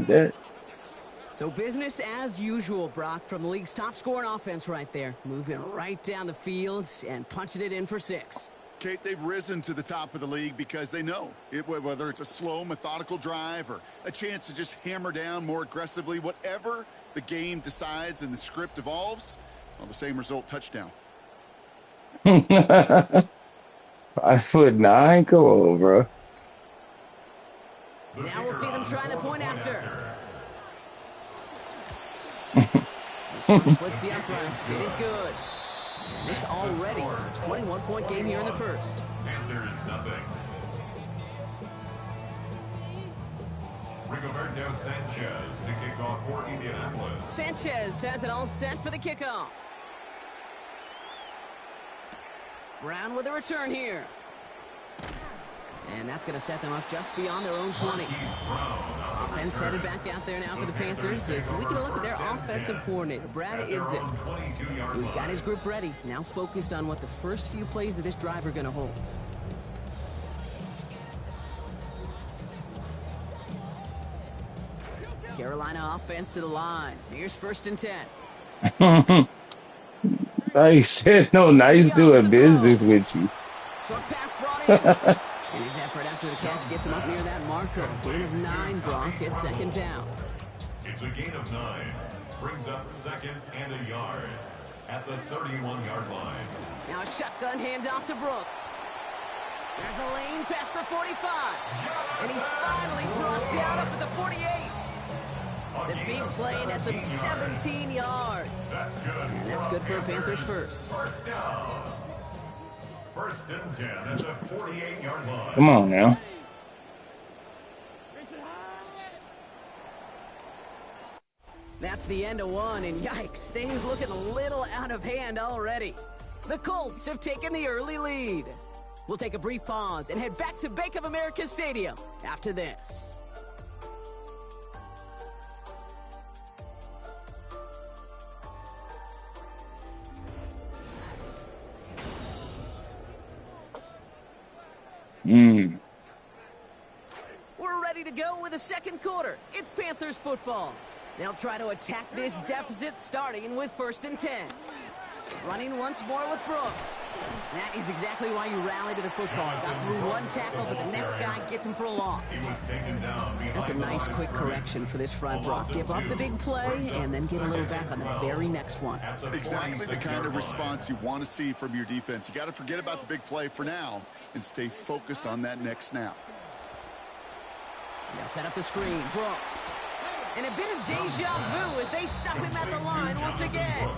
like that. So business as usual, Brock, from the league's top scoring offense right there. Moving right down the field and punching it in for 6. Kate, they've risen to the top of the league because they know whether it's a slow, methodical drive or a chance to just hammer down more aggressively, whatever the game decides and the script evolves, well, the same result, touchdown. 5'9", come on, bro. Now we'll see them try the point after. This one splits the uprights. It is good. And this already a 21-point game here in the first. Panthers nothing. Rigoberto Sanchez to kick off for Indianapolis. Sanchez has it all set for the kickoff. Brown with a return here. And that's going to set them up just beyond their own 20. Offense headed back out there now for the Panthers as we can look at their offensive coordinator, Brad Idzik, who's got his group ready, now focused on what the first few plays of this drive are going to hold. Carolina offense to the line. Here's 1st and 10. I said no nice doing business with you. Short pass brought in. And his effort after the catch gets him up near that marker. Gain of 9, Brock. It's 2nd down. It's a gain of 9. Brings up 2nd and a yard at the 31-yard line. Now a shotgun handoff to Brooks. There's a lane past the 45. And he's finally brought down up at the 48. The big play, and that's him 17 yards. That's good. And that's good for a Panthers first. First down. 1st and 10 at the 48-yard line. Come on now. That's the end of one, and yikes, things looking a little out of hand already. The Colts have taken the early lead. We'll take a brief pause and head back to Bank of America Stadium after this. We're ready to go with the 2nd quarter. It's Panthers football. They'll try to attack this deficit starting with 1st and 10. Running once more with Brooks. That is exactly why you rally to the football. Got through one tackle, but the next guy gets him for a loss. That's a nice quick correction for this front, Brock. Give up the big play and then get a little back on the very next one. Exactly the kind of response you want to see from your defense. You got to forget about the big play for now and stay focused on that next snap. Now set up the screen. Brooks. And a bit of deja vu as they stop him at the line once again.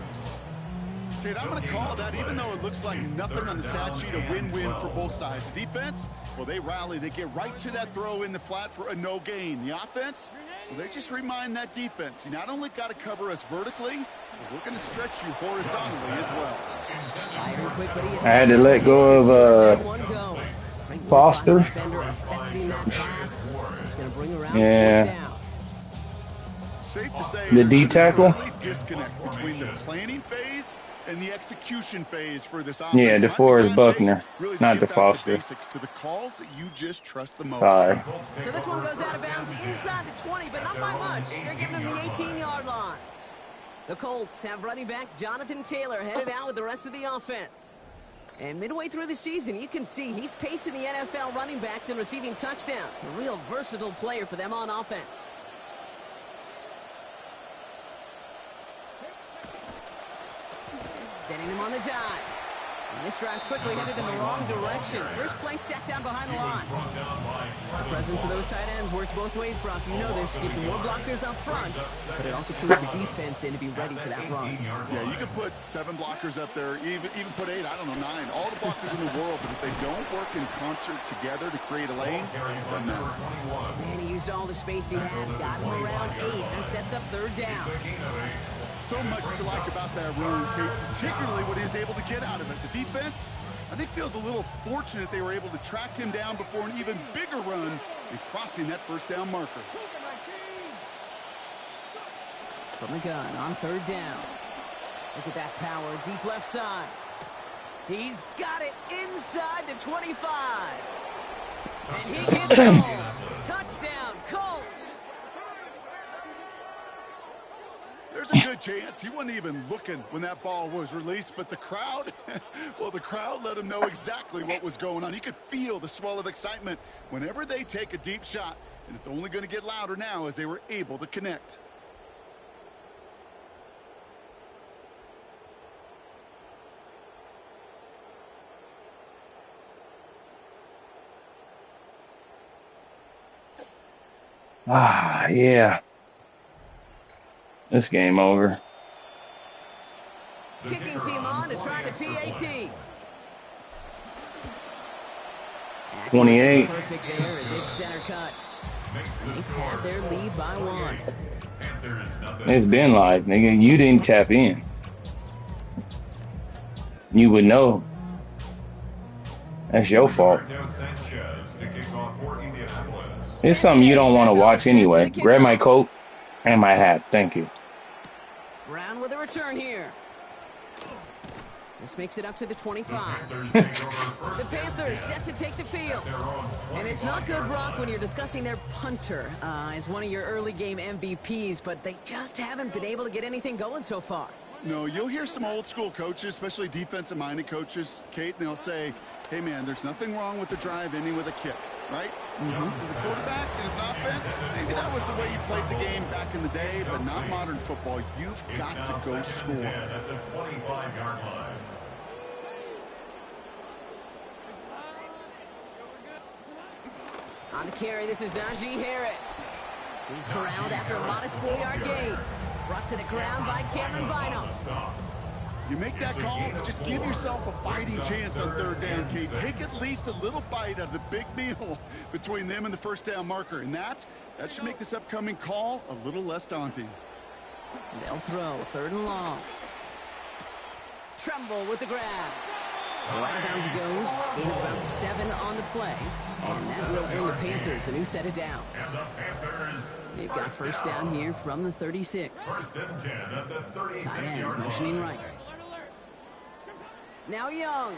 Kate, I'm going to call that, even though it looks like nothing on the stat sheet, a win-win for both sides. Defense, well, they rally. They get right to that throw in the flat for a no gain. The offense, well, they just remind that defense, you not only got to cover us vertically, but we're going to stretch you horizontally as well. I had to let go of Foster. Yeah. Safe to say, the D tackle. Disconnect between the planning phase and the execution phase for this offense. Yeah, DeForest Buckner, really not DeFoster. To the calls that you just trust the most. Sorry. So this one goes out of bounds inside the 20, but not by much. They're giving him the 18-yard line. The Colts have running back Jonathan Taylor headed out with the rest of the offense. And midway through the season, you can see he's pacing the NFL running backs and receiving touchdowns. A real versatile player for them on offense. Setting him on the dive. And this drive's quickly headed in the wrong direction. First play set down behind the line. The presence of those tight ends works both ways, Brock. You know this. Gives them more blockers up front, but it also puts the defense in to be ready for that run. Yeah, you could put 7 blockers up there, even put 8, I don't know, 9. All the blockers in the world, but if they don't work in concert together to create a lane, doesn't matter. Man, he used all the space he had. Got him around 8. That sets up 3rd down. So much to like about that run, Kate, particularly what he was able to get out of it. The defense, I think, feels a little fortunate they were able to track him down before an even bigger run and crossing that 1st down marker. From the gun on 3rd down. Look at that power, deep left side. He's got it inside the 25. And he gets home. Touchdown, Colts. There's a good chance he wasn't even looking when that ball was released, but the crowd, well, the crowd let him know exactly what was going on. He could feel the swell of excitement whenever they take a deep shot, and it's only going to get louder now as they were able to connect. Ah, yeah. This game over. Kicking team on to try the PAT. 28. Perfect there as it's center cut. They have their lead by 1. It's been live, nigga. You didn't tap in. You would know. That's your fault. It's something you don't want to watch anyway. Grab my coat and my hat. Thank you. Brown with a return here. This makes it up to the 25. The Panthers set to take the field. And it's not good, Brock, when you're discussing their punter as one of your early game MVPs, but they just haven't been able to get anything going so far. No, you'll hear some old school coaches, especially defensive-minded coaches, Kate, and they'll say, hey, man, there's nothing wrong with the drive ending with a kick, right? As a quarterback in his offense, maybe that was the way you played the game back in the day, but not modern football. You've got to go score. At the 25-yard line. On the carry, this is Najee Harris. He's corralled after a modest 4-yard gain. Brought to the ground by Cameron Bynum. You make that call to just give yourself a fighting chance on 3rd down, Kate. Take at least a little bite out of the big meal between them and the 1st down marker. And that should make this upcoming call a little less daunting. They'll throw 3rd and long. Tremble with the grab. So out of bounds it goes. Gain of about 7 on the play. And that will earn the Panthers a new set of downs. They've got 1st down here from the 36. 1st and 10 at the 36-yard Tight end line. motioning right. Now Young.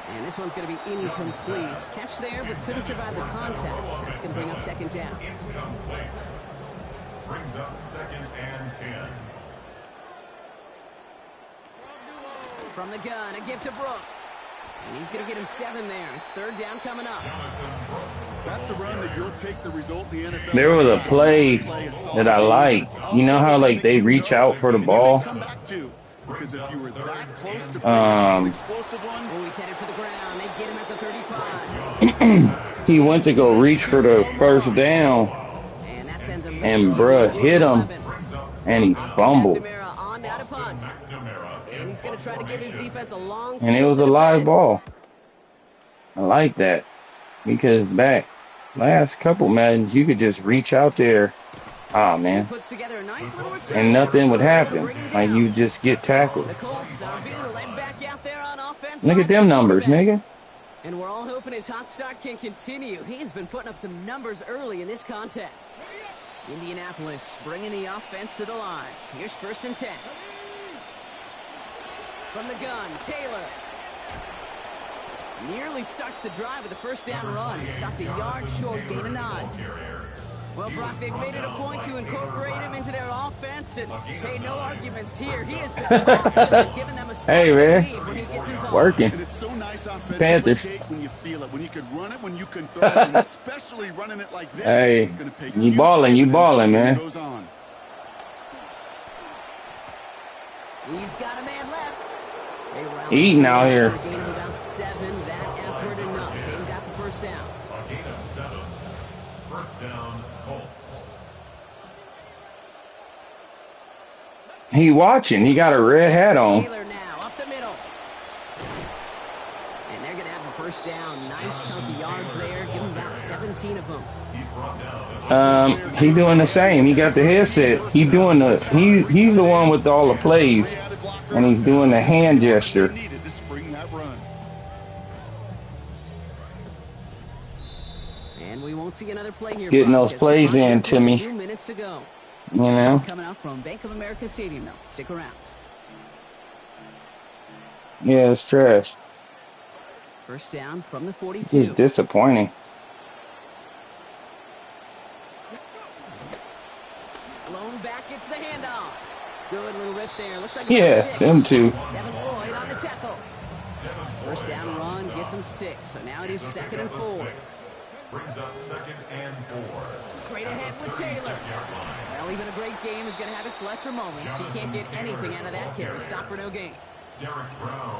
And this one's going to be incomplete. Catch there, but couldn't survive the contact. That's going to bring up 2nd down. Incomplete. Brings up 2nd and 10. From the gun, a give to Brooks. And he's going to get him 7 there. It's 3rd down coming up. That's a run that you'll take the result in the NFL. There was a play that I liked. You know how like they reach out for the ball? Because if you were that close to an explosive one, Oh, he's headed for the ground. They get him at the 35. He went to go reach for the 1st down, And that sends him and bruh hit him, and he fumbled. McNamara on now to punt. And he's going to try to give his defense a long And it was a live ball. I like that. Because back last couple Maddens, you could just reach out there. Ah, man. Puts together a nice little return. And nothing would happen. Like, you just get tackled. The Colts now being led back out there on offense. Look at them numbers, nigga. And we're all hoping his hot start can continue. He has been putting up some numbers early in this contest. Indianapolis bringing the offense to the line. Here's 1st and 10. From the gun, Taylor. Nearly starts the drive with a 1st down run. Stopped a yard short, gain of 9. Well, Brock, they've made it a point to incorporate him into their offense, and hey, no arguments here. He has been awesome at giving them a spot Hey, man. lead when he gets involved. Working. and it's so nice offensively, Panthers. Kate, when you feel it, when you can run it, when you can throw it, and especially running it like this. Hey, gonna pay you huge balling, dividends as the man. game goes on. He's got a man left. They round Eating the out here. for a gain of about 7. That effort enough. They got the 1st down. A gain of 7. 1st down, Colts. He watching. He got a red hat on. Taylor now up the middle. And they're going to have the 1st down. Nice chunk of yards there. Give him about 17 of them. He's brought down. He doing the same. He got the headset. He's the one with all the plays, and he's doing the hand gesture. Needed to spring that run. And we won't see another play here. Getting Brock, those as plays the clock in, reaches Timmy. 2 minutes to go. You know, Coming out from Bank of America Stadium, though. Stick around. yeah, it's trash. 1st down from the 42. It's disappointing. Blown back, gets the handoff. Good little rip there. Looks like Yeah, them two. Devin Lloyd on the tackle. First down run gets him 6. So now it is 2nd and 4. Brings up 2nd and 4. Straight ahead with Taylor. Well, even a great game is going to have its lesser moments. He can't get anything out of that carry. Stop for no gain.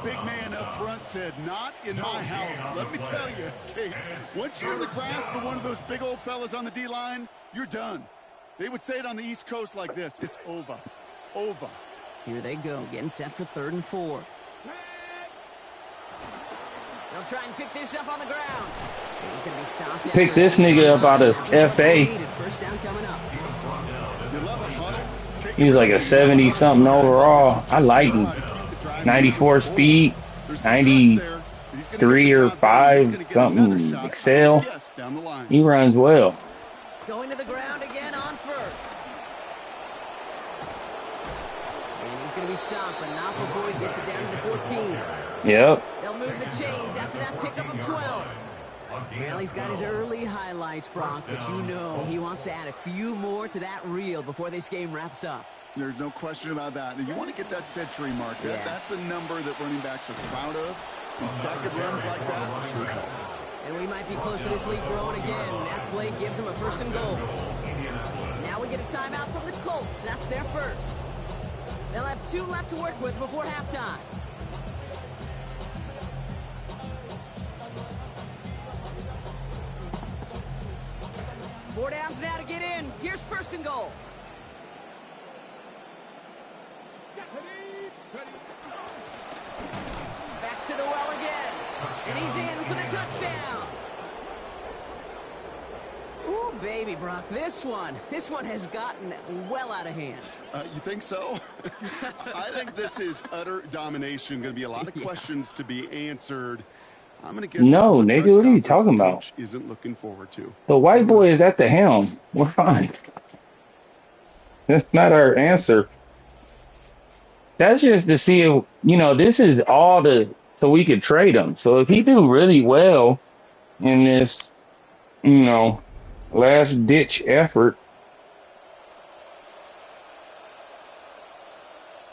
Big man up front said, not in my house. Let me tell you, Kate, once you're in the grasp of one of those big old fellas on the D-line, you're done. They would say it on the East Coast like this. It's over. Over. Here they go, getting set for 3rd and 4. They'll try and pick this up on the ground. He's going to be stopped. Pick this nigga up out of FA. First down coming up. He's like a 70-something overall. I like him. 94 speed, 93 or 5 something excel. He runs well. Going to the ground again on first. And he's going to be shot, but not before he gets it down to the 14. Yep. They'll move the chains after that pickup of 12. Well, he's got his early highlights, Brock, but you know he wants to add a few more to that reel before this game wraps up. There's no question about that. And you want to get that century mark. Yeah. That's a number that running backs are proud of. And stacking runs like that should help. And we might be close to this lead growing again. That play gives him a 1st and goal. Now we get a timeout from the Colts. That's their first. They'll have 2 left to work with before halftime. Four downs now to get in. Here's 1st and goal. Back to the well again. And he's in for the touchdown. Ooh, baby, Brock, this one has gotten well out of hand. You think so? I think this is utter domination. Going to be a lot of questions to be answered. I'm going to guess no, nigga, what are you talking about? Isn't looking forward to. The white boy is at the helm. We're fine. That's not our answer. That's just to see if, this is all so we could trade him. So if he do really well in this, last ditch effort,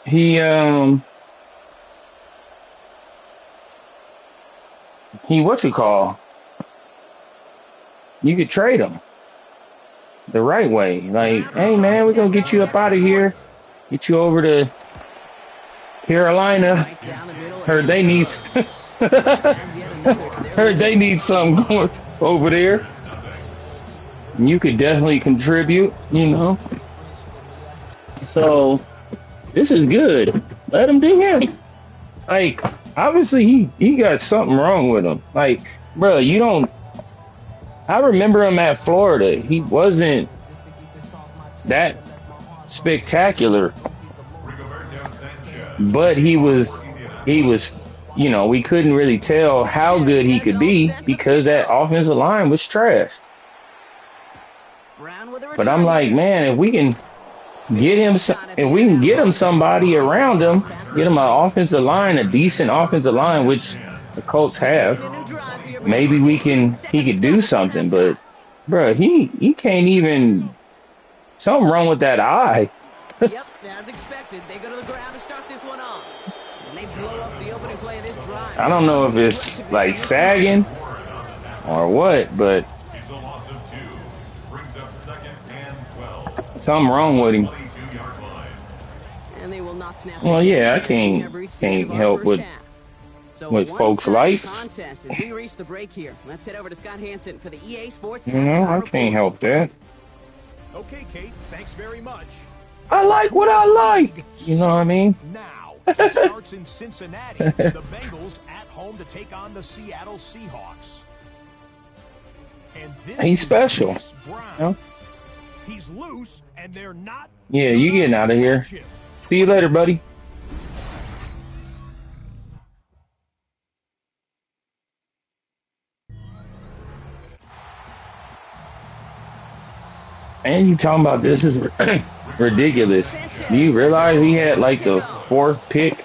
he you could trade him the right way. Like, hey man, we're gonna get you up out of here, get you over to Carolina. Heard they need something going over there. You could definitely contribute, So this is good. Let him do him. Like, obviously he got something wrong with him. Like, bro, I remember him at Florida. He wasn't that spectacular, but he was, we couldn't really tell how good he could be because that offensive line was trash. But I'm like, man, if we can get him somebody around him, get him an offensive line, a decent offensive line, which the Colts have, maybe he could do something. But bro, he can't even. Something wrong with that eye. Yep, as expected, they go to the ground to start this one off. And they blow up the opening play of this drive. I don't know if it's like sagging or what, but something wrong with him. And they will not snap. Well, yeah, I can't help with folks' life. Contest as we reach the break here. Let's head over to Scott Hansen for the EA Sports. I can't help that. Okay, Kate, thanks very much. I like what I like. You know what I mean? Now, it starts in Cincinnati. The Bengals at home to take on the Seattle Seahawks. And this He's special. He's loose, and they're not. Yeah, you getting out of here. See you later, buddy. And you talking about this is ridiculous. Do you realize he had like the fourth pick?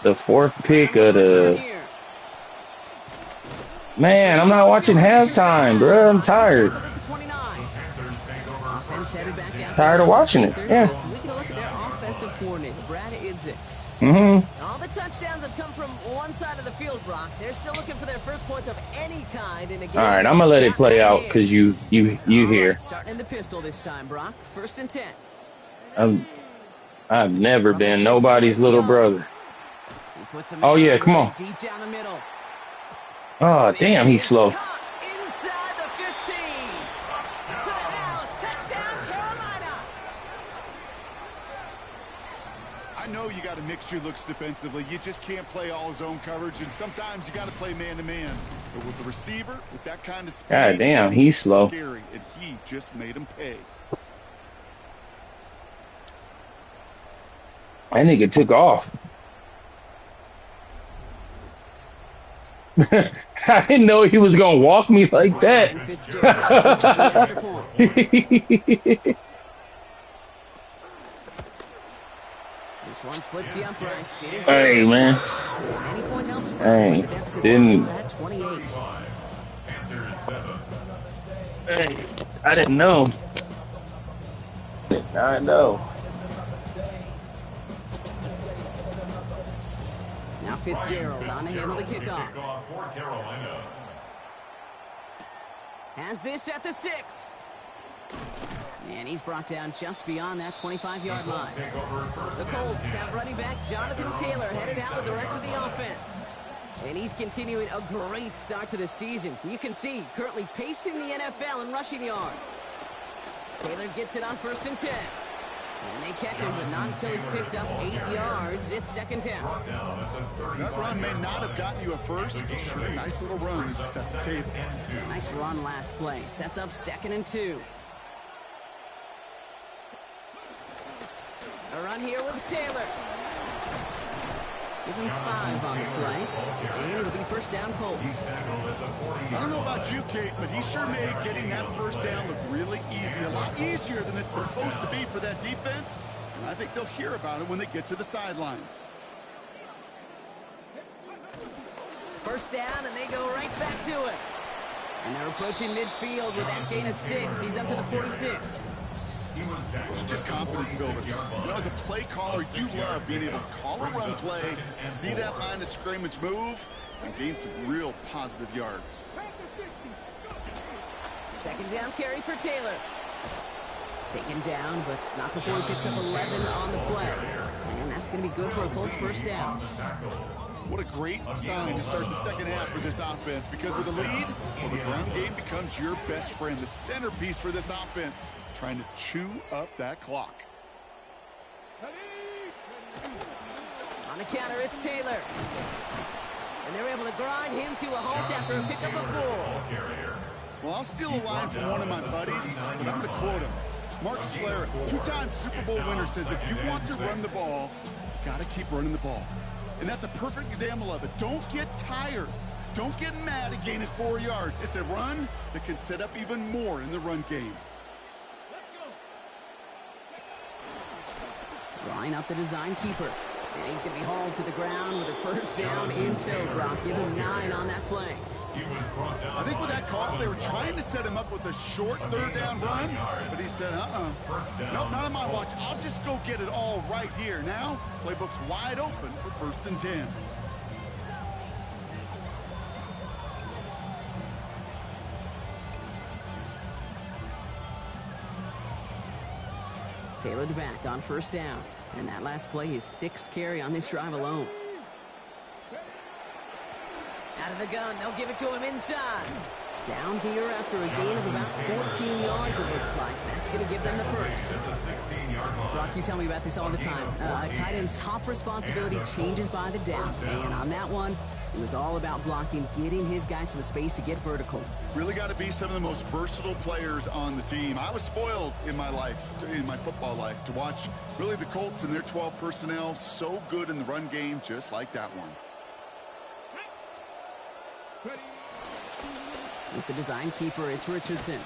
The fourth pick of the... Man, I'm not watching halftime, bro. I'm tired. Offense headed back out. Tired of watching it. Yeah. So we can look at their offensive coordinator, Brad Idzik. All the touchdowns have come from one side of the field, Brock. They're still looking for their first points of any kind in a game. All right, I'm gonna let it play out because you here. Right, starting in the pistol this time, Brock. 1st and 10. I've never been nobody's little brother. Oh yeah, come on. Deep down the middle. Oh damn, he's slow. Inside the 15. To the house. Touchdown, Carolina. I know you got to mix your looks defensively. You just can't play all zone coverage, and sometimes you got to play man-to-man. But with the receiver, with that kind of speed, God damn, he's slow. Scary, and he just made him pay. That nigga took off. I didn't know he was gonna walk me like that. This one splits the uprights. Hey man. Any point helps. Hey, didn't. At 28. Hey, I didn't know. I know. Now Fitzgerald on to handle the kickoff. For Carolina. Has this at the 6. And he's brought down just beyond that 25-yard line. The Colts have running back Jonathan Taylor headed out with the rest of the offense. And he's continuing a great start to the season. You can see currently pacing the NFL in rushing yards. Taylor gets it on 1st and 10. And they catch him, but not until he's picked up 8 yards. It's 2nd down. That run may not have gotten you a first, but sure, nice little run to set the table. Nice run last play. Sets up 2nd and 2. A run here with Taylor. Give him 5 on the play. And it'll be 1st down Colts. I don't know about you, Kate, but he sure made getting that 1st down look really easy. A lot easier than it's supposed to be for that defense. And I think they'll hear about it when they get to the sidelines. 1st down, and they go right back to it. And they're approaching midfield with that gain of 6. He's up to the 46. Those are just confidence builders. You know, as a play caller, you love being able to call a run play, see that line of scrimmage move, and gain some real positive yards. 2nd down carry for Taylor. Taken down, but not before he picks up 11 on the play. And that's going to be good for a Colts 1st down. What a great sign to start the 2nd half for this offense, because with a lead, well, the ground game becomes your best friend, the centerpiece for this offense, trying to chew up that clock. On the counter, it's Taylor. And they're able to grind him to a halt after a pickup of 4. Well, I'll steal a line from one of my buddies, but I'm going to quote him. Mark Schlereth, 2-time Super Bowl winner, says if you want to run the ball, you got to keep running the ball. And that's a perfect example of it. Don't get tired. Don't get mad at gaining 4 yards. It's a run that can set up even more in the run game. Drawing up the design keeper. And he's going to be hauled to the ground with a 1st down in tow, Brock. Give him 9 on that play. I think with that call, they were trying to set him up with a short 3rd down run, but he said, nope, not on my watch. I'll just go get it all right here. Now, playbook's wide open for 1st and 10. Taylor to back on 1st down. And that last play is 6th carry on this drive alone. Out of the gun, they'll give it to him inside. Down here after a gain of about 14 yards, it looks like. That's going to give them the 1st. Brock, you tell me about this all the time. A tight end's top responsibility changes by the down. And on that one, it was all about blocking, getting his guys some space to get vertical. Really got to be some of the most versatile players on the team. I was spoiled in my life, in my football life, to watch really the Colts and their 12 personnel so good in the run game, just like that one. It's a design keeper. It's Richardson.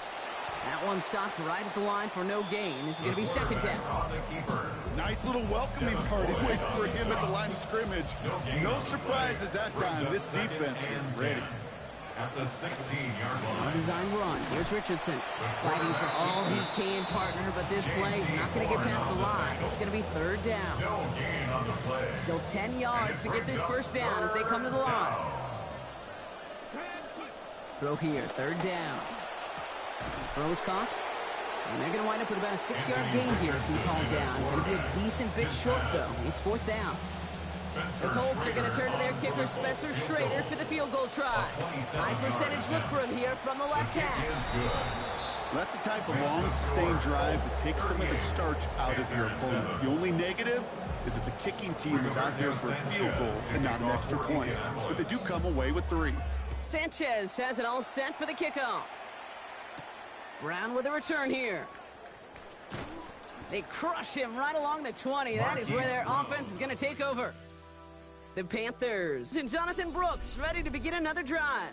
That one stopped right at the line for no gain. This is going to be 2nd down. Nice little welcoming party waiting for him at the line of scrimmage. No surprises that time. This defense is ready. at the 16-yard line. Well-designed run. Here's Richardson fighting for all he can, partner, but this play is not going to get past the line. It's going to be third down. No gain on the play. Still 10 yards to get this first down as they come to the line. Throw here, third down. Throws caught. And they're going to wind up with about a 6-yard gain here as he's hauled down. Going to be a decent bit short, though. It's fourth down. The Colts are going to turn to their kicker, Spencer Schrader, for the field goal try. High percentage look for him here from the left half. That's the type of long, sustained drive that takes some of the starch out of your opponent. The only negative is if the kicking team is out there for a field goal and not an extra point. But they do come away with 3. Sanchez has it all set for the kickoff. Brown with a return here. They crush him right along the 20. That is where their offense is going to take over. The Panthers and Jonathan Brooks ready to begin another drive.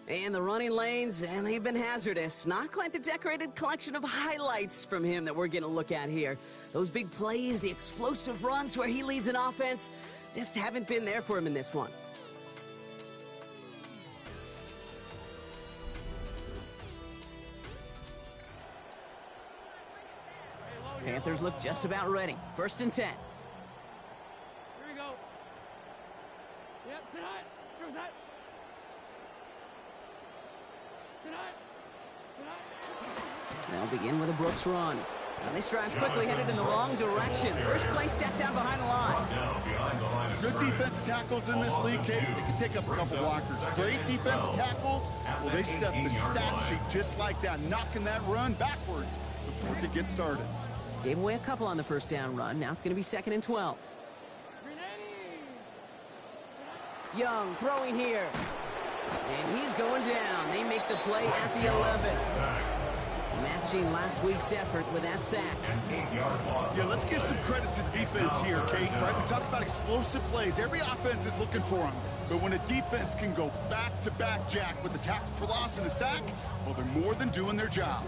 And the running lanes, and they've been hazardous. Not quite the decorated collection of highlights from him that we're going to look at here. Those big plays, the explosive runs where he leads an offense, just haven't been there for him in this one. Panthers look just about ready. First and 10. Here we go. Yep, sit high. True that. Sit high. Sit high. They'll begin with a Brooks run. Now this drive's quickly headed in the wrong direction. First play set down behind the line. Good defensive tackles in this league, Kate. They can take up a couple blockers. Great defensive tackles. Well, they stuff the stat sheet just like that, knocking that run backwards before it could get started. Gave away a couple on the first down run. Now it's going to be 2nd and 12. Young throwing here. And he's going down. They make the play at the 11. Matching last week's effort with that sack. Yeah, let's give some credit to the defense here, Kate. Right, we talked about explosive plays. Every offense is looking for them. But when a defense can go back-to-back, Jack, with the tackle for loss and a sack, well, they're more than doing their job.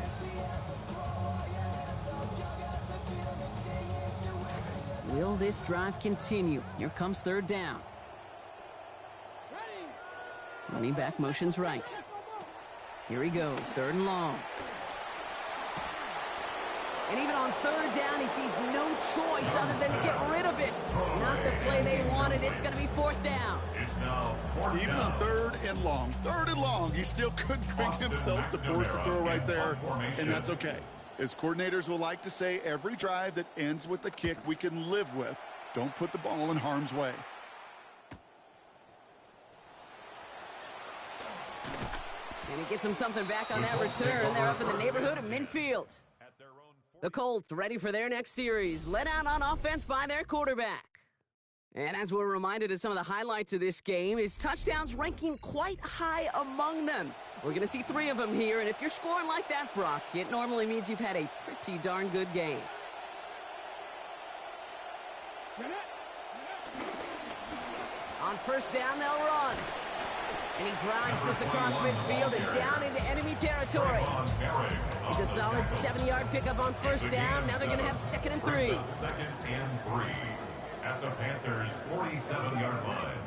Will this drive continue? Here comes third down. Running back motions right. Here he goes, third and long. And even on third down, he sees no choice other than to get rid of it. Not the play they wanted. It's going to be fourth down. Even on third and long, he still couldn't bring himself to force the throw right there, and that's okay. As coordinators will like to say, every drive that ends with a kick we can live with. Don't put the ball in harm's way. And he gets him something back on that return. They're up in the neighborhood of midfield. The Colts ready for their next series, led out on offense by their quarterback. And as we're reminded of some of the highlights of this game, his touchdowns ranking quite high among them. We're going to see 3 of them here, and if you're scoring like that, Brock, it normally means you've had a pretty darn good game. On first down, they'll run. And he drives this across midfield and down into enemy territory. It's a solid 7-yard pickup on first down. Now they're going to have 2nd and 3. 2nd and 3 at the Panthers' 47-yard line.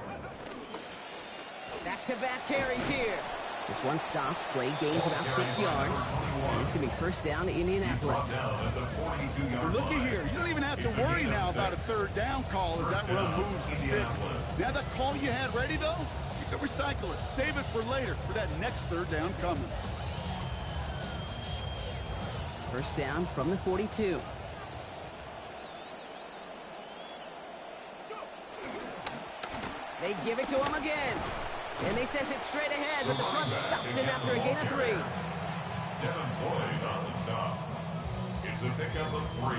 Back-to-back carries here. This one stopped. Play gains about 6 yards. And it's going to be first down to Indianapolis. Well, looky here. You don't even have to worry now about a third down call as that run moves the sticks. Now that call you had ready, though, you can recycle it. Save it for later for that next third down coming. First down from the 42. They give it to him again. And they sent it straight ahead, but the front stops him after a gain of 3. Devin Boyd on the stop. It's a pickup of 3.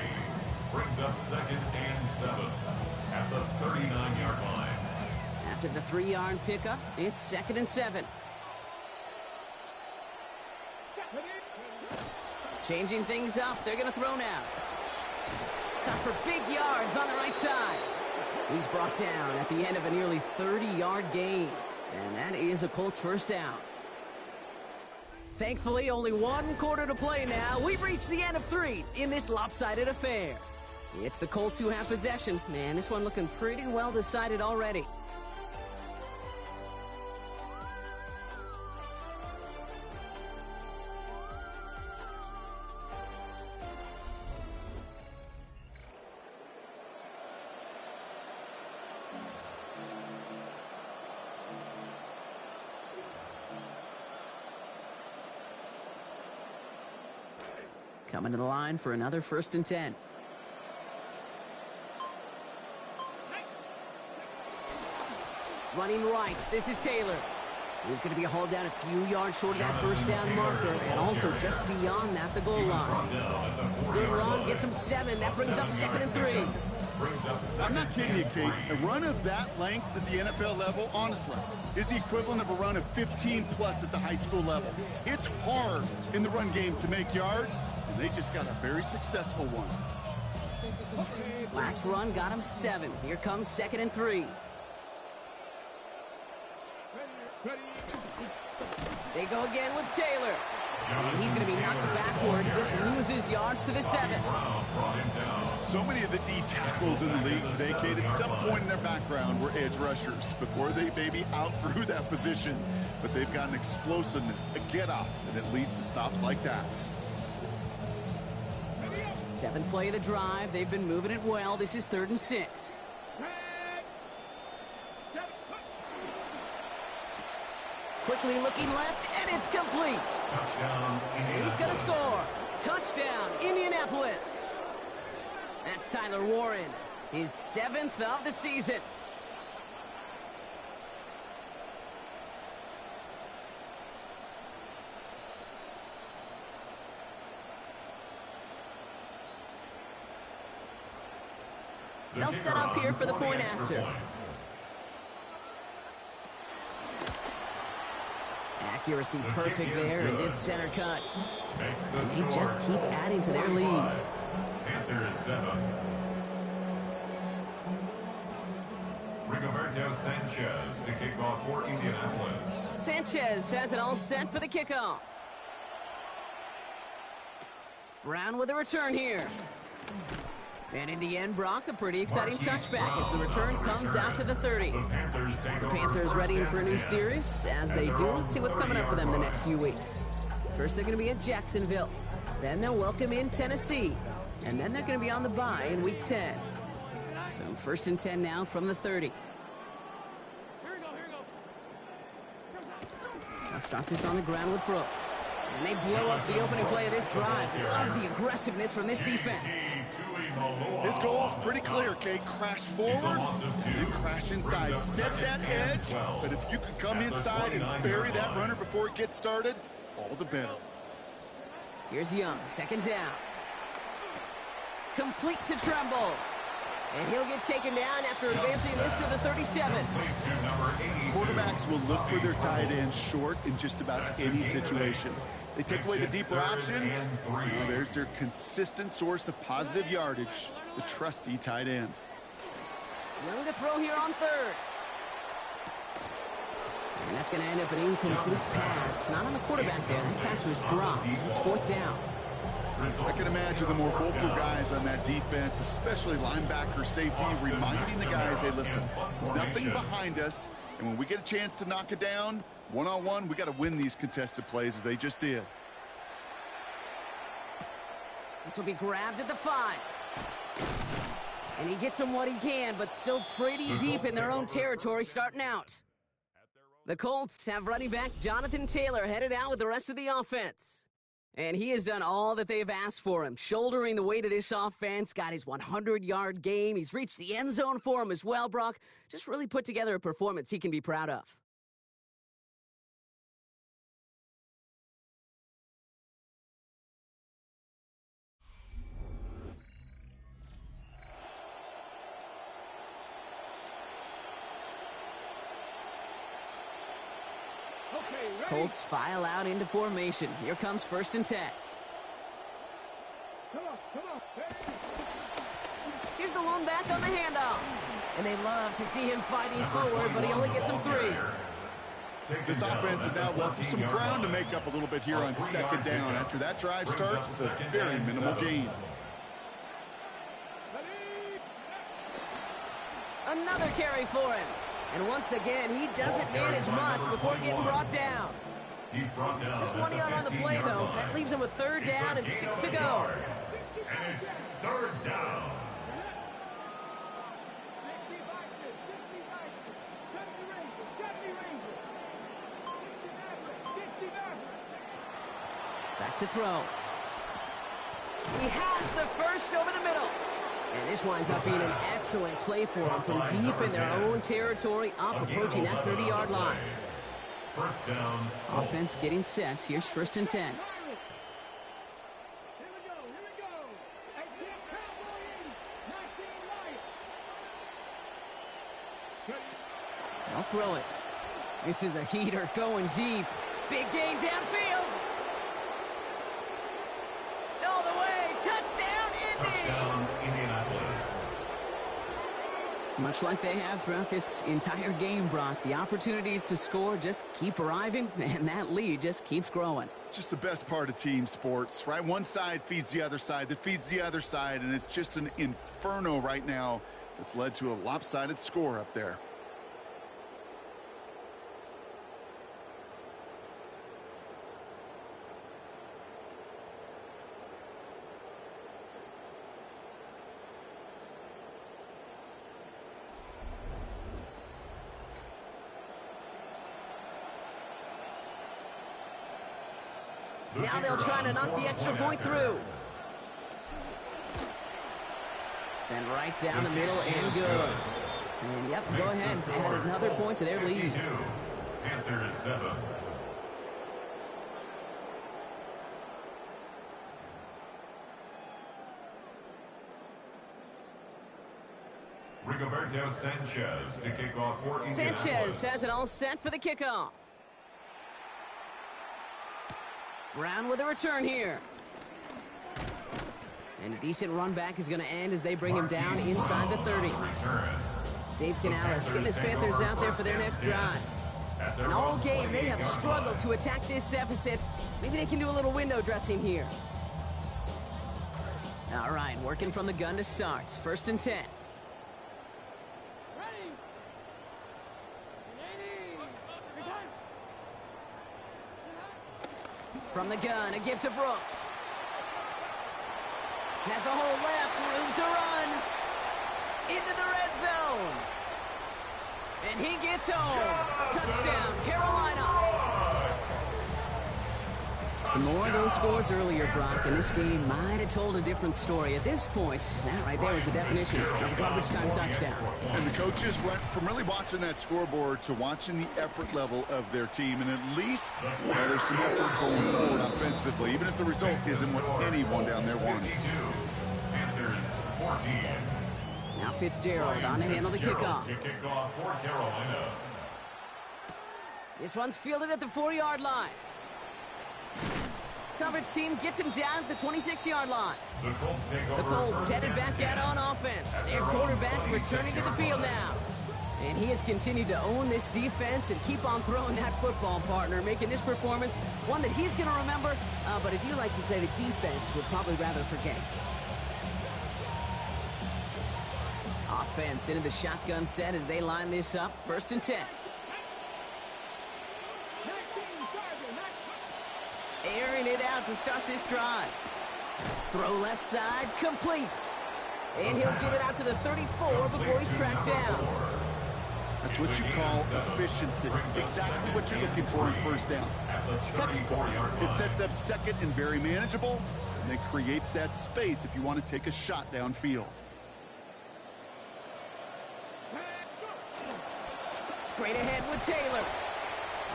Brings up 2nd and 7 at the 39-yard line. After the 3-yard pickup, it's 2nd and 7. Changing things up, they're going to throw now. Cut for big yards on the right side. He's brought down at the end of a nearly 30-yard gain. And that is a Colts first down. Thankfully, only 1 quarter to play now. We've reached the end of 3 in this lopsided affair. It's the Colts who have possession. Man, this one looking pretty well decided already. Coming to the line for another 1st and 10. Running right, this is Taylor. He's going to be hauled down a few yards short of that 1st down marker, and also just beyond that, the goal line. Good run, gets him 7. That brings up 2nd and 3. I'm not kidding you, Kate. A run of that length at the NFL level, honestly, is the equivalent of a run of 15-plus at the high school level. It's hard in the run game to make yards, and they just got a very successful one. Last run got him 7. Here comes 2nd and 3. They go again with Taylor. And he's going to be knocked backwards. This loses yards to the 7. So many of the D tackles in the league today, Kate, at some point in their background were edge rushers before they maybe outgrew that position. But they've got an explosiveness, a get-off, and it leads to stops like that. 7th play of the drive. They've been moving it well. This is 3rd and 6. Quickly looking left, and it's complete. He's going to score. Touchdown, Indianapolis. That's Tyler Warren, his 7th of the season. They'll set up here for the point after. Accuracy perfect there as it's center cut. They just keep adding to their lead. Panthers 7. Rigoberto Sanchez to kick off for Indianapolis. Sanchez has it all set for the kickoff. Brown with a return here. And in the end, Brock, a pretty exciting touchback as the return comes out to the 30. The Panthers readying for a new series. As they do, let's see what's coming up for them the next few weeks. First, they're going to be at Jacksonville. Then they'll welcome in Tennessee. And then they're going to be on the bye in Week 10. So 1st and 10 now from the 30. Here we go. I'll start this on the ground with Brooks. And they blow up the opening play of this drive. Love the aggressiveness from this defense. His goal is pretty clear, Kate. Crash forward, then crash inside. Set that edge, but if you can come inside and bury that runner before it gets started, all the better. Here's Young, 2nd down. Complete to Tremble. And he'll get taken down after advancing this to the 37. Quarterbacks will look for their tight end short in just about any situation. They take away the deeper options. Well, there's their consistent source of positive yardage, the trusty tight end. Young to throw here on 3rd. And that's going to end up an incomplete pass. Not on the quarterback there. That pass was dropped. It's 4th down. I can imagine the more vocal guys on that defense, especially linebacker, safety, reminding the guys, hey, listen, nothing behind us, and when we get a chance to knock it down, one-on-one, we got to win these contested plays as they just did. This will be grabbed at the 5. And he gets him what he can, but still pretty deep in their own territory starting out. The Colts have running back Jonathan Taylor headed out with the rest of the offense. And he has done all that they've asked for him, shouldering the weight of this offense, got his 100-yard game. He's reached the end zone for him as well, Brock. Just really put together a performance he can be proud of. Colts file out into formation. Here comes 1st and 10. Come on. Here's the lone back on the handoff. And they love to see him fighting forward, but he only gets him 3. This offense is now left with some ground to make up a little bit here on 2nd down after that drive starts with a very minimal gain. Another carry for him. And once again, he doesn't manage much before getting brought down. Just 1 yard on the play, though. That leaves him a 3rd down and 6 to go. And it's 3rd down. Back to throw. He has the first over the middle. And this winds up being an excellent play for them from deep in their own territory, up approaching that 30-yard line. First down. Offense getting set. Here's 1st and 10. They'll throw it. This is a heater going deep. Big gain downfield. All the way. Touchdown, Indy. Touchdown, Indianapolis. Much like they have throughout this entire game, Brock, the opportunities to score just keep arriving, and that lead just keeps growing. Just the best part of team sports, right? One side feeds the other side, that feeds the other side, and it's just an inferno right now that's led to a lopsided score up there. Now they'll try to knock the extra point through. Send right down the middle and good. And yep, go ahead. Add another point to their lead. Panthers 7. Rigoberto Sanchez to kick off for Indianapolis. Sanchez has it all set for the kickoff. Brown with a return here. And a decent run back is going to end as they bring him down inside the 30. Dave Canales getting his Panthers out there for their next drive. And all game, they have struggled to attack this deficit. Maybe they can do a little window dressing here. All right, working from the gun to start. 1st and 10. From the gun, a give to Brooks. Has a hole left, room to run. Into the red zone. And he gets home. Touchdown, Carolina. Some more of those scores earlier, Brock, and this game might have told a different story. At this point, that right there is the definition of a garbage time touchdown. And the coaches went from really watching that scoreboard to watching the effort level of their team. And at least there's some effort going forward offensively, even if the result isn't what anyone down there wanted. Panthers 14. Now Fitzgerald on to handle the kickoff. To kick off for Carolina. This one's fielded at the 4-yard line. Coverage team gets him down at the 26-yard line. The Colts take over. The Colts headed back out on offense. Their quarterback returning to the field now. And he has continued to own this defense and keep on throwing that football, partner, making this performance one that he's going to remember. But as you like to say, the defense would probably rather forget. Offense into the shotgun set as they line this up. 1st and 10. Airing it out to start this drive. Throw left side, complete. And he'll get it out to the 34 before he's tracked down. That's what you call efficiency. Exactly what you're looking for in 1st down. Textbook. It sets up 2nd and very manageable, and it creates that space if you want to take a shot downfield. Straight ahead with Taylor.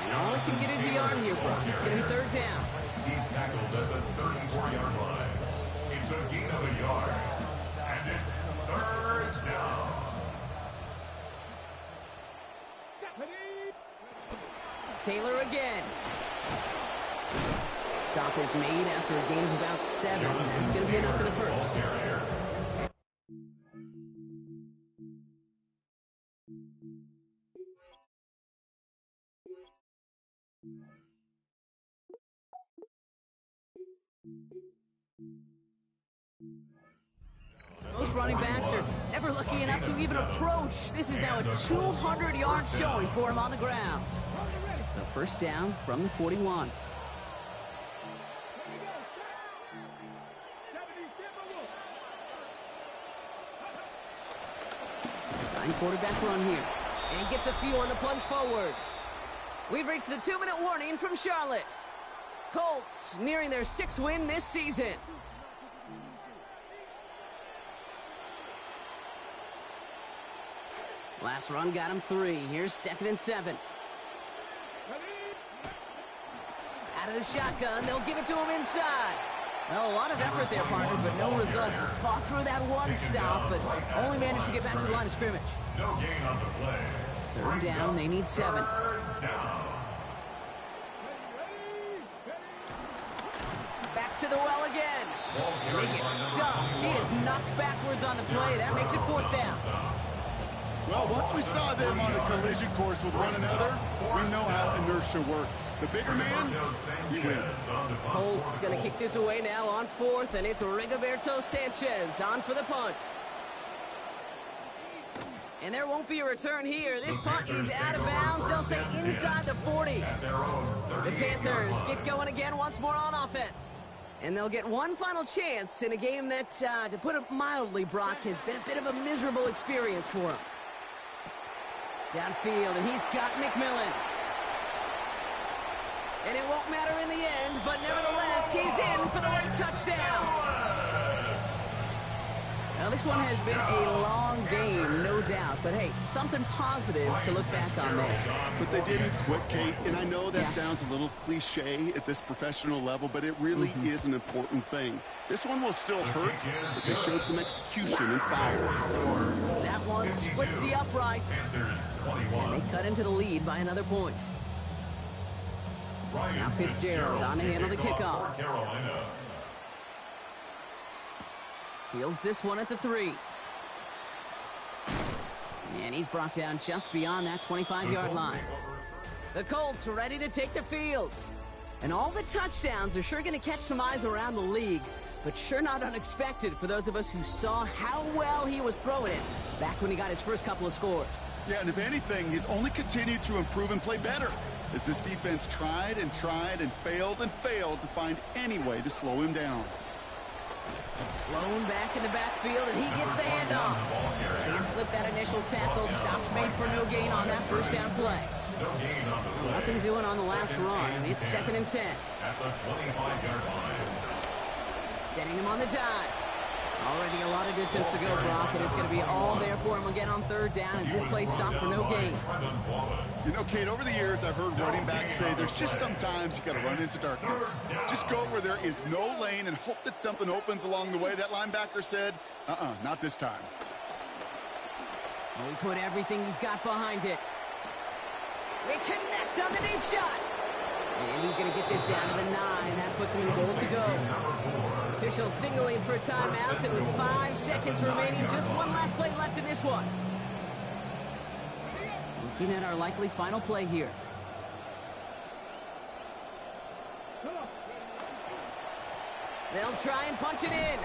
And all he can get is a yard here, Brock. It's going to be 3rd down. He's tackled at the 34-yard line. It's a gain of a yard. And it's 3rd down. Taylor again. Stop is made after a gain of about 7. That's going to be enough for the 1st. Most running backs are never lucky enough to even approach. This is now a 200-yard showing for him on the ground. So 1st down from the 41. Sign quarterback run here. And gets a few on the plunge forward. We've reached the 2-minute warning from Charlotte. Colts nearing their 6th win this season. Last run got him 3. Here's 2nd and 7. Out of the shotgun, they'll give it to him inside. Well, a lot of effort there, partner, but no results. He fought through that one stop, but only managed to get back to the line of scrimmage. No gain on the play. 3rd down, they need 7. Third down. Back to the well again. And they get stuffed. He is knocked backwards on the play. That makes it 4th down. Well, once we saw them on a collision course with one another, we know how inertia works. The bigger man, he wins. Colts going to kick this away now on 4th, and it's Rigoberto Sanchez on for the punt. And there won't be a return here. This punt is out of bounds. They'll say inside the 40. The Panthers get going again once more on offense. And they'll get one final chance in a game that, to put it mildly, Brock, has been a bit of a miserable experience for him. Downfield, and he's got McMillan. And it won't matter in the end, but nevertheless, he's in for the late touchdown. Now, this one has been a long game, no doubt. But, hey, something positive to look back on there. But they didn't quit, Kate. And I know that sounds a little cliche at this professional level, but it really is an important thing. This one will still hurt, but they showed some execution and fire. That one splits the uprights. And they cut into the lead by another point. Now Fitzgerald on the handle the kickoff. Fields this one at the 3. And he's brought down just beyond that 25-yard line. The Colts are ready to take the field. And all the touchdowns are sure going to catch some eyes around the league, but sure not unexpected for those of us who saw how well he was throwing it back when he got his first couple of scores. Yeah, and if anything, he's only continued to improve and play better as this defense tried and failed to find any way to slow him down. Blown back in the backfield, and he gets the handoff. Can't slip that initial tackle. Stops made for no gain on that first down play. Nothing doing on the last run. It's 2nd and 10. At the 25-yard line. Setting him on the dive. Already a lot of distance to go, Brock, and it's going to be all there for him again on 3rd down as this play stopped for no gain. You know, Kate, over the years, I've heard running backs say there's just sometimes you got to run into darkness. Just go where there is no lane and hope that something opens along the way. That linebacker said, not this time. Well, he put everything he's got behind it. They connect on the deep shot. And he's going to get this down to the 9. That puts him in goal to go. Officials signaling for a timeout, and with 5 seconds remaining, just one last play left in this one. Looking at our likely final play here. They'll try and punch it in.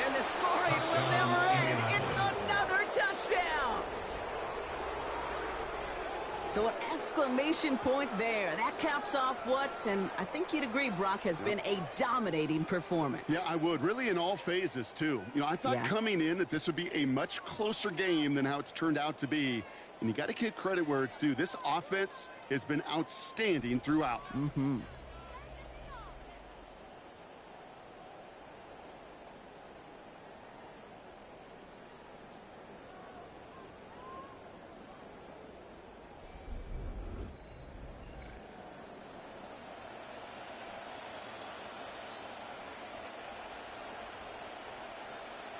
And the scoring will never end. It's another touchdown. So an exclamation point there. That caps off what, and I think you'd agree, Brock, has been a dominating performance. Yeah, I would. Really in all phases, too. You know, I thought coming in that this would be a much closer game than how it's turned out to be. And you got to give credit where it's due. This offense has been outstanding throughout.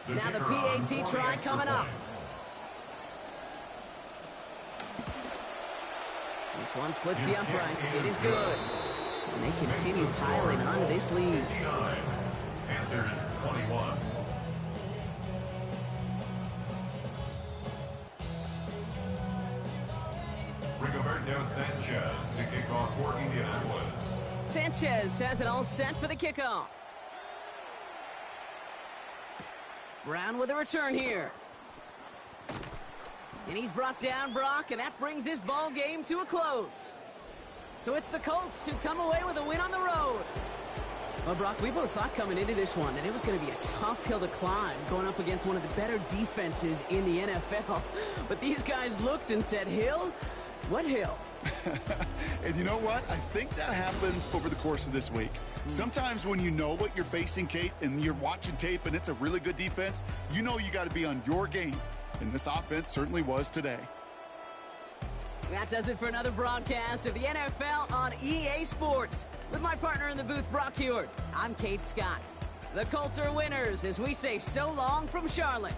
Now the PAT try coming up. This one splits the uprights. It is good. And they continue piling onto this lead. Panthers 21. Rigoberto Sanchez to kick off for Indianapolis. Sanchez has it all set for the kickoff. Brown with a return here. And he's brought down, Brock, and that brings this ball game to a close. So it's the Colts who come away with a win on the road. Well, Brock, we both thought coming into this one that it was going to be a tough hill to climb going up against one of the better defenses in the NFL. But these guys looked and said, hill? What hill? And you know what? I think that happens over the course of this week. Sometimes when you know what you're facing, Kate, and you're watching tape and it's a really good defense, you know you got to be on your game. And this offense certainly was today. That does it for another broadcast of the NFL on EA Sports. With my partner in the booth, Brock Heward, I'm Kate Scott. The Colts are winners as we say so long from Charlotte.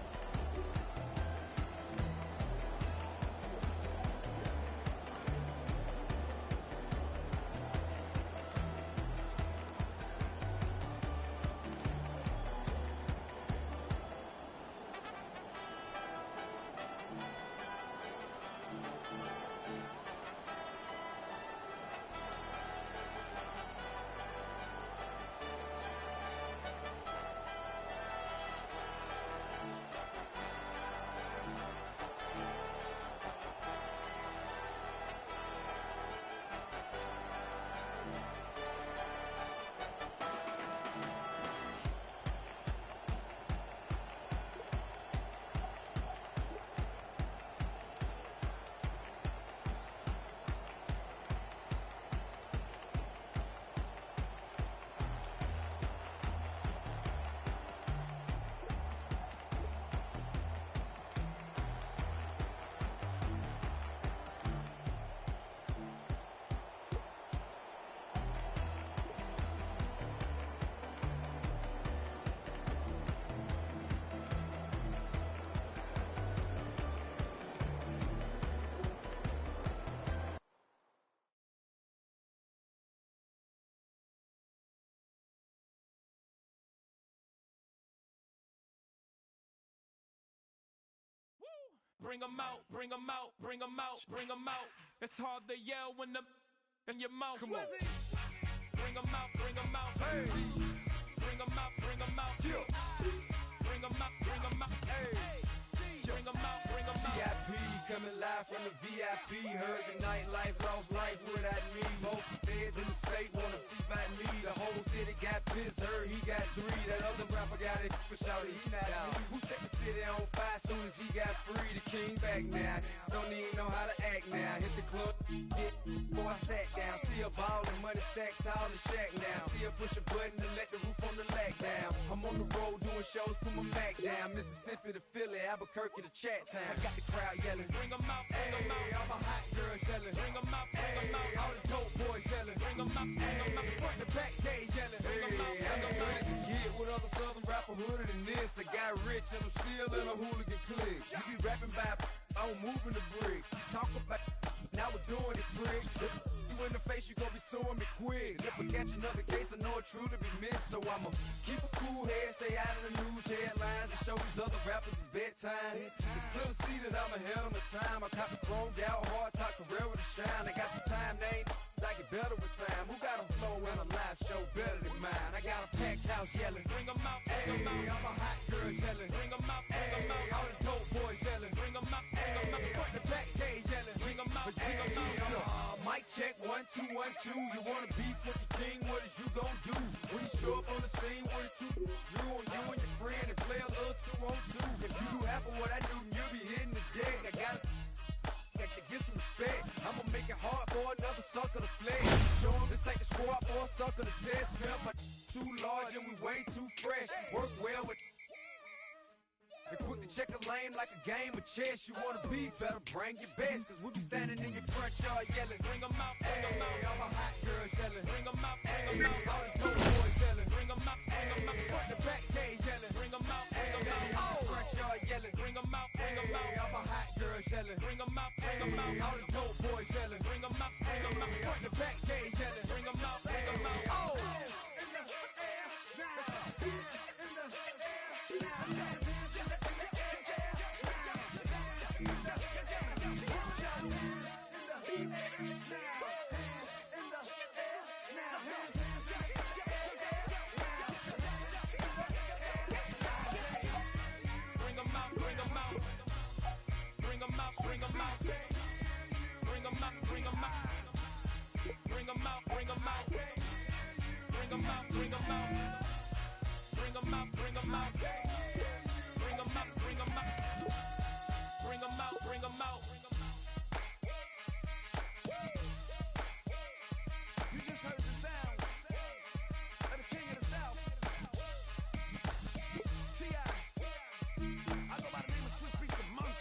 Bring 'em out, bring 'em out, bring 'em out, bring 'em out. It's hard to yell when the in your mouth. Come on. Bring 'em out, bring 'em out. Hey. Bring 'em out, bring 'em out. Yeah. Bring 'em out, bring 'em out. Hey. Bring 'em out, bring 'em out. VIP coming live from the VIP. Heard the nightlife, lost life without me. Most feds in the state wanna see by me. The whole city got pissed, heard he got 3. That other rapper got it, but shouted he not me. Who set the city on fire soon as he got free? The king back now, don't even know how to act now. Hit the club, get, boy I sat down. Still ballin', money stacked tall in the shack now. Still push a button to let the roof on the lack down. I'm on the road doing shows, put my Mac down. Mississippi to Philly, Albuquerque to Chat Town. I got the crowd yelling, Bring 'em out, bring 'em out. all my hot girls yelling, Bring 'em out, bring 'em out. all the dope boys yelling, Bring 'em out, bring 'em out. front to back, they yelling. Bring 'em out, bring 'em out. As a kid with other southern rapper hooded than this, I got rich and I'm still in a hooligan clique. You be rapping by, I'm moving the bricks. You talk about, now we're doing it, prick. You in the face, you gon' be suing me quick. If I catch another case, I know it truly be missed. So I'ma keep a cool head, stay out of the news headlines, and show these other rappers it's bedtime. It's clear to see that I'm ahead of my time. I cop the chromed out, hard top career with a shine. I got some time, they ain't I get better with time. Who got a flow and a live show better than mine? I got a packed house yelling, Bring 'em out, bring 'em out. all my hot girls yelling, Bring 'em out, bring 'em out. all the dope boys yelling, Bring 'em out, bring 'em out. front to back, they yelling. Bring 'em out, bring 'em out. Mic check, 1 2 1 2. You wanna beef with the king? What is you gon' do when you show up on the scene with a 2 drew on you and your friend and play a little 2 on 2? If you do half of what I do, you'll be hitting the deck. I gotta get some respect. I'ma make it hard for another sucker to flex. Show 'em this ain't the squad for a sucker to test. Pimp, my too large and we way too fresh. Work well with. And quick to check a lane like a game of chess. You wanna be better, bring your best. Cause we be standing in your front yard yelling. Bring 'em out, bring 'em out. All my hot girls yelling. Bring 'em out, bring 'em out. All the dope boys yelling. Bring 'em out, bring 'em out. Front to back, they yelling. Bring 'em out, bring 'em out. Front yard yelling. Bring 'em out, bring 'em out. All my hot girls yelling. Bring 'em out, bring 'em out. All the dope boys yelling. Bring 'em out, bring 'em out. Front to back, they yelling. Bring 'em out, bring 'em out. Bring 'em out, bring 'em out. Bring 'em out, bring 'em out. Bring 'em out, bring 'em out. Bring 'em out, bring 'em out. Bring 'em out, bring 'em out. Bring 'em out, bring 'em out. Bring 'em out, bring 'em out. Bring 'em out, bring 'em out. You just heard the sound of the king of the South. T.I. I go by the name of Swiss Beats the Monster.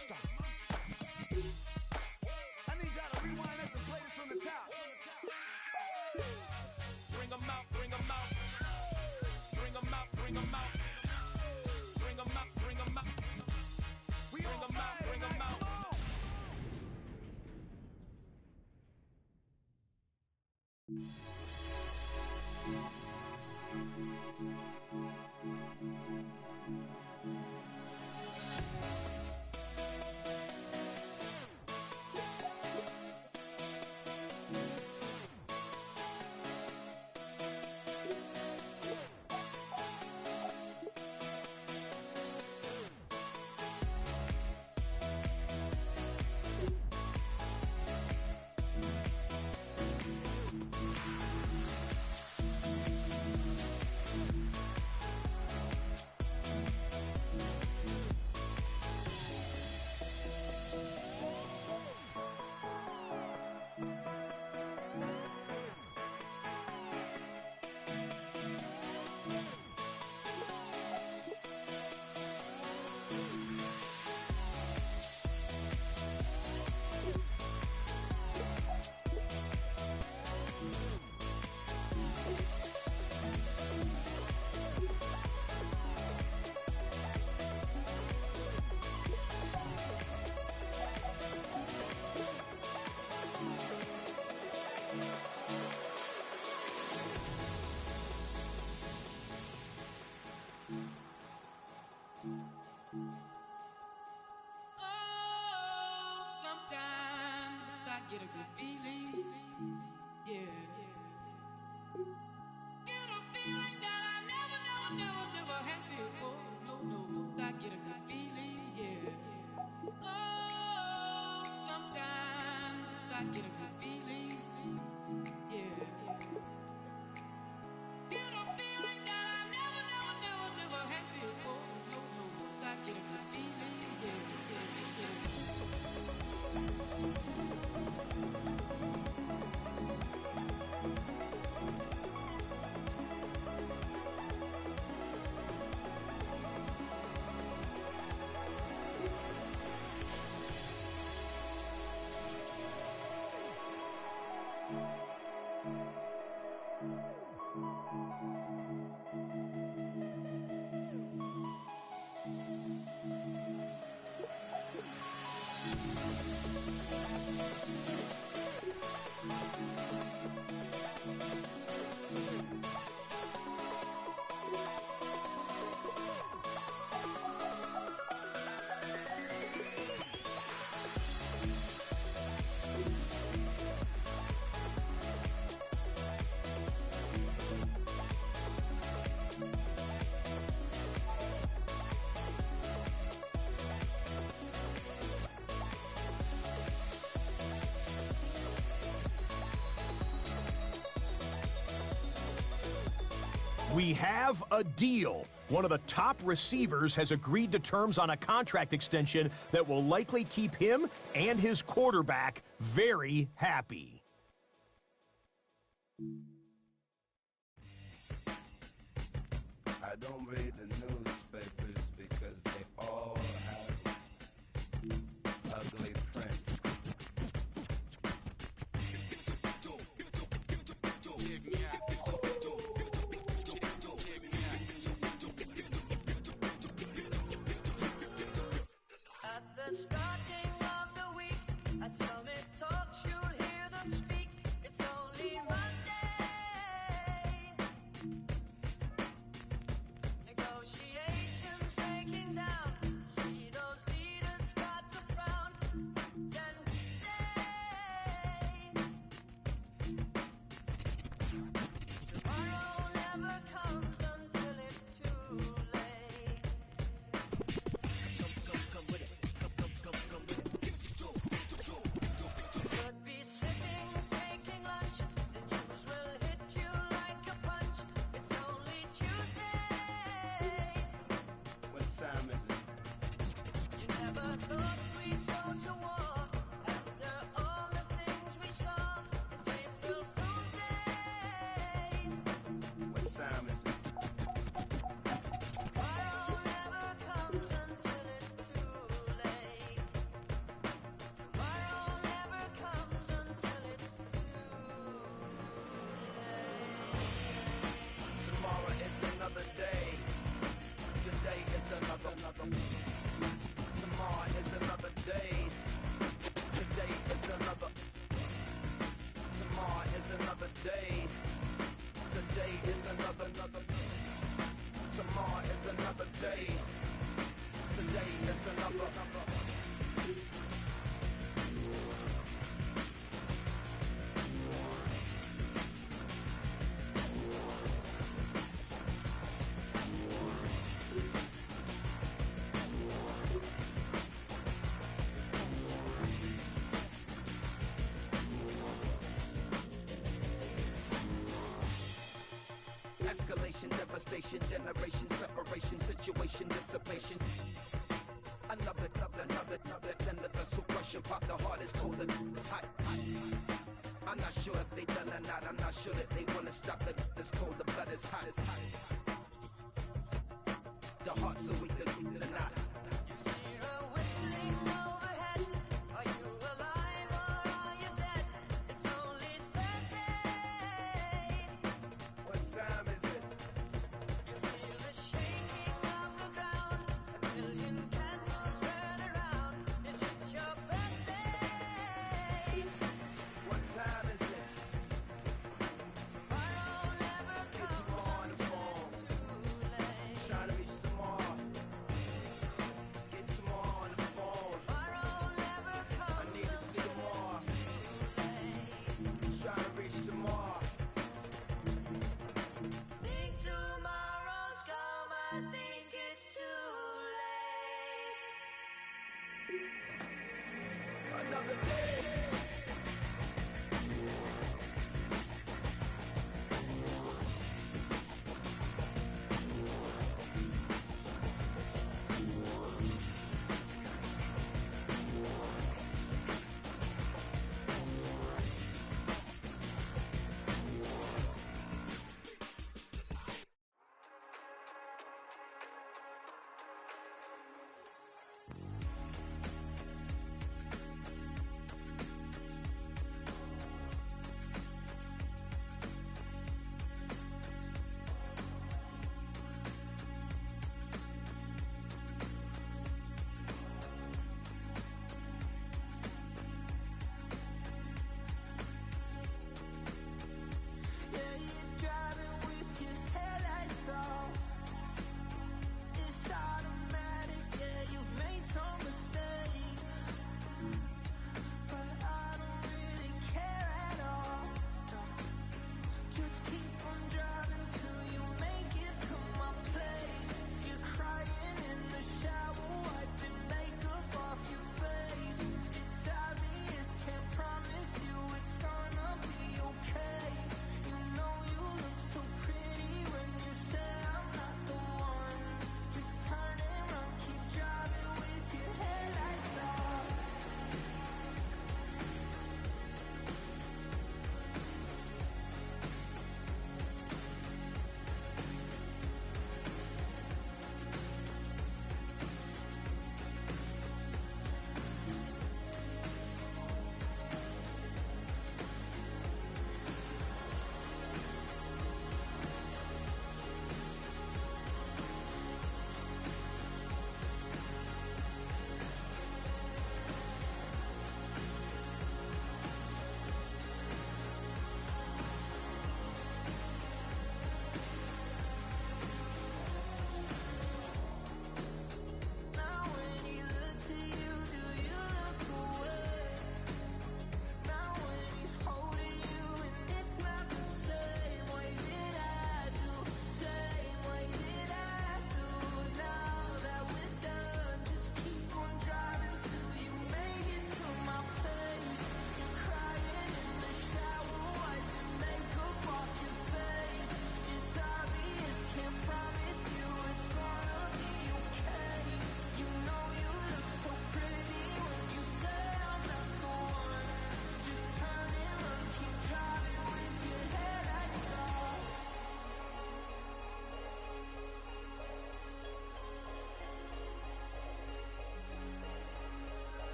Oh, sometimes I get a good feeling. Yeah. Get a feeling that I never had before. No, I get a good feeling. Yeah. Oh, sometimes I get a good feeling. Yeah. Get a feeling that I never had before. No, I get a good feeling. We have a deal. One of the top receivers has agreed to terms on a contract extension that will likely keep him and his quarterback very happy. I don't read the newspapers because they all have ugly prints. At the starting of the week, at Summit Talks, you'll hear them speak. It's only Monday. Negotiations breaking down. See those leaders start to frown. Then we say, tomorrow never comes until it's too late. Come with it. Could be sitting, taking lunch. The news will hit you like a punch. It's only Tuesday. What time is it? You never thought we'd go to war after all the things we saw. It's April Fool's Day. What time is it? Tomorrow never comes until it's too late. Tomorrow never comes until it's too late. Tomorrow is another day. Today is another. Tomorrow is another day. Today is another. Tomorrow is another day. Today is another. Tomorrow is another day. Today is another. Escalation, devastation, generation, separation, situation, dissipation. Another tender vessel crushing, pop the hardest, colder, it's hot. I'm not sure if they done or not. I'm not sure that they wanna stop this cold. The blood is hot, it's hot. The hearts are weak, they're not. Hear a whistling overhead. Are you alive or are you dead? It's only Thursday. What time is it? You feel the shaking of the ground. A million candles burn around. Is it your birthday? What time is it? Tomorrow never It's comes tomorrow on the phone. too late. Trying to reach tomorrow. think it's too late. Another day.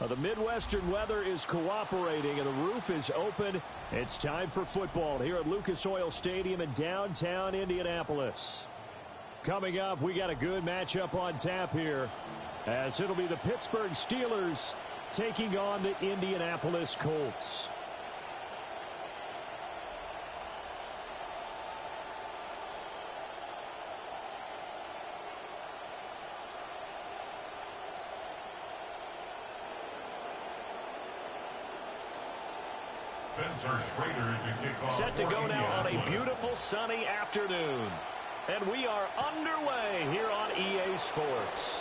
The Midwestern weather is cooperating and the roof is open. It's time for football here at Lucas Oil Stadium in downtown Indianapolis. Coming up, we got a good matchup on tap here, as it'll be the Pittsburgh Steelers taking on the Indianapolis Colts. Set to go now on a beautiful sunny afternoon. And we are underway here on EA Sports.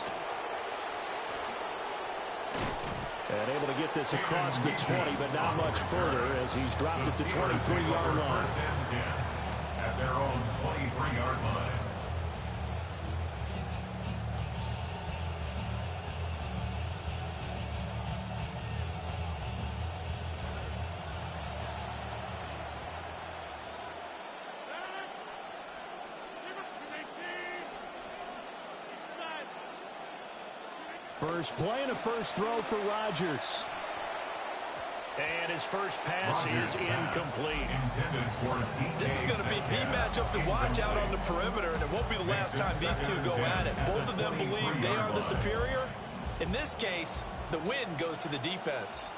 And able to get this across the 20, but not much further as he's dropped it to 23-yard line. At their own 23-yard line. First play and a first throw for Rodgers. And his first pass is incomplete. This is going to be the matchup to watch out on the perimeter, and it won't be the last time these two go at it. Both of them believe they are the superior. In this case, the win goes to the defense.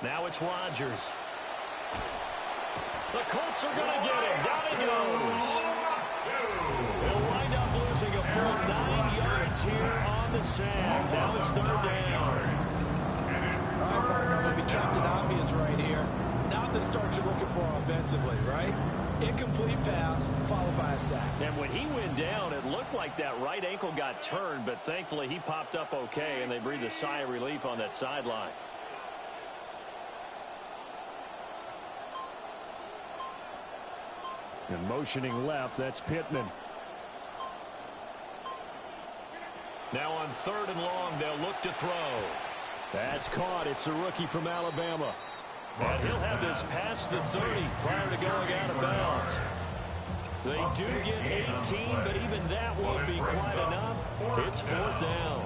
Now it's Rodgers. The Colts are going to get him. Down he goes. They'll wind up losing a full 9 yards here on the sag. Now it's 3rd down. All right, partner, I'm going to be Captain Obvious right here. Not the start you're looking for offensively, right? Incomplete pass, followed by a sack. And when he went down, it looked like that right ankle got turned, but thankfully he popped up okay, and they breathed a sigh of relief on that sideline. And motioning left, that's Pittman. Now on 3rd and long, they'll look to throw. That's caught. It's a rookie from Alabama. And he'll have this past the 30 prior to going out of bounds. They do get 18, but even that won't be quite enough. It's 4th down.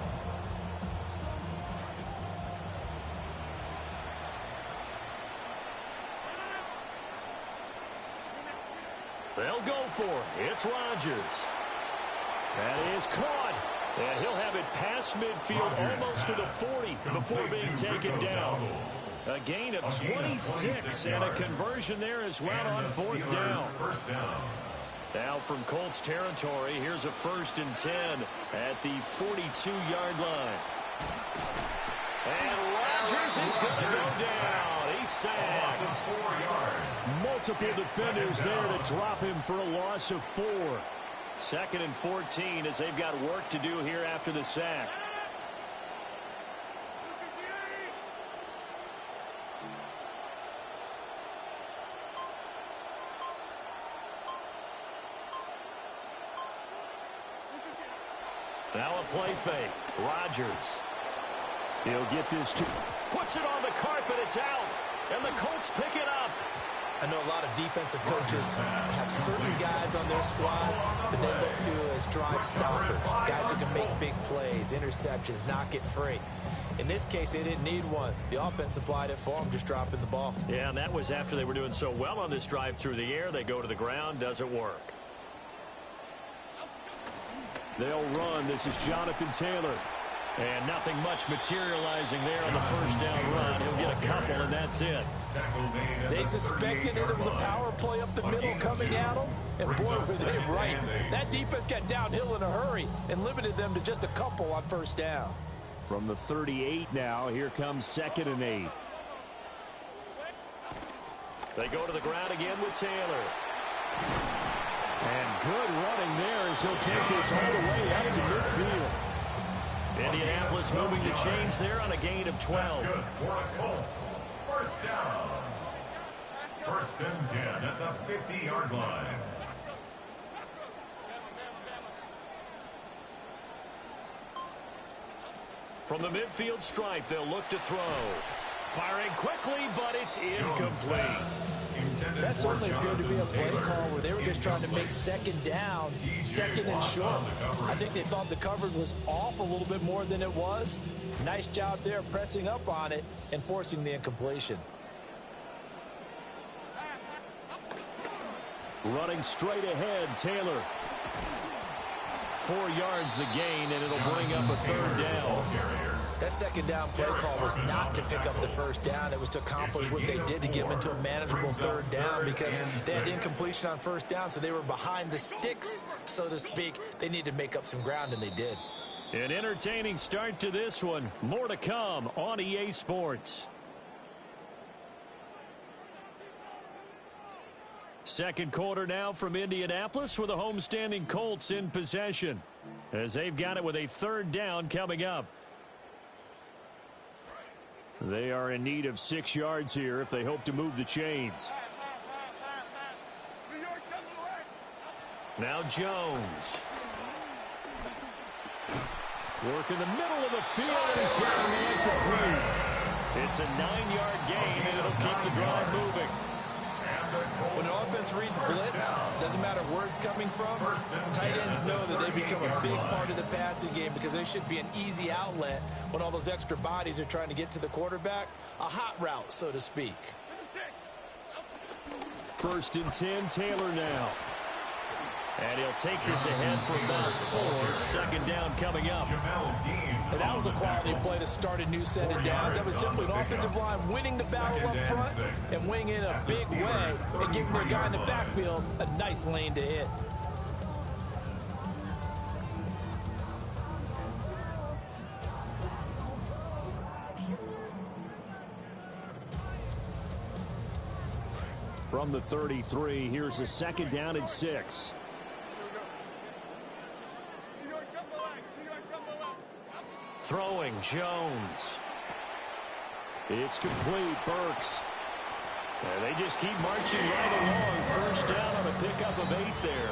They'll go for it. It's Rodgers. That is caught. And he'll have it past midfield almost to the 40 before being taken down. A gain of 26 and a conversion there as well on 4th down. Now from Colts territory, here's a 1st and 10 at the 42-yard line. And Rodgers is going to go down. He's sacked. Multiple defenders there to drop him for a loss of 4. 2nd and 14 as they've got work to do here after the sack. Now a play fake. Rodgers. He'll get this to... Puts it on the carpet. It's out. And the Colts pick it up. I know a lot of defensive coaches have certain guys on their squad that they look to as drive stoppers, guys who can make big plays, interceptions, knock it free. In this case, they didn't need one. The offense supplied it for them, just dropping the ball. Yeah, and that was after they were doing so well on this drive through the air. They go to the ground, doesn't work. They'll run. This is Jonathan Taylor. And nothing much materializing there on the 1st down run. He'll get a couple, and that's it. They suspected it was a power play up the middle coming at them, and boy, were they right. That defense got downhill in a hurry and limited them to just a couple on 1st down. From the 38 now, here comes 2nd and 8. They go to the ground again with Taylor. And good running there as he'll take this all the way up to midfield. Indianapolis moving the chains there on a gain of 12. That's good for the Colts. 1st down. 1st and 10 at the 50-yard line. From the midfield stripe, they'll look to throw. Firing quickly, but it's incomplete. That certainly appeared to be a play call where they were just trying to make 2nd down, 2nd and short. I think they thought the coverage was off a little bit more than it was. Nice job there pressing up on it and forcing the incompletion. Running straight ahead, Taylor. 4 yards the gain, and it'll bring up a third down. That second down play call was not to pick up the first down. It was to accomplish what they did to get them into a manageable third down because they had incompletion on first down, so they were behind the sticks, so to speak. They needed to make up some ground, and they did. An entertaining start to this one. More to come on EA Sports. Second quarter now from Indianapolis with the homestanding Colts in possession as they've got it with a third down coming up. They are in need of 6 yards here if they hope to move the chains. Now Jones. Work in the middle of the field, and he's got a man complete. It's a 9-yard gain, and it'll keep the drive moving. When an offense reads blitz, doesn't matter where it's coming from, tight ends know that they become a big part of the passing game because there should be an easy outlet when all those extra bodies are trying to get to the quarterback. A hot route, so to speak. 1st and 10, Taylor now. And he'll take this ahead for about 4. Second down coming up. And that was a quality play to start a new set of downs. That was simply an offensive line winning the battle up front and winning in a big way and giving their guy in the backfield a nice lane to hit. From the 33, here's a second down and 6. Throwing, Jones. It's complete, Burks. And they just keep marching right along. First down on a pickup of 8 there.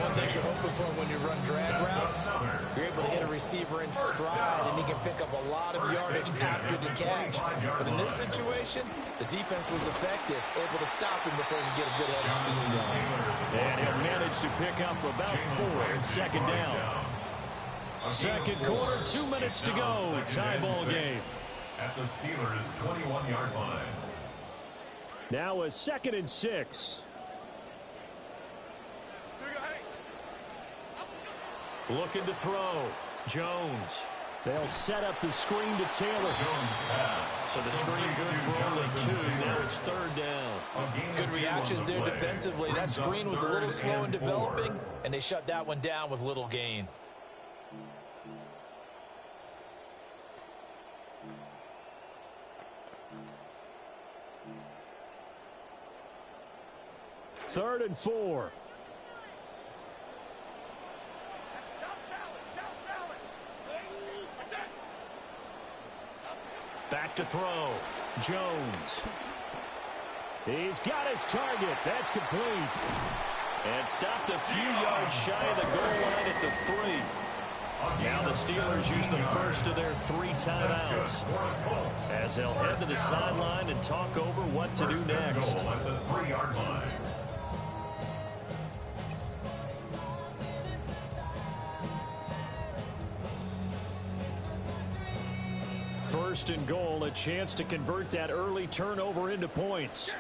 One thing you're hoping for when you run drag routes, you're able to hit a receiver in stride, and he can pick up a lot of yardage after the catch. But in this situation, the defense was effective, able to stop him before he could get a good head of steam going. And he'll manage to pick up about 4 in second down. Second quarter, 2 minutes to go. Tie ball game. At the Steelers' 21-yard line. Now a 2nd and 6. Looking to throw. Jones. They'll set up the screen to Taylor. So the screen good for only 2. Now it's third down. Good reactions there defensively. That screen was a little slow in developing, and they shut that one down with little gain. Third and 4. Back to throw. Jones. He's got his target. That's complete. And stopped a few yards shy of the goal line at the 3. Now the Steelers use the first of their 3 timeouts as they'll head to the sideline and talk over what to do next. At the 3-yard line. First and goal, a chance to convert that early turnover into points.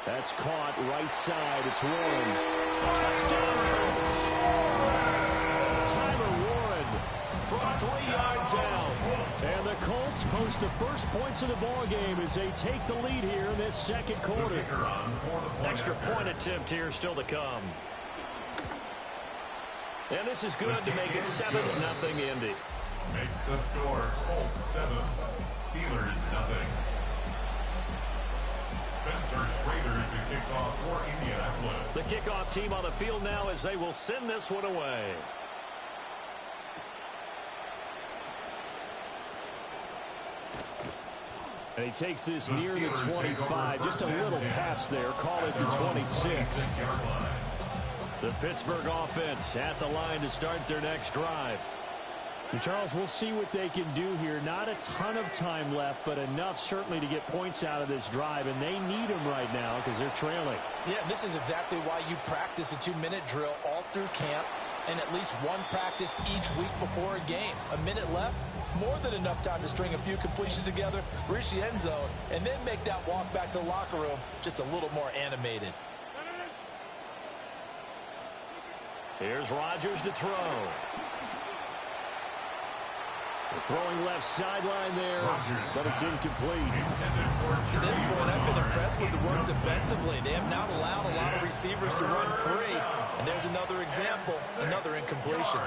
That's caught right side. It's Warren. Touchdown Colts. Tyler Warren from 3 yards out. And the Colts post the first points of the ball game as they take the lead here in this second quarter. Extra point attempt here still to come. And this is good to make it 7-0 Indy. Makes the score Colts 7, Steelers 0. Spencer Schrader is the kickoff for Indianapolis. The kickoff team on the field now as they will send this one away. And he takes this near the 25. Just a little pass there. Call it the 26. The Pittsburgh offense at the line to start their next drive. And Charles, we'll see what they can do here. Not a ton of time left, but enough certainly to get points out of this drive, and they need them right now because they're trailing. Yeah, this is exactly why you practice a 2-minute drill all through camp. and at least one practice each week before a game. A minute left, more than enough time to string a few completions together, reach the end zone, and then make that walk back to the locker room just a little more animated. Here's Rodgers to throw. Throwing left sideline there, but it's incomplete. To this point, I've been impressed with the work defensively. They have not allowed a lot of receivers to run free. And there's another example, another incompletion.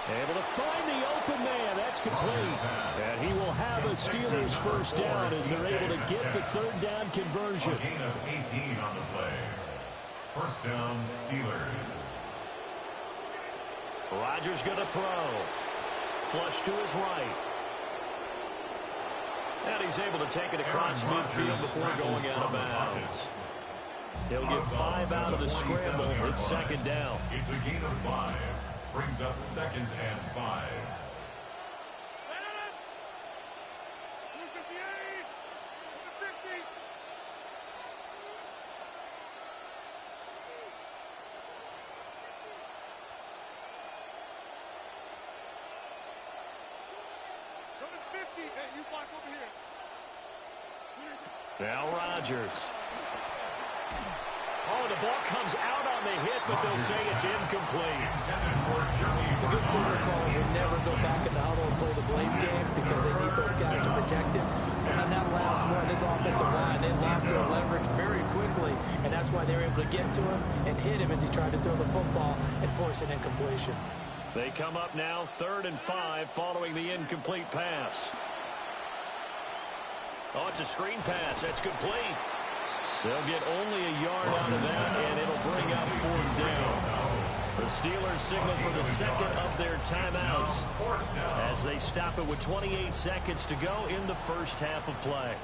Able to find the open man. That's complete. And he will have a Steelers first down as they're able to get the third down conversion. A gain of 18 on the play. First down, Steelers. Rodgers going to throw. Flush to his right. And he's able to take it across midfield before going out of bounds. He'll get 5 out of the scramble. It's second down. It's a gain of 5. Brings up second and 5. Now Rodgers. Oh, the ball comes out on the hit, but they'll say it's incomplete. The good signal callers would never go back in the huddle and play the blame game because they need those guys to protect him. And on that last one, his offensive line, they lost their leverage very quickly, and that's why they were able to get to him and hit him as he tried to throw the football and force an incompletion. They come up now 3rd and 5 following the incomplete pass. Oh, it's a screen pass. That's complete. They'll get only a yard out of that, and it'll bring up 4th down. The Steelers signal for the second of their timeouts as they stop it with 28 seconds to go in the first half of play.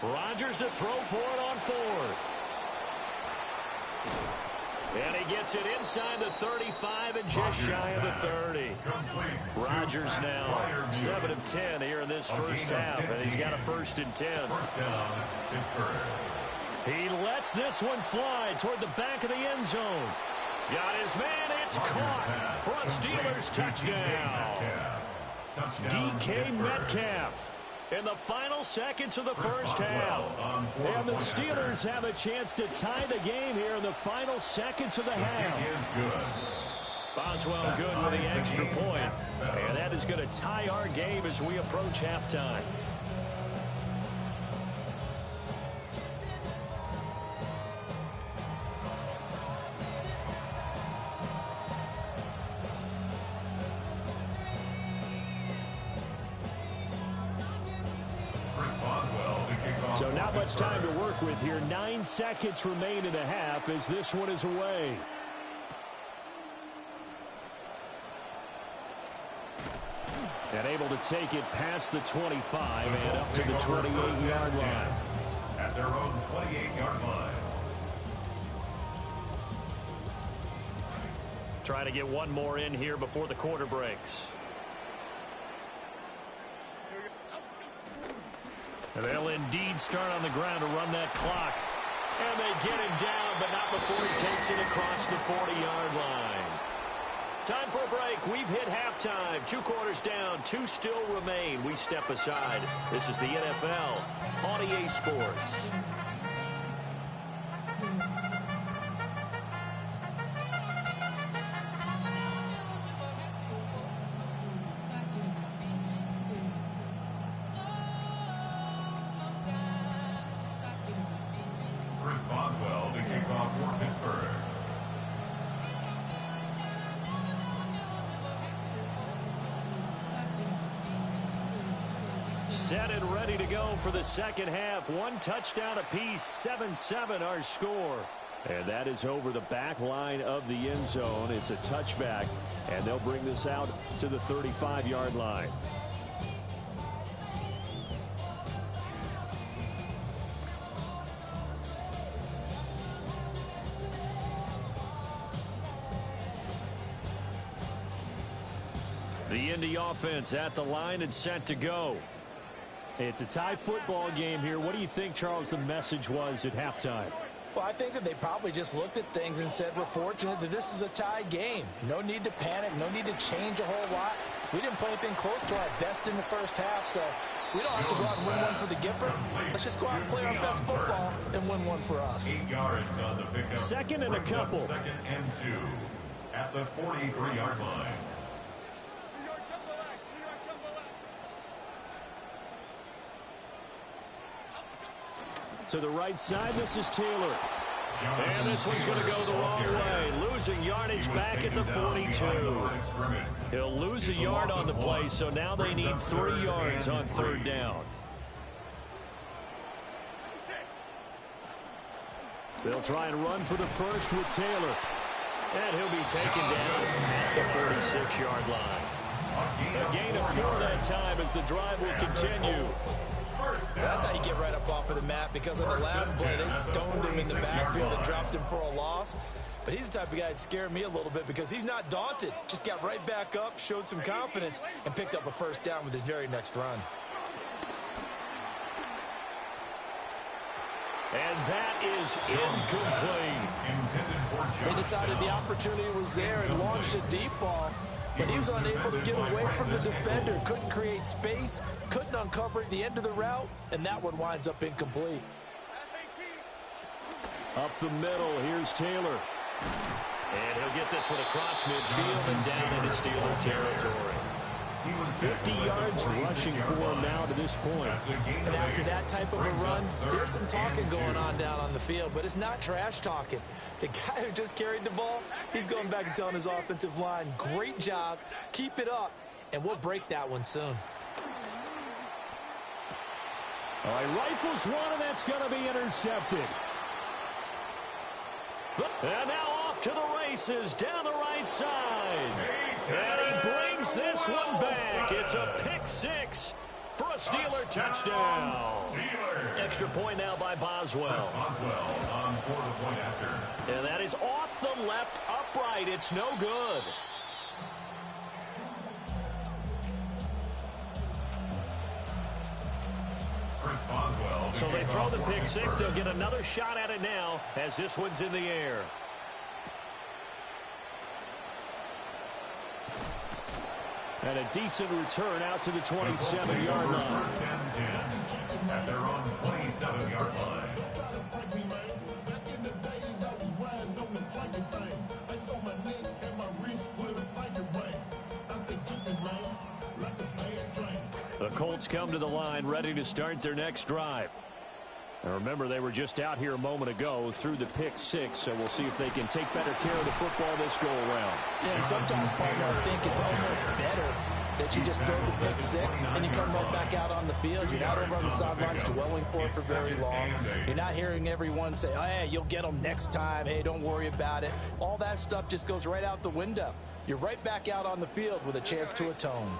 Rodgers to throw for it on 4th. And he gets it inside the 35 and just shy of the 30. Rodgers now 7 of 10 here in this first half, and he's got a 1st and 10. He lets this one fly toward the back of the end zone. Got his man. It's caught for a Steelers touchdown. DK Metcalf in the final seconds of the first half. And the Steelers have a chance to tie the game here in the final seconds of the half. Boswell good with the extra point. And that is going to tie our game as we approach halftime. So not much time to work with here. 9 seconds remain in the half as this one is away. And able to take it past the 25 and up to the 28-yard line. At their own 28-yard line. Trying to get one more in here before the quarter breaks. And they'll indeed start on the ground to run that clock. And they get him down, but not before he takes it across the 40-yard line. Time for a break. We've hit halftime. 2 quarters down. 2 still remain. We step aside. This is the NFL on EA Sports. Boswell to kick off for Pittsburgh. Set and ready to go for the second half. 1 touchdown apiece, 7-7 our score. And that is over the back line of the end zone. It's a touchback, and they'll bring this out to the 35-yard line. The Indy offense at the line and set to go. It's a tie football game here. What do you think, Charles, the message was at halftime? Well, I think that they probably just looked at things and said, we're fortunate that this is a tie game. No need to panic. No need to change a whole lot. We didn't play anything close to our best in the first half, so we don't have to go out and win one for the Gipper. Let's just go out and play our best football and win one for us. 8 yards on the pickup. Second and a couple. Second and 2 at the 43-yard line. To the right side, this is Taylor. And this one's going to go the wrong way. Losing yardage back at the 42. He'll lose a yard on the play, so now they need 3 yards on third down. They'll try and run for the first with Taylor. And he'll be taken down at the 46-yard line. A gain of 4 that time as the drive will continue. That's how you get right up off of the mat, because on the last play, they stoned him in the backfield and dropped him for a loss. But he's the type of guy that scared me a little bit because he's not daunted. Just got right back up, showed some confidence, and picked up a first down with his very next run. And that is incomplete. They decided the opportunity was there and launched a deep ball, but he was unable to get away from the defender. Couldn't create space, couldn't uncover at the end of the route, and that one winds up incomplete. Up the middle, here's Taylor. And he'll get this one across midfield and down into Steeler territory. 50 yards rushing for him now to this point. And after that type of a run, there's some talking going on down on the field, but it's not trash talking. The guy who just carried the ball, he's going back and telling his offensive line, great job, keep it up, and we'll break that one soon. All right, rifles one, and that's going to be intercepted. And now off to the races down the right side. And he brings this one back. It's a pick six for a Steeler touchdown. Extra point now by Boswell. On for the point after. And that is off the left upright. It's no good. So they throw the pick six. They'll get another shot at it now as this one's in the air. And a decent return out to the 27-yard line. First and 10 at their own 27-yard line. The Colts come to the line ready to start their next drive. And remember, they were just out here a moment ago through the pick six, so we'll see if they can take better care of the football this go-around. Yeah, and sometimes, partner, I think it's almost better that you just throw the pick six and you come right back out on the field. You're not over on the sidelines dwelling for it for very long. You're not hearing everyone say, oh, hey, you'll get them next time. Hey, don't worry about it. All that stuff just goes right out the window. You're right back out on the field with a chance to atone.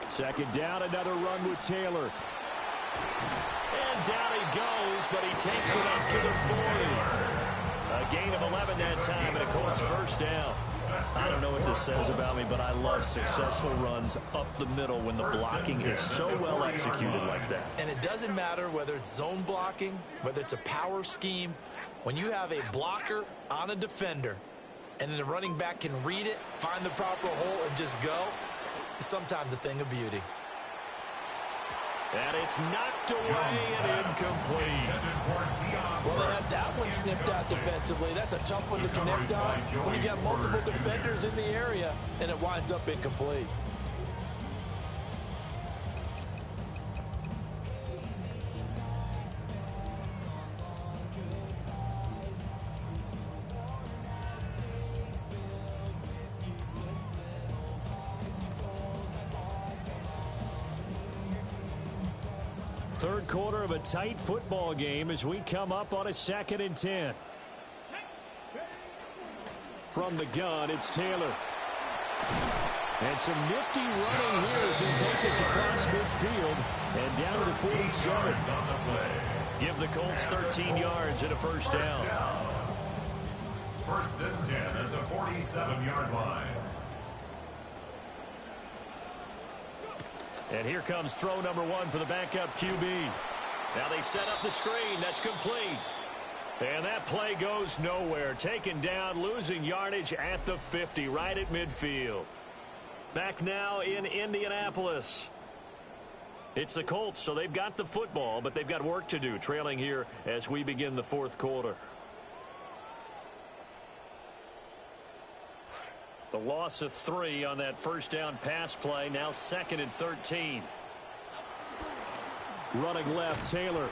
Second down, another run with Taylor. And down he goes, but he takes it up to the 40. A gain of 11 that time, and a Colts first down. I don't know what this says about me, but I love successful runs up the middle when the blocking is so well executed like that. And it doesn't matter whether it's zone blocking, whether it's a power scheme. When you have a blocker on a defender, and then the running back can read it, find the proper hole, and just go, it's sometimes a thing of beauty. And it's knocked away and incomplete. Well, they had that one snipped out defensively. That's a tough one to connect on when you got multiple defenders in the area, and it winds up incomplete. Third quarter of a tight football game as we come up on a 2nd and 10. From the gun, it's Taylor. And some nifty running here as he'll take this across midfield and down to the 47. Give the Colts 13 yards and a first down. First and 10 at the 47-yard line. And here comes throw number 1 for the backup QB. Now they set up the screen. That's complete. And that play goes nowhere. Taken down, losing yardage at the 50, right at midfield. Back now in Indianapolis. It's the Colts, so they've got the football, but they've got work to do, trailing here as we begin the fourth quarter. The loss of 3 on that first down pass play, now 2nd and 13. Running left, Taylor.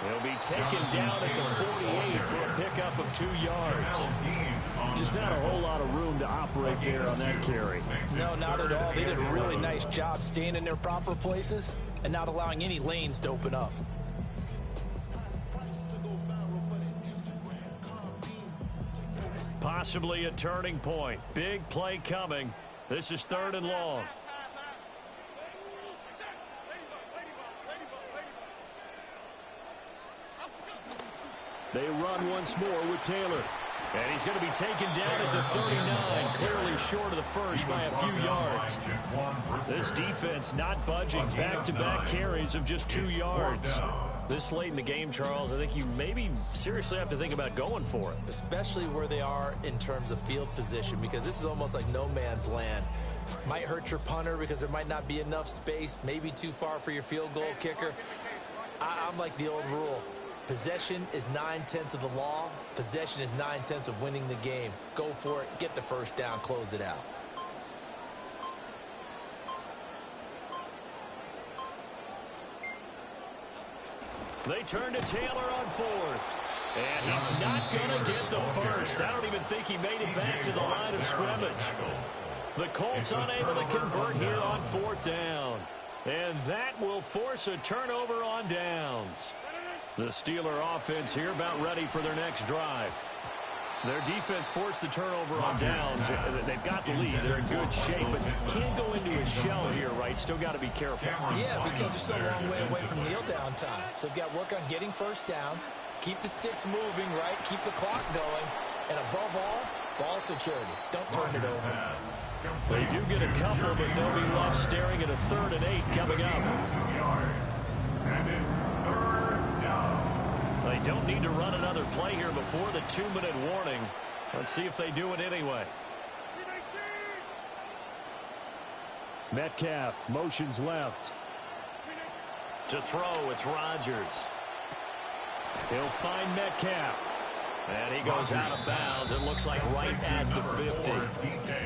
He'll be taken down at the 48 for a pickup of 2 yards. Just not a whole lot of room to operate there on that carry. No, not at all. They did a really nice job staying in their proper places and not allowing any lanes to open up. Possibly a turning point. Big play coming. This is 3rd and long. They run once more with Taylor. And he's going to be taken down at the 39, clearly short of the first by a few yards. This defense not budging. Back-to-back carries of just 2 yards. This late in the game, Charles, I think you maybe seriously have to think about going for it. Especially where they are in terms of field position, because this is almost like no man's land. Might hurt your punter because there might not be enough space, maybe too far for your field goal kicker. I'm like the old rule. Possession is 9/10 of the law. Possession is 9/10 of winning the game. Go for it. Get the first down. Close it out. They turn to Taylor on 4th. And he's not going to get the first. I don't even think he made it back to the line of scrimmage. The Colts unable to convert here on 4th down. And that will force a turnover on downs. The Steeler offense here about ready for their next drive. Their defense forced the turnover on downs. They've got the lead. They're in good shape, but can't go into a shell here, right? Still got to be careful. Yeah, because they're still a long way away from kneel down time. So they've got work on getting first downs, keep the sticks moving, right? Keep the clock going. And above all, ball security. Don't turn it over. They do get a couple, but they'll be left staring at a 3rd and 8 coming up. And it's 3rd down. They don't need to run another play here before the 2-minute warning. Let's see if they do it anyway. Metcalf motions left. To throw, it's Rodgers. He'll find Metcalf. And he goes out of bounds. It looks like right at the 50.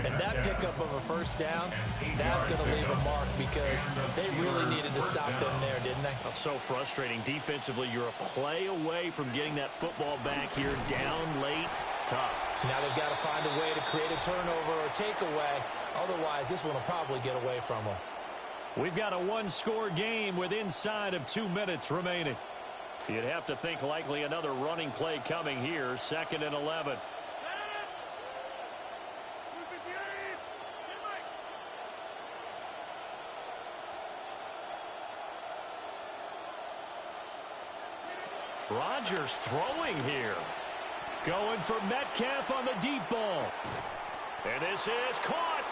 And that pickup of a first down, that's going to leave a mark because they really needed to stop them there, didn't they? That's so frustrating. Defensively, you're a play away from getting that football back here. Down late, tough. Now they've got to find a way to create a turnover or takeaway. Otherwise, this one will probably get away from them. We've got a 1-score game with inside of 2 minutes remaining. You'd have to think likely another running play coming here. 2nd and 11. Rodgers throwing here. Going for Metcalf on the deep ball. And this is caught.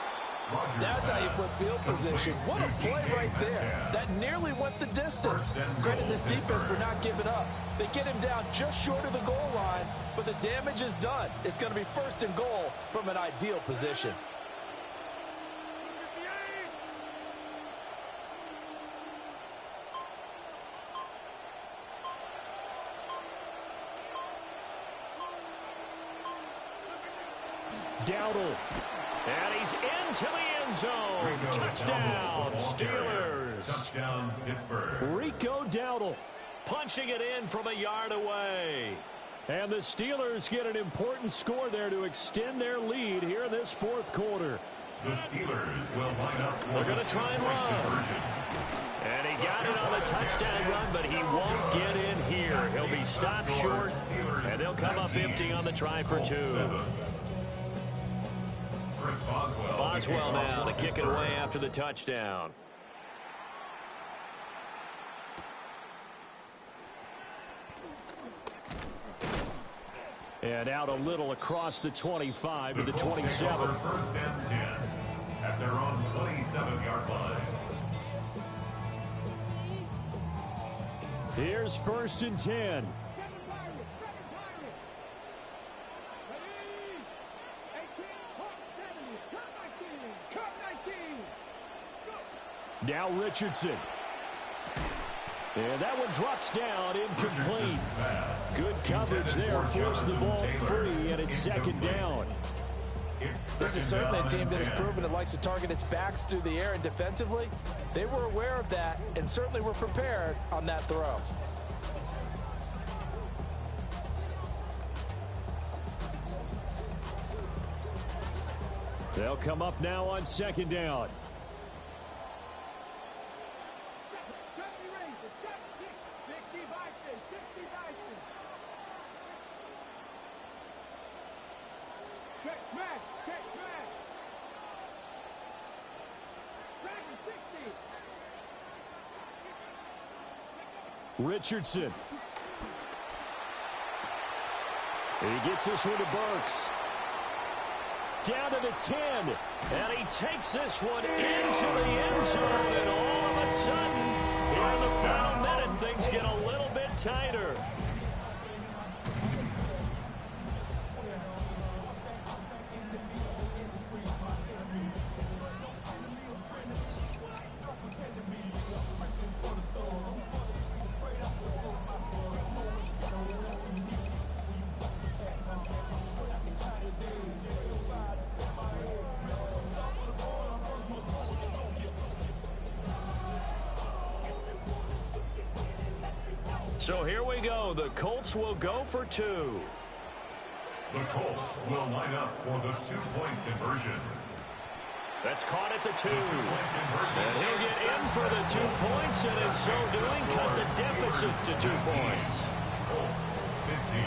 That's how you put field position. What a play right there. That nearly went the distance. Credit this defense for not giving up. They get him down just short of the goal line, but the damage is done. It's going to be 1st and goal from an ideal position. Dowdle. And he's into the end zone. Touchdown, Steelers. Touchdown, Pittsburgh. Rico Dowdle punching it in from a yard away. And the Steelers get an important score there to extend their lead here in this 4th quarter. The Steelers will line up for They're going to try and run. And he got it on the touchdown run, but he won't get in here. He'll be stopped short, and they'll come up empty on the try for 2. Boswell now to kick it away after the touchdown. And out a little across the 25 to the 27. First and 10 at their own 27-yard line. Here's first and 10. Now Richardson. And that one drops down, incomplete. Good coverage there, forced the ball free, and it's second down. This is certainly a team that has proven it likes to target its backs through the air, and defensively, they were aware of that and certainly were prepared on that throw. They'll come up now on second down. Richardson. He gets this one to Burks. Down to the 10. And he takes this one into the end zone. And all of a sudden, here in the final minute, things get a little bit tighter. So here we go. The Colts will go for two. The Colts will line up for the two-point conversion. That's caught at the 2. And he'll get in for the 2 points, and in so doing, cut the deficit to 2 points. Colts 15.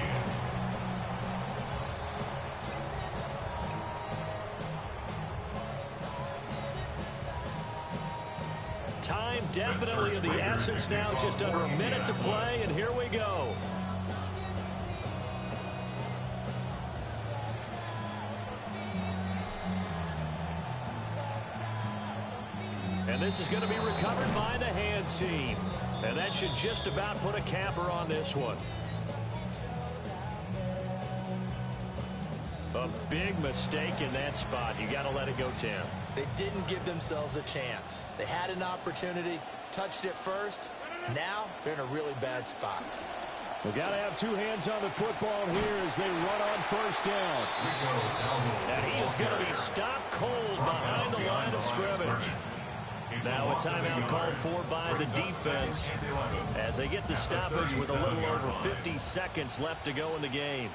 Time definitely of the essence now, just under a minute to play, and here we go. And this is going to be recovered by the hands team. And that should just about put a capper on this one. A big mistake in that spot. You got to let it go, Tim. They didn't give themselves a chance. They had an opportunity, touched it first. Now they're in a really bad spot. We got to have 2 hands on the football here as they run on first down. And he is going to be stopped cold behind the line of scrimmage. Now a timeout called for by the defense as they get the stoppage with a little over 50 seconds left to go in the game.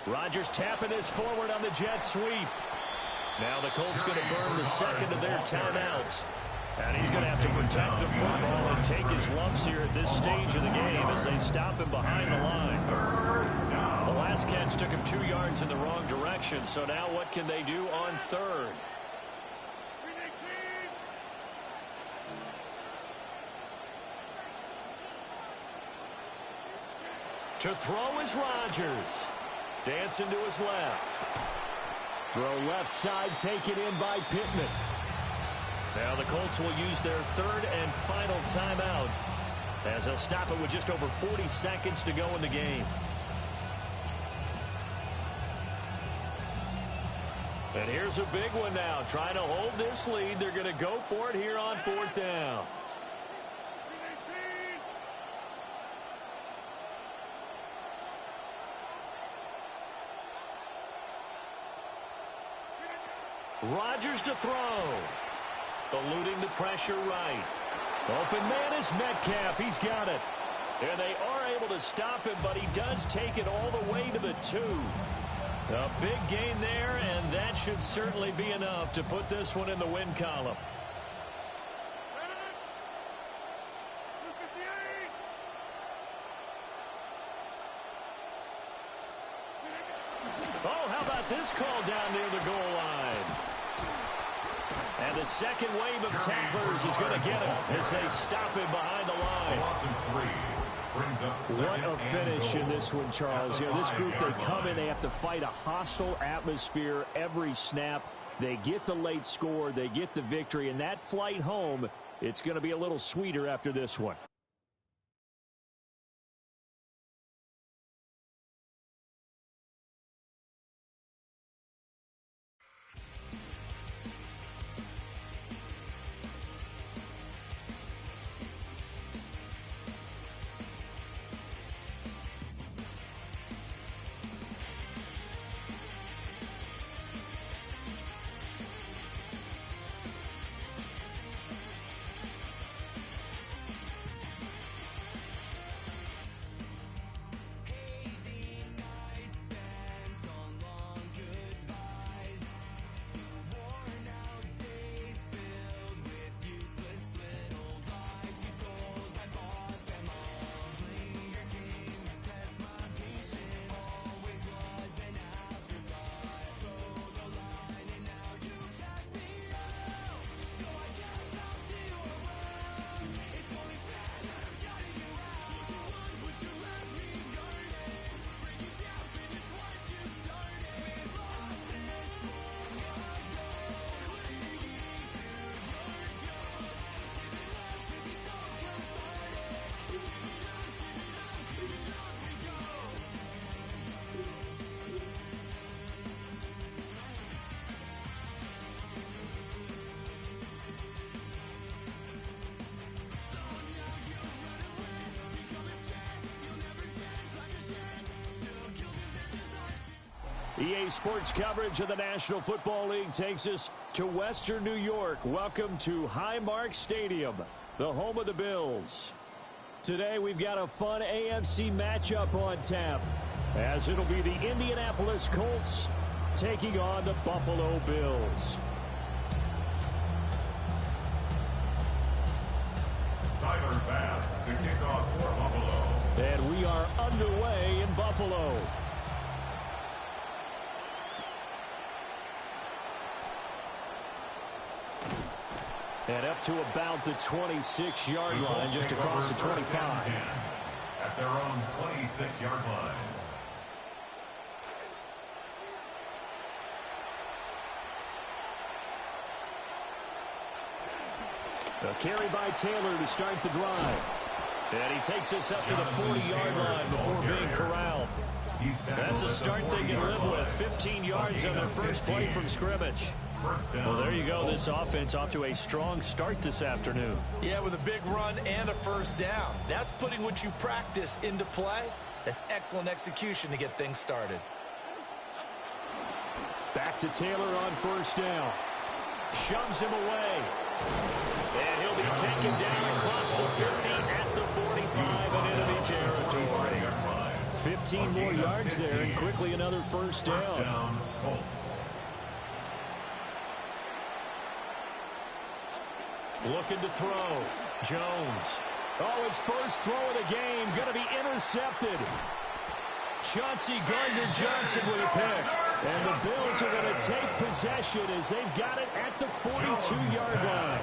Rodgers tapping this forward on the jet sweep. Now the Colts going to burn the second of their timeouts. And he's going to have to protect the football and take his lumps here at this stage of the game as they stop him behind the line. The last catch took him 2 yards in the wrong direction, so now what can they do on third? To throw is Rodgers. Dancing to his left. Throw left side taken in by Pittman. Now the Colts will use their third and final timeout as they'll stop it with just over 40 seconds to go in the game. And here's a big one now. Trying to hold this lead. They're going to go for it here on 4th down. Rodgers to throw. Eluding the pressure right. Open man is Metcalf. He's got it. And they are able to stop him, but he does take it all the way to the 2. A big gain there, and that should certainly be enough to put this one in the win column. Oh, how about this call down near the goal line? And the second wave of tacklers is going to get him as they stop him behind the line. Loss of 3. Brings up What second a and finish in goal. this one, Charles. At the This group, they 5-yard come in, line. they have to fight a hostile atmosphere every snap. They get the late score, they get the victory, and that flight home, it's going to be a little sweeter after this one. EA Sports coverage of the National Football League takes us to Western New York. Welcome to Highmark Stadium, the home of the Bills. Today we've got a fun AFC matchup on tap, as it'll be the Indianapolis Colts taking on the Buffalo Bills. Tyler Bass to kick off for Buffalo. And we are underway in Buffalo. And up to about the 26-yard line, just across the 25. At their own 26-yard line. A carry by Taylor to start the drive. And he takes us up to the 40-yard line before being corralled. That's a start they can live with. 15 yards on their first play from scrimmage. Well, there you go. This offense off to a strong start this afternoon. Yeah, with a big run and a first down. That's putting what you practice into play. That's excellent execution to get things started. Back to Taylor on first down. Shoves him away. And he'll be taken down across the 50 at the 45 in enemy territory. 15 more yards there, and quickly another first down. Looking to throw. Jones. Oh, his first throw of the game going to be intercepted. Chauncey Gardner-Johnson with a pick. And the Bills are going to take possession as they've got it at the 42-yard line.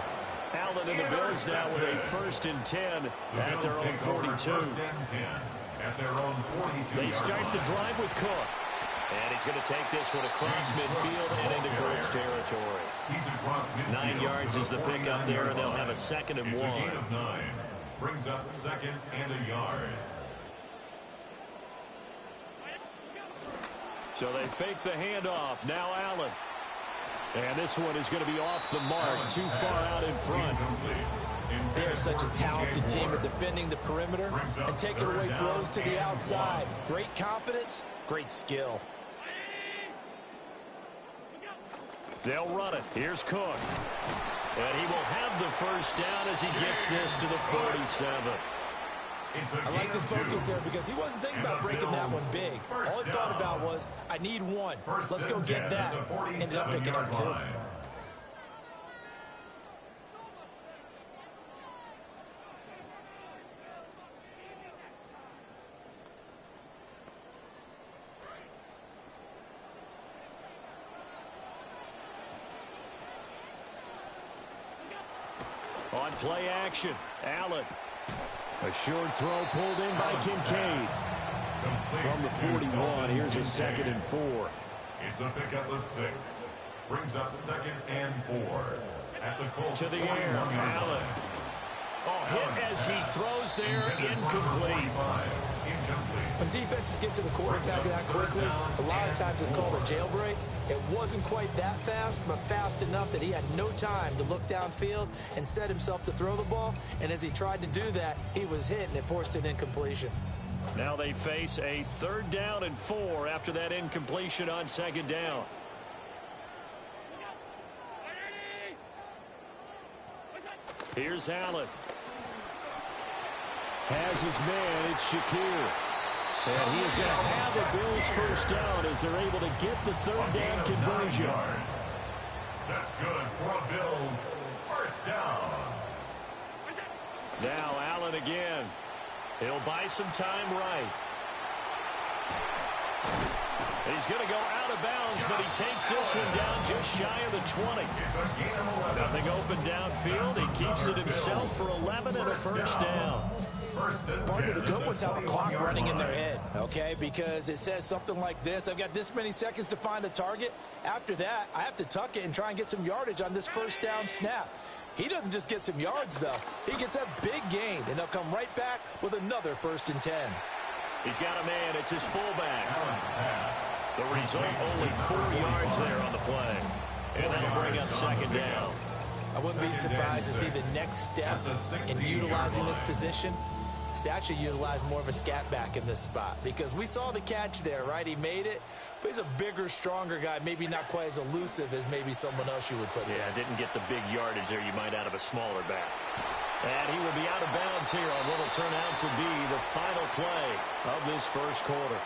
Allen and the Bills now with a 1st and 10 at their own 42. They start the drive with Cook. And he's going to take this one across midfield and into Colts territory. 9 yards is the pickup there, and they'll have a 2nd and 1. Of 9. Brings up 2nd and a yard. So they fake the handoff. Now Allen. And this one is going to be off the mark, too far out in front. They're such a talented team at defending the perimeter and taking away throws to the outside. Great confidence, great skill. They'll run it. Here's Cook. And he will have the first down as he gets this to the 47. I like this focus there because he wasn't thinking about breaking that one big. All he thought about was, I need one. Let's go get that. Ended up picking up 2. On play action, Allen. A short throw pulled in by Kincaid. From the 41, here's a 2nd and 4. It's a pickup of 6. Brings up 2nd and 4. At the Colts. To the air, Allen. Oh, hit as he throws there, incomplete. When defenses get to the quarterback that quickly, a lot of times it's called a jailbreak. It wasn't quite that fast, but fast enough that he had no time to look downfield and set himself to throw the ball. And as he tried to do that, he was hit, and it forced an incompletion. Now they face a 3rd down and 4 after that incompletion on 2nd down. Here's Allen. Has his man, it's Shakir. And he is going to have a Bills 1st down as they're able to get the 3rd down conversion. That's good for a Bills 1st down. Now Allen again. He'll buy some time right. He's going to go out of bounds, but he takes this one down just shy of the 20. Nothing open downfield. He keeps it himself for 11 and a 1st down. Part of the good ones have a clock running in their head, okay? Because it says something like this. I've got this many seconds to find a target. After that, I have to tuck it and try and get some yardage on this 1st down snap. He doesn't just get some yards, though. He gets a big gain, and they'll come right back with another 1st and 10. He's got a man. It's his fullback. The result, only 4 yards there on the play. And that'll bring up 2nd down. I wouldn't be surprised to see the next step in utilizing this position is to actually utilize more of a scat back in this spot. Because we saw the catch there, right? He made it, but he's a bigger, stronger guy, maybe not quite as elusive as maybe someone else you would put there. Yeah, didn't get the big yardage there you might out of a smaller back. And he will be out of bounds here on what will turn out to be the final play of this 1st quarter.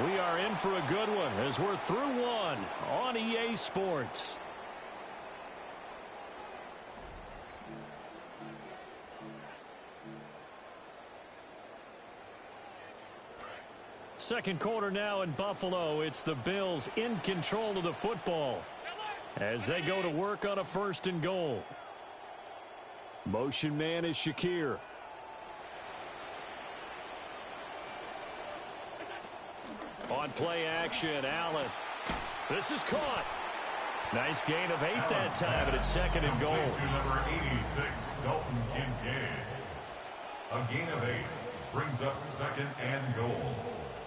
We are in for a good one as we're through one on EA Sports. Second quarter now in Buffalo. It's the Bills in control of the football as they go to work on a 1st and goal. Motion man is Shakir. On play action, Allen. This is caught. Nice gain of 8 that time, and it's 2nd and goal. To number 86, Dalton Kincaid. A gain of 8 brings up 2nd and goal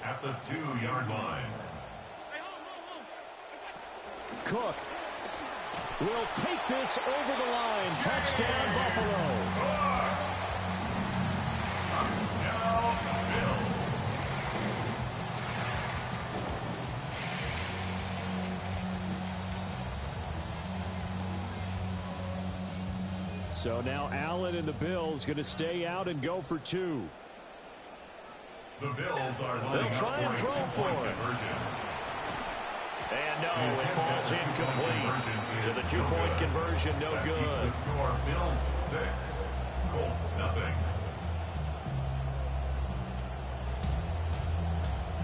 at the 2-yard line. Cook will take this over the line. Touchdown, Buffalo. So now Allen and the Bills going to stay out and go for 2. The Bills are They'll try and throw for it. And no, it falls incomplete. So the 2-point conversion, no good. Score Bills 6, Colts nothing.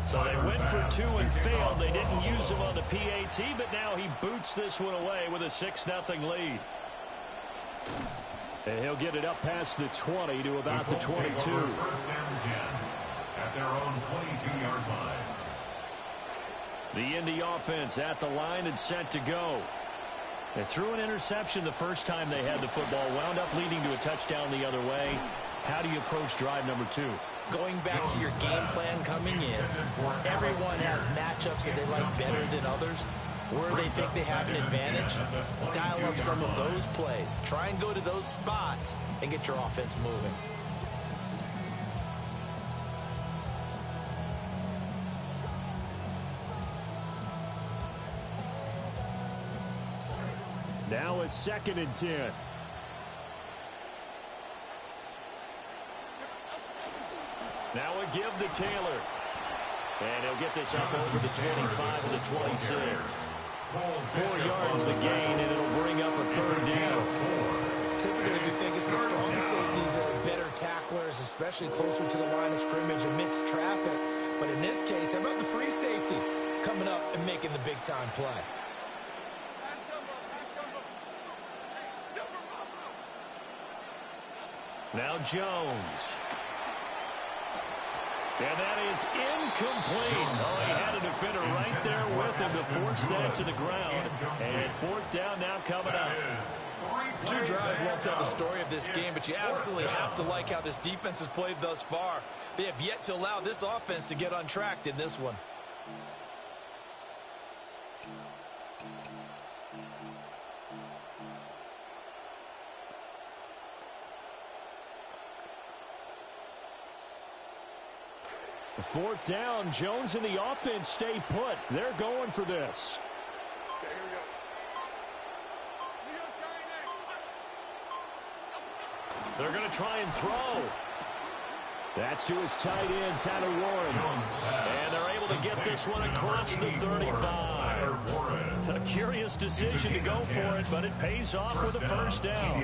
So they went for 2 and failed. They didn't use him on the PAT, but now he boots this one away with a 6-0 lead. And he'll get it up past the 20 to about the 22. First and 10 at their own 22-yard line. The Indy offense at the line and set to go. They threw an interception the first time they had the football, wound up leading to a touchdown the other way. How do you approach drive number 2? Going back to your game plan coming in, everyone has matchups that they like better than others. Where they think they have an advantage, dial up some of those plays. Try and go to those spots and get your offense moving. Now a 2nd and 10. Now a give to Taylor. And he'll get this up over the 25 and the 26. 4 yards the gain, and it'll bring up a 3rd down. Typically, we think it's the strong safeties that are better tacklers, especially closer to the line of scrimmage amidst traffic. But in this case, how about the free safety coming up and making the big-time play? Now Jones. And that is incomplete. Oh, he had a defender right there with him to force that to the ground. And fourth down now coming up. Two drives won't tell the story of this game, but you absolutely have to like how this defense has played thus far. They have yet to allow this offense to get untracked in this one. Fourth down, Jones and the offense stay put. They're going for this. They're going to try and throw. That's to his tight end, Tyler Warren. And they're able to get this one across the 35. A curious decision to go for it, but it pays off with a first down.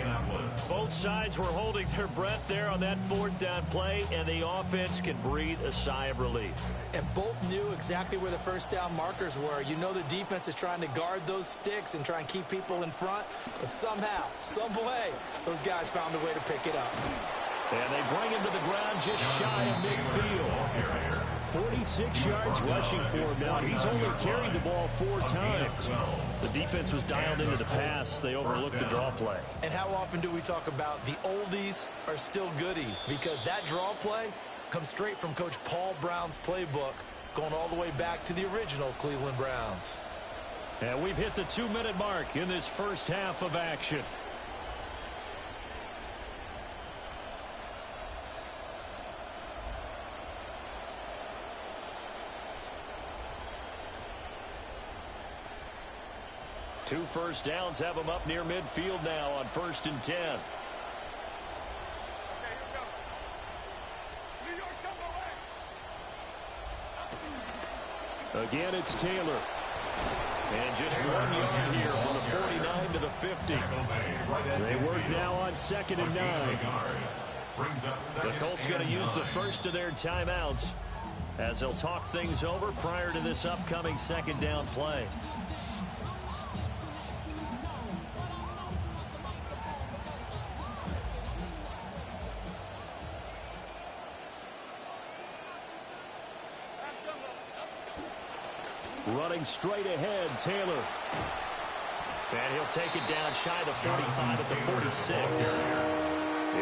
Both sides were holding their breath there on that fourth down play, and the offense can breathe a sigh of relief. And both knew exactly where the first down markers were. You know the defense is trying to guard those sticks and try and keep people in front, but somehow, some way, those guys found a way to pick it up. And they bring him to the ground just shy of midfield. 46 yards rushing for him now. He's only carried the ball 4 times. The defense was dialed into the pass. They overlooked the draw play. And how often do we talk about the oldies are still goodies? Because that draw play comes straight from Coach Paul Brown's playbook, going all the way back to the original Cleveland Browns. And we've hit the 2-minute mark in this first half of action. Two first downs have them up near midfield now on 1st and 10. Again, it's Taylor. And just 1 yard here from the 49 to the 50. They work now on 2nd and 9. The Colts going to use the first of their timeouts as they'll talk things over prior to this upcoming 2nd down play. Running straight ahead, Taylor. And he'll take it down shy of the 45 at the 46.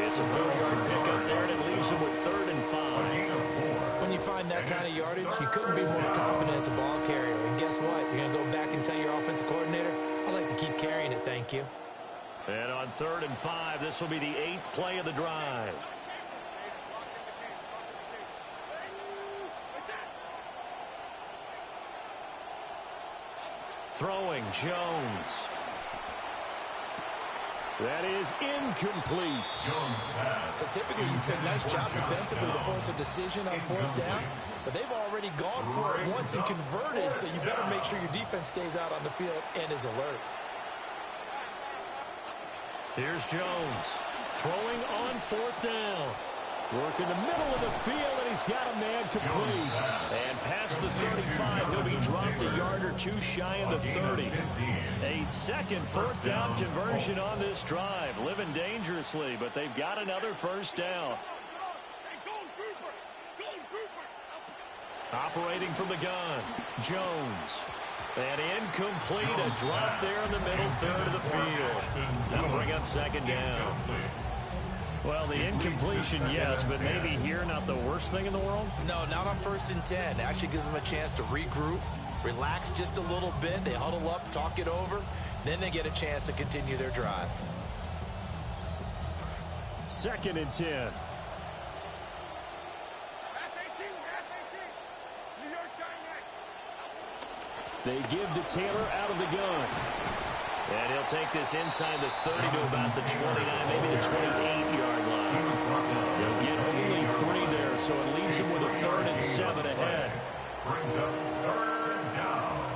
It's a 4-yard pickup there, and it leaves him with 3rd and 5. When you find that kind of yardage, you couldn't be more confident as a ball carrier. And guess what? You're going to go back and tell your offensive coordinator, I'd like to keep carrying it, thank you. And on 3rd and 5, this will be the 8th play of the drive. Throwing, Jones. That is incomplete. So typically you'd say nice job defensively to force a decision on 4th down, but they've already gone for it once and converted, so you better make sure your defense stays out on the field and is alert. Here's Jones throwing on 4th down. Work in the middle of the field, and he's got a man complete. And past the 35, he'll be dropped a yard or two shy of the 30. A second 4th down conversion on this drive. Living dangerously, but they've got another first down. Operating from the gun, Jones. And incomplete, a drop there in the middle third of the field. That'll bring up 2nd down. Well, the incompletion, yes, but maybe here not the worst thing in the world? No, not on 1st and 10. Actually gives them a chance to regroup, relax just a little bit. They huddle up, talk it over. Then they get a chance to continue their drive. 2nd and 10. They give to Taylor out of the gun. And he'll take this inside the 30 to about the 29, maybe the 28-yard line. He'll get only 3 there, so it leaves him with a 3rd and 7 ahead. Brings up 3rd down.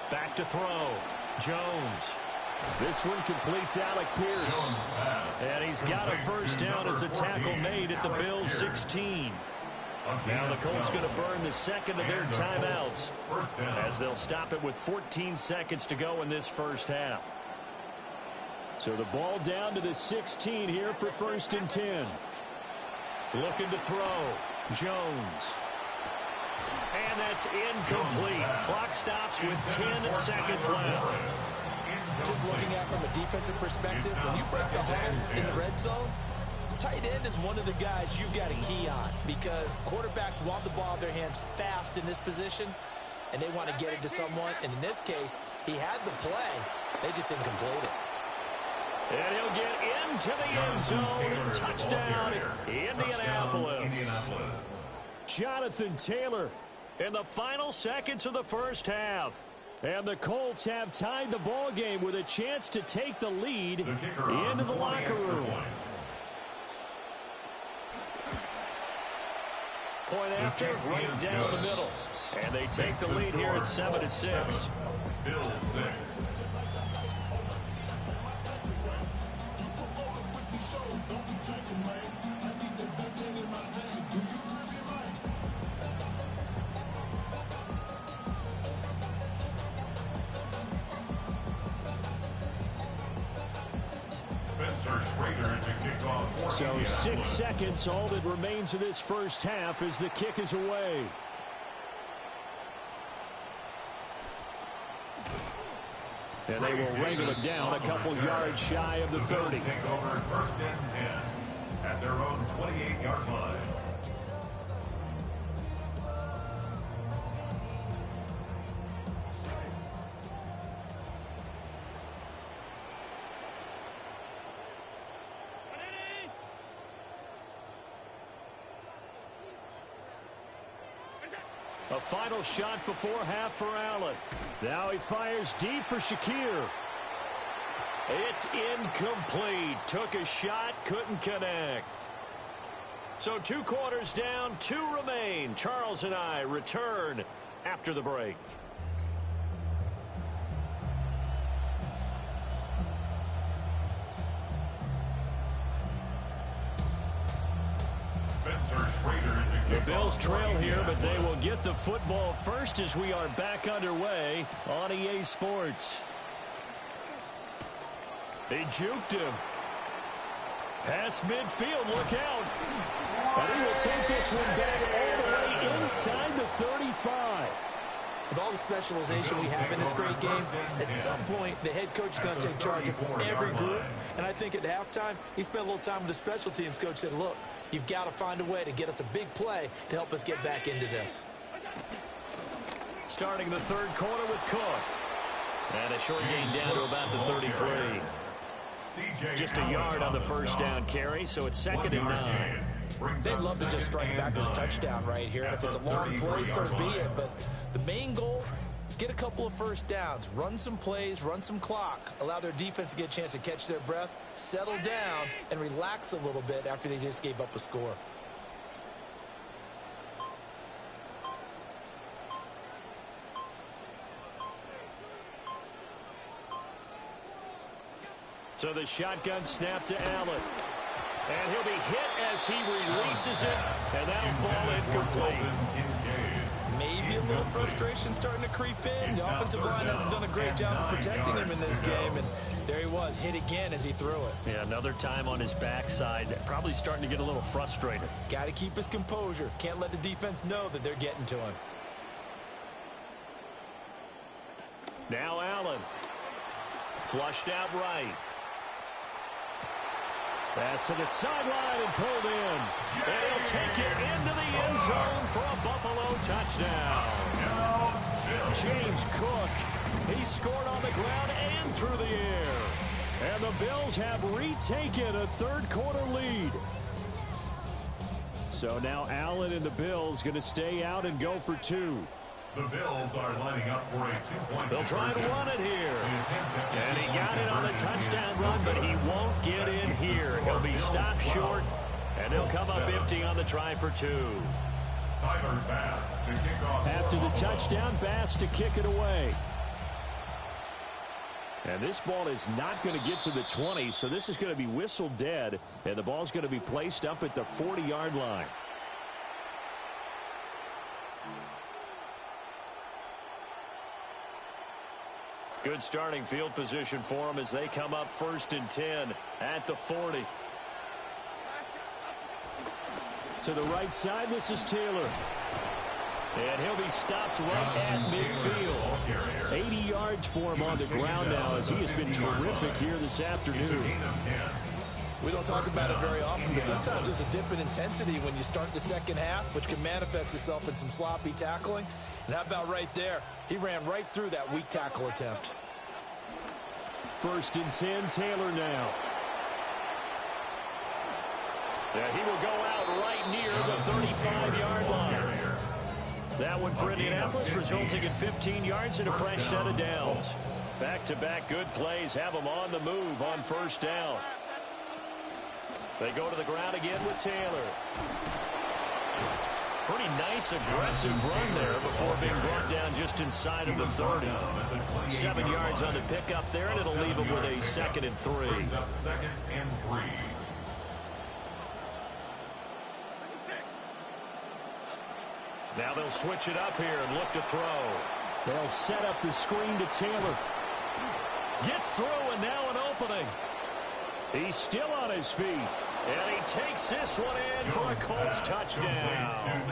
Back to throw. Jones. This one completes Alec Pierce. And he's got a first down as a tackle made at the Bills' 16. Now the Colts going to burn the second of their timeouts as they'll stop it with 14 seconds to go in this first half. So the ball down to the 16 here for 1st and 10. Looking to throw. Jones. And that's incomplete. Clock stops with 10 seconds left. Just looking at it from a defensive perspective, when you break the huddle in the red zone, tight end is one of the guys you've got a key on because quarterbacks want the ball in their hands fast in this position, and they want to get it to someone. And in this case, he had the play. They just didn't complete it. And he'll get into the end zone. Touchdown, Indianapolis. Jonathan Taylor in the final seconds of the first half. And the Colts have tied the ball game with a chance to take the lead into the locker room. Point after, right down the middle. And they take the lead here at 7-6. Bill 6. So 6 seconds, all that remains of this first half as the kick is away. And they will wrangle it down a couple yards shy of the 30. Take over first and 10 at their own 28-yard line. A final shot before half for Allen. Now he fires deep for Shakir. It's incomplete. Took a shot, couldn't connect. So 2 quarters down, 2 remain. Charles and I return after the break. The Bills trail here, but they will get the football first as we are back underway on EA Sports. They juked him. Past midfield, look out. And he will take this one back all the way inside the 35. With all the specialization we have in this great game, at some point, the head coach is going to take charge of every group. And I think at halftime, he spent a little time with the special teams coach, said, look, you've got to find a way to get us a big play to help us get back into this. Starting the third quarter with Cook. And a short gain down to about the 33. Just a yard on the first down carry, so it's 2nd and 9. They'd love to just strike back with a touchdown right here. And if it's a long play, so be it. But the main goal, get a couple of first downs, run some plays, run some clock, allow their defense to get a chance to catch their breath, settle down, and relax a little bit after they just gave up a score. So the shotgun snap to Allen. And he'll be hit as he releases it, and that'll fall incomplete. Maybe a little frustration starting to creep in. The offensive line hasn't done a great job of protecting him in this game, and there he was, hit again as he threw it. Yeah, another time on his backside, probably starting to get a little frustrated. Got to keep his composure. Can't let the defense know that they're getting to him. Now Allen. Flushed out right. Pass to the sideline and pulled in. And he'll take it into the end zone for a Buffalo touchdown. James Cook, he scored on the ground and through the air. And the Bills have retaken a third quarter lead. So now Allen and the Bills going to stay out and go for 2. The Bills are lining up for a 2-point. They'll try to run it here. And he got it on the touchdown run, but he won't get in here. He'll be stopped short, and he'll come up empty on the try for 2. Tyler Bass to kick off. After the touchdown, Bass to kick it away. And this ball is not going to get to the 20, so this is going to be whistled dead, and the ball's going to be placed up at the 40-yard line. Good starting field position for them as they come up 1st and 10 at the 40. To the right side, this is Taylor. And he'll be stopped right at midfield. 80 yards for him on the ground now as he has been terrific here this afternoon. We don't talk about it very often, but sometimes there's a dip in intensity when you start the second half, which can manifest itself in some sloppy tackling. And how about right there? He ran right through that weak tackle attempt. 1st and 10, Taylor now. Yeah, he will go out right near the 35-yard line. That one for Indianapolis, resulting in 15 yards and a fresh set of downs. Back-to-back good plays have them on the move on 1st down. They go to the ground again with Taylor. Pretty nice, aggressive run there before being brought down just inside of the 30. 7 yards on the pickup there, and it'll leave him with a 2nd and 3. Now they'll switch it up here and look to throw. They'll set up the screen to Taylor. Gets through, and now an opening. He's still on his feet. And he takes this one in for a Colts touchdown.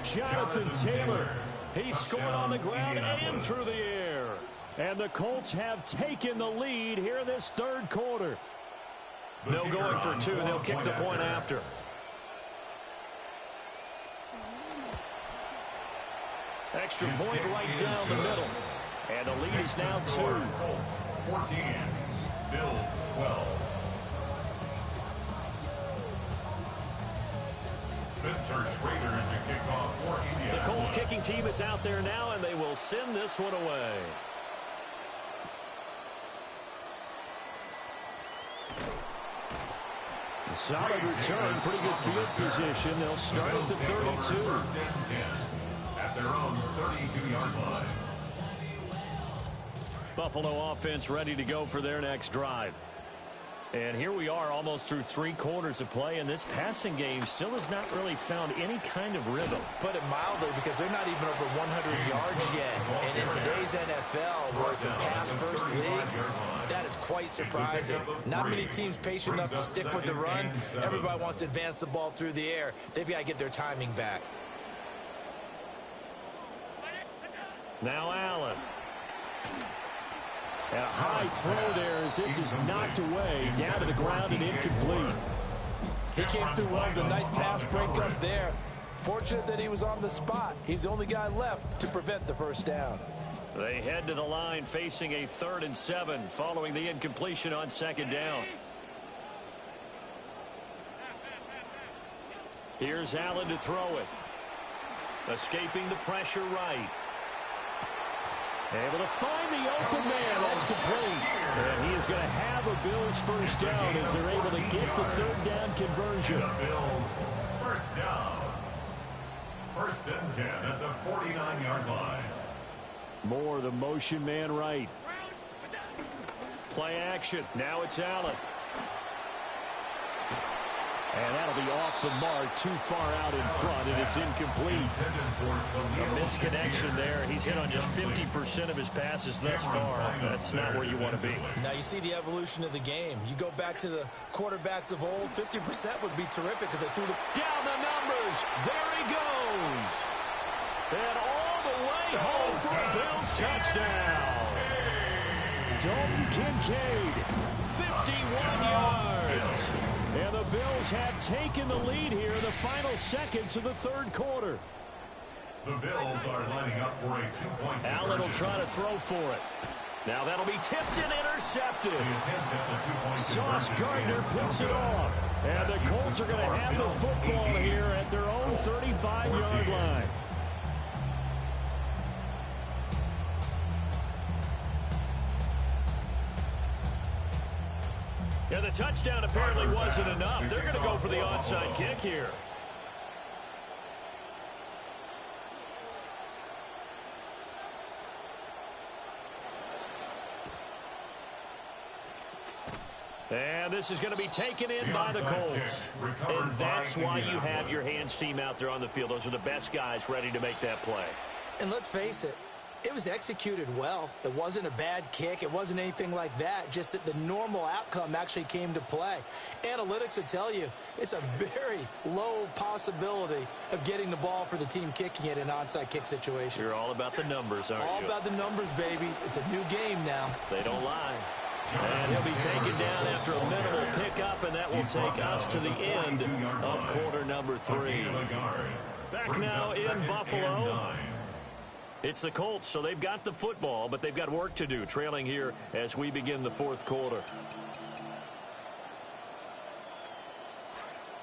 Jonathan Taylor. He scored on the ground and through the air. And the Colts have taken the lead here in this 3rd quarter. No going for 2. They'll kick the point after. Extra point right down the middle. And the lead is now 2. 14. Bills 12. The Colts kicking team is out there now, and they will send this one away. A solid return, pretty good field position. They'll start at the 32. At their own 32-yard line. Buffalo offense ready to go for their next drive. And here we are almost through 3 quarters of play, and this passing game still has not really found any kind of rhythm. Put it mildly, because they're not even over 100 yards yet. And in today's NFL, where it's a pass-first league, that is quite surprising. Not many teams patient enough to stick with the run. Everybody wants to advance the ball through the air. They've got to get their timing back. Now Allen. And a high throw there as this is knocked away, down to the ground and incomplete. He came through well with a nice pass breakup there. Fortunate that he was on the spot. He's the only guy left to prevent the 1st down. They head to the line facing a 3rd and 7 following the incompletion on 2nd down. Here's Allen to throw it. Escaping the pressure right. Able to find the open man. That's complete. And he is going to have a Bills 1st down as they're able to get the 3rd down conversion. Bills 1st down. 1st and 10 at the 49-yard line. More the motion man right. Play action. Now it's Allen. And that'll be off the mark, too far out in front, and it's incomplete. A misconnection there. He's hit on just 50% of his passes thus far. That's not where you want to be. Now you see the evolution of the game. You go back to the quarterbacks of old, 50% would be terrific because they threw the... Down the numbers. There he goes. And all the way home for a Bills touchdown. Dalton Kincaid, 51 yards. And the Bills have taken the lead here in the final seconds of the 3rd quarter. The Bills are lining up for a 2-point conversion. Allen will try to throw for it. Now that'll be tipped and intercepted. Sauce Gardner picks it off. And the Colts are going to have the football here at their own 35-yard line. Yeah, the touchdown apparently wasn't enough. They're going to go for the onside kick here. And this is going to be taken in by the Colts. And that's why you have your hands team out there on the field. Those are the best guys ready to make that play. And let's face it, It was executed well. It wasn't a bad kick. It wasn't anything like that. Just that the normal outcome actually came to play. Analytics will tell you it's a very low possibility of getting the ball for the team kicking it in an onside kick situation. You're all about the numbers, aren't you? All about the numbers, baby. It's a new game now. They don't lie. And he'll be taken down after a minimal pickup, and that will take us to the end of quarter number 3. Back now in Buffalo. It's the Colts, so they've got the football, but they've got work to do, trailing here as we begin the fourth quarter.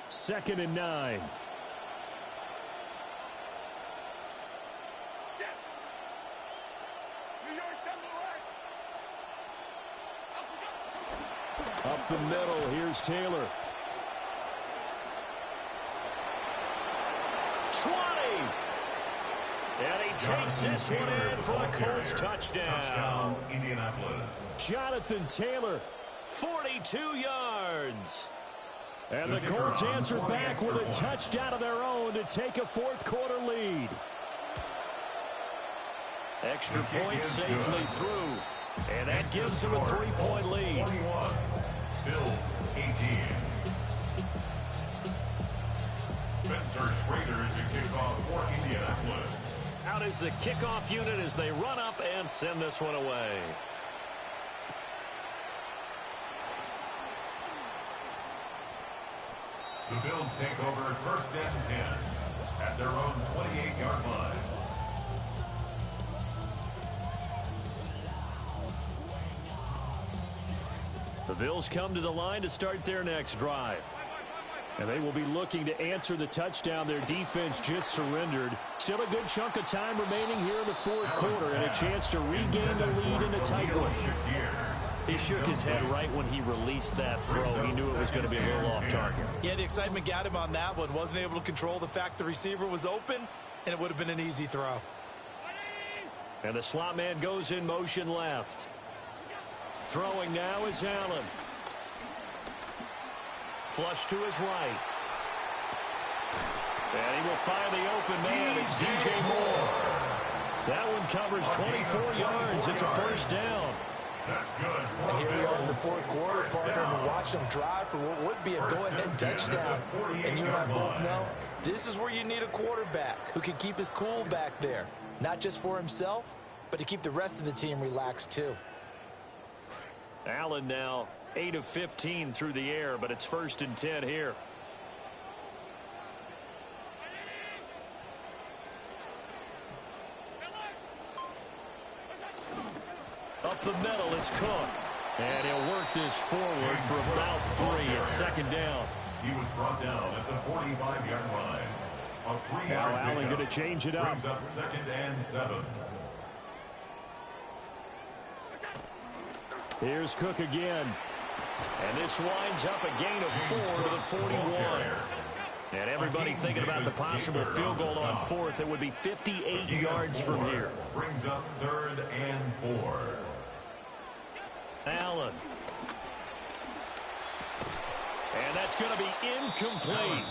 2nd and 9. Up the middle, here's Taylor. 20! And he takes this one in for a Colts touchdown. Indianapolis. Jonathan Taylor, 42 yards. And the Colts answer back with a touchdown of their own to take a fourth quarter lead. Extra point safely through. And that gives them a 3-point lead. 21, Bills 18. Spencer Schrader is the kickoff for Indianapolis. Out is the kickoff unit as they run up and send this one away. The Bills take over 1st and 10 at their own 28-yard line. The Bills come to the line to start their next drive. And they will be looking to answer the touchdown their defense just surrendered. Still a good chunk of time remaining here in the fourth quarter and a chance to regain the lead in a tight one. He shook his head right when he released that throw. He knew it was going to be a little off target. Yeah, the excitement got him on that one. Wasn't able to control the fact the receiver was open, and it would have been an easy throw. And the slot man goes in motion left. Throwing now is Allen. Flush to his right. And he will find the open man. It's DJ Moore. That one covers 24 yards. It's a first down. That's good. And here we are in the fourth quarter, partner, and we're watching them drive for what would be a go-ahead touchdown. And you and I both know this is where you need a quarterback who can keep his cool back there. Not just for himself, but to keep the rest of the team relaxed too. Allen now 8 of 15 through the air, but it's 1st and 10 here. Up the middle, it's Cook. And he'll work this forward for about 3 at 2nd down. He was brought down at the 45-yard line. A 3-yard now Allen pickup going to change it up. brings up 2nd and 7. Here's Cook again. And this winds up a gain of 4 to the 41. And everybody thinking about the possible field goal on 4th. It would be 58 yards from here. Brings up 3rd and 4. Allen. And that's going to be incomplete.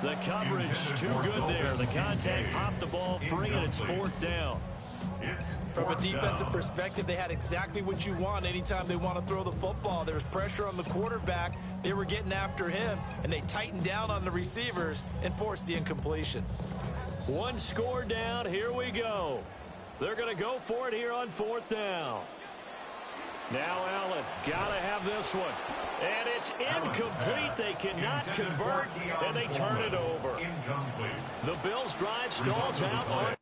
The coverage too good there. The contact popped the ball free, and it's 4th down. From a defensive perspective, they had exactly what you want anytime they want to throw the football. There was pressure on the quarterback. They were getting after him, and they tightened down on the receivers and forced the incompletion. One score down. Here we go. They're going to go for it here on 4th down. Now Allen, got to have this one. And it's incomplete. They cannot convert, and they turn it over. The Bills' drive stalls out on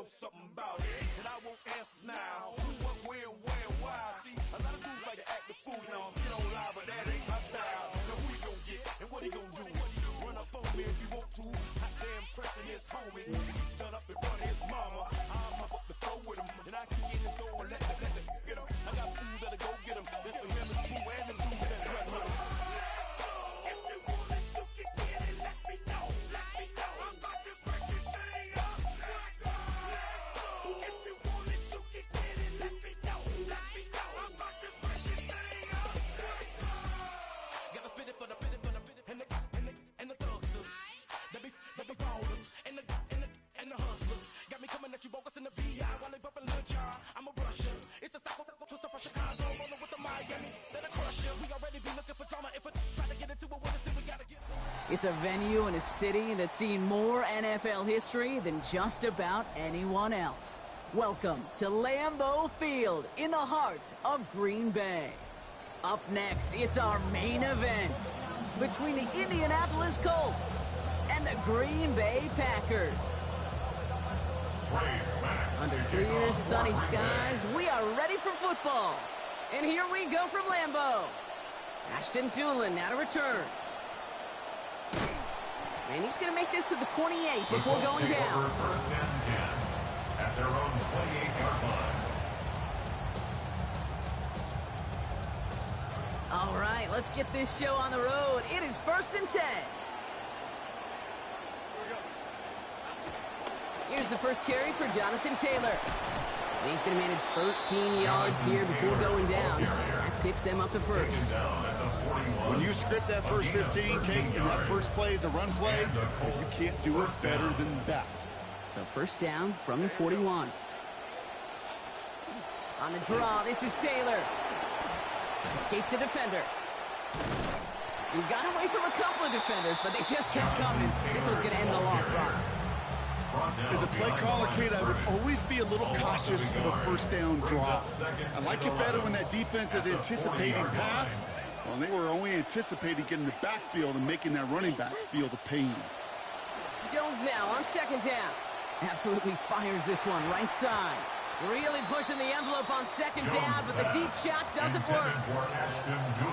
know something about it. And I won't answer now. Who, what, where, why? See, a lot of dudes like to act the fool now. Get on live, but that ain't my style. Now who he gonna get and what he gonna do? Run up on me if you want to. Hot damn pressing his homies. He's done up in front of his mama. I'm up the floor with him. And I can get in the door and let the get him. I got fools that'll go get him. That's for him and Pooh and them dudes that run with him. If you want it, you can get it. Let me know. Let me know. I'm about to break this thing up. Let's go. If you want it, you can get it. Let me know. Let me know. I'm about to break this thing up. Let's go. Gotta spit it for the and the thugsters. They be ballers and the hustlers. Got me coming at you bogus in the VI while they bumping Lil Jon. I'm a rusher. It's a psycho twister from Chicago, rolling with the Miami. Then a crusher. We already be looking for drama. If we try to get into it with us, then we gotta get. It's a venue and a city that's seen more NFL history than just about anyone else. Welcome to Lambeau Field in the heart of Green Bay. Up next, it's our main event between the Indianapolis Colts and the Green Bay Packers. Under clear, sunny skies, we are ready for football. And here we go from Lambeau. Ashton Doolin now to return. And he's going to make this to the 28 before going down. First and 10 at their own 28-yard line. All right, let's get this show on the road. It is 1st and 10. Here's the first carry for Jonathan Taylor. And he's going to manage 13 yards here before going down. That picks them up the first. When you script that first 15, Kate, and that first play is a run play, you can't do it better than that. So first down from the 41. On the draw, this is Taylor. Escapes a defender. He got away from a couple of defenders, but they just kept coming. This one's going to end in a loss, Brock. As a play caller, Kate, I would always be a little cautious of a first down draw. I like it better when that defense is anticipating pass. Well, they were only anticipating getting the backfield and making that running back feel the pain. Jones now on second down. Absolutely fires this one right side. Really pushing the envelope on second down, but the deep shot doesn't work.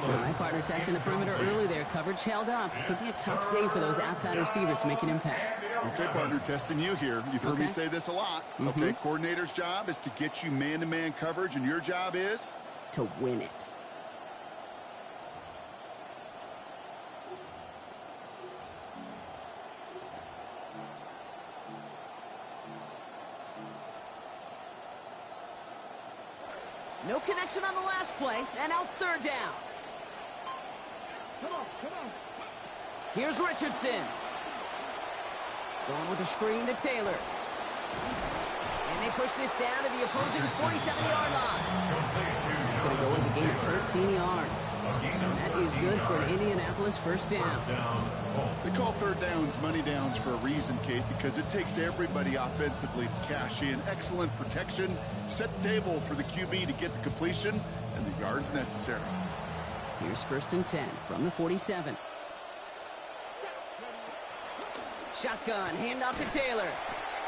My partner testing the perimeter early there. Coverage held up. Could be a tough day for those outside receivers to make an impact. Okay, partner, testing you here. You've heard me say this a lot. Okay, coordinator's job is to get you man-to-man coverage, and your job is? To win it. No connection on the last play, and now it's third down. Come on. Here's Richardson. Going with a screen to Taylor. And they push this down to the opposing 47-yard line. It's going to go as a gain of 13 yards. And that is good for an Indianapolis first down. We call third downs money downs for a reason, Kate, because it takes everybody offensively to cash in. Excellent protection, set the table for the QB to get the completion and the yards necessary. Here's 1st and 10 from the 47. Shotgun, handoff to Taylor.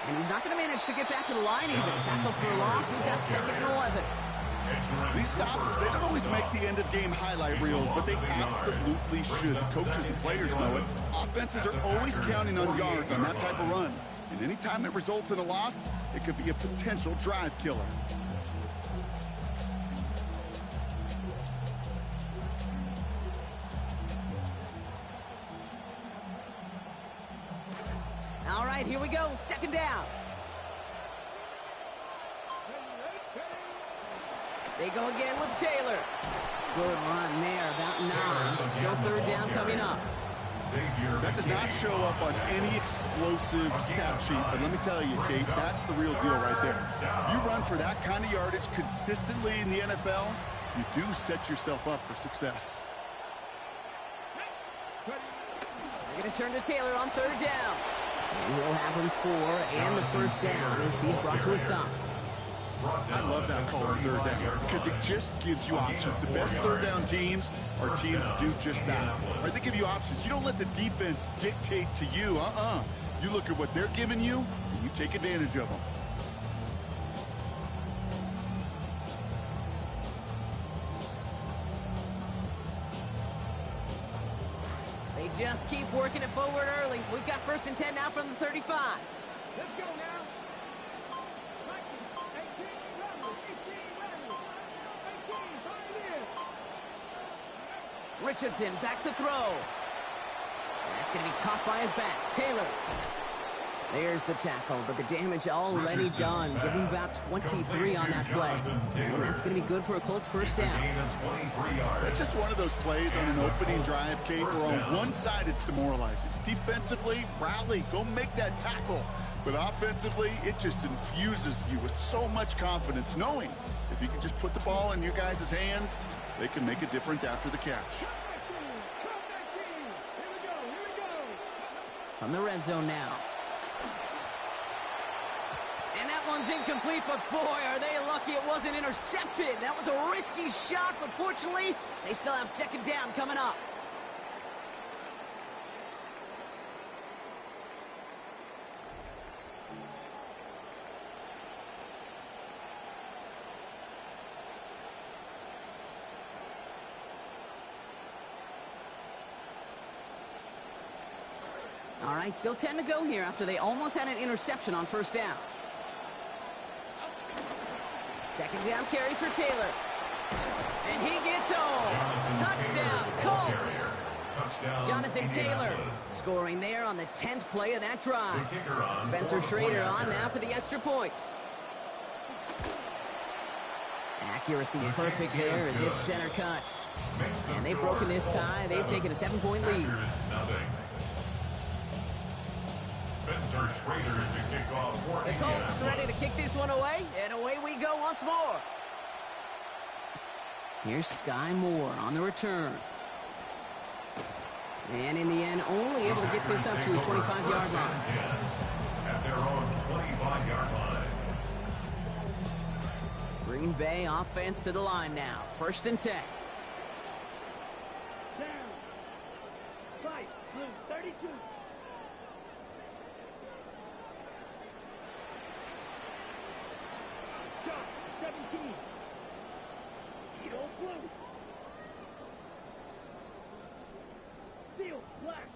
And he's not going to manage to get back to the line even. Tackle for a loss. We've got 2nd and 11. These stops, they don't always make the end-of-game highlight reels, but they absolutely should. Coaches and players know it. Offenses are always counting on yards on that type of run. And anytime it results in a loss, it could be a potential drive killer. All right, here we go. 2nd down. They go again with Taylor. Good run there, about 9. Still 3rd down coming up. That does not show up on any explosive stat sheet, but let me tell you, Kate, that's the real deal right there. You run for that kind of yardage consistently in the NFL, you do set yourself up for success. They're going to turn to Taylor on 3rd down. And he'll have him 4 and the first down as he's brought to a stop. I love that call on 3rd down because it just gives you options. The best 3rd down teams are teams that do just that. Right? They give you options. You don't let the defense dictate to you. You look at what they're giving you, and you take advantage of them. Just keep working it forward early. We've got 1st and 10 now from the 35. Let's go now. 19, 18, run, 18, run. 18, pioneer. Richardson back to throw. That's going to be caught by his back. Taylor. There's the tackle, but the damage already done. Give him about 23 on that play. And that's going to be good for a Colts first down. That's just one of those plays on an opening drive, Kate, where on one side it's demoralizing. Defensively, rally, go make that tackle. But offensively, it just infuses you with so much confidence, knowing if you can just put the ball in your guys' hands, they can make a difference after the catch. From the red zone now. And that one's incomplete, but boy, are they lucky it wasn't intercepted. That was a risky shot, but fortunately, they still have 2nd down coming up. All right, still 10 to go here after they almost had an interception on 1st down. 2nd down carry for Taylor. And he gets home. Touchdown, Colts. Jonathan Taylor scoring there on the 10th play of that drive. Spencer Schrader on now for the extra points. Accuracy perfect there as it's center cut. And they've broken this tie. They've taken a 7-point lead. Spencer Schrader to kick off. The Colts ready to kick this one away, and away we go once more. Here's Sky Moore on the return. And in the end, only able to get this up to his 25-yard line. At their own 25-yard line. Green Bay offense to the line now. 1st and 10. Down. Fight. Blue 32. Shot 17. Edo blue. Steel black.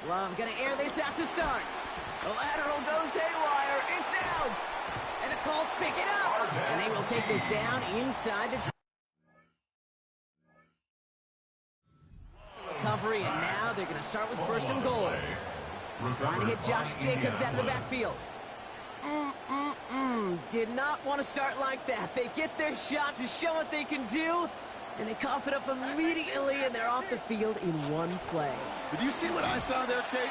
Love gonna air this out to start. The lateral goes haywire. It's out. And the Colts pick it up. And they will take this down inside the recovery. And now they're going to start with 1st and goal. Trying to hit Josh Jacobs out of the backfield. Did not want to start like that. They get their shot to show what they can do. And they cough it up immediately, and they're off the field in one play. Did you see what I saw there, Kate?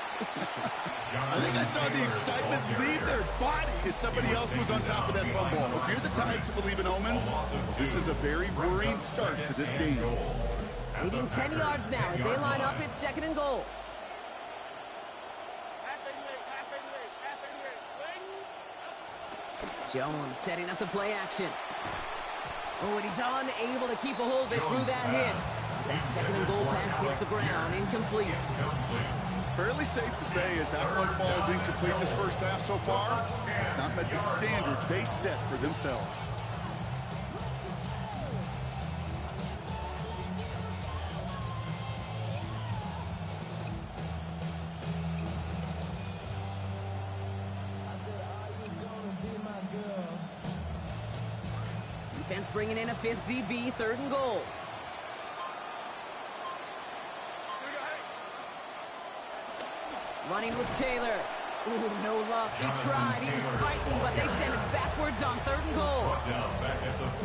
I think I saw the excitement leave their body as somebody else was on top of that fumble. If you're the type to believe in omens, this is a very worrying start to this game. Leading 10 yards now as they line up. It's 2nd and goal. Jones setting up the play action. Oh, and he's unable to keep a hold of it through that hit. As that 2nd and goal pass hits the ground, incomplete. Fairly safe to say as that one falls incomplete this first half so far, it's not met the standard they set for themselves. Defense bringing in a 5th DB, 3rd and goal. Running with Taylor. Ooh, no luck. He tried. He was fighting, but they send it backwards on 3rd and goal.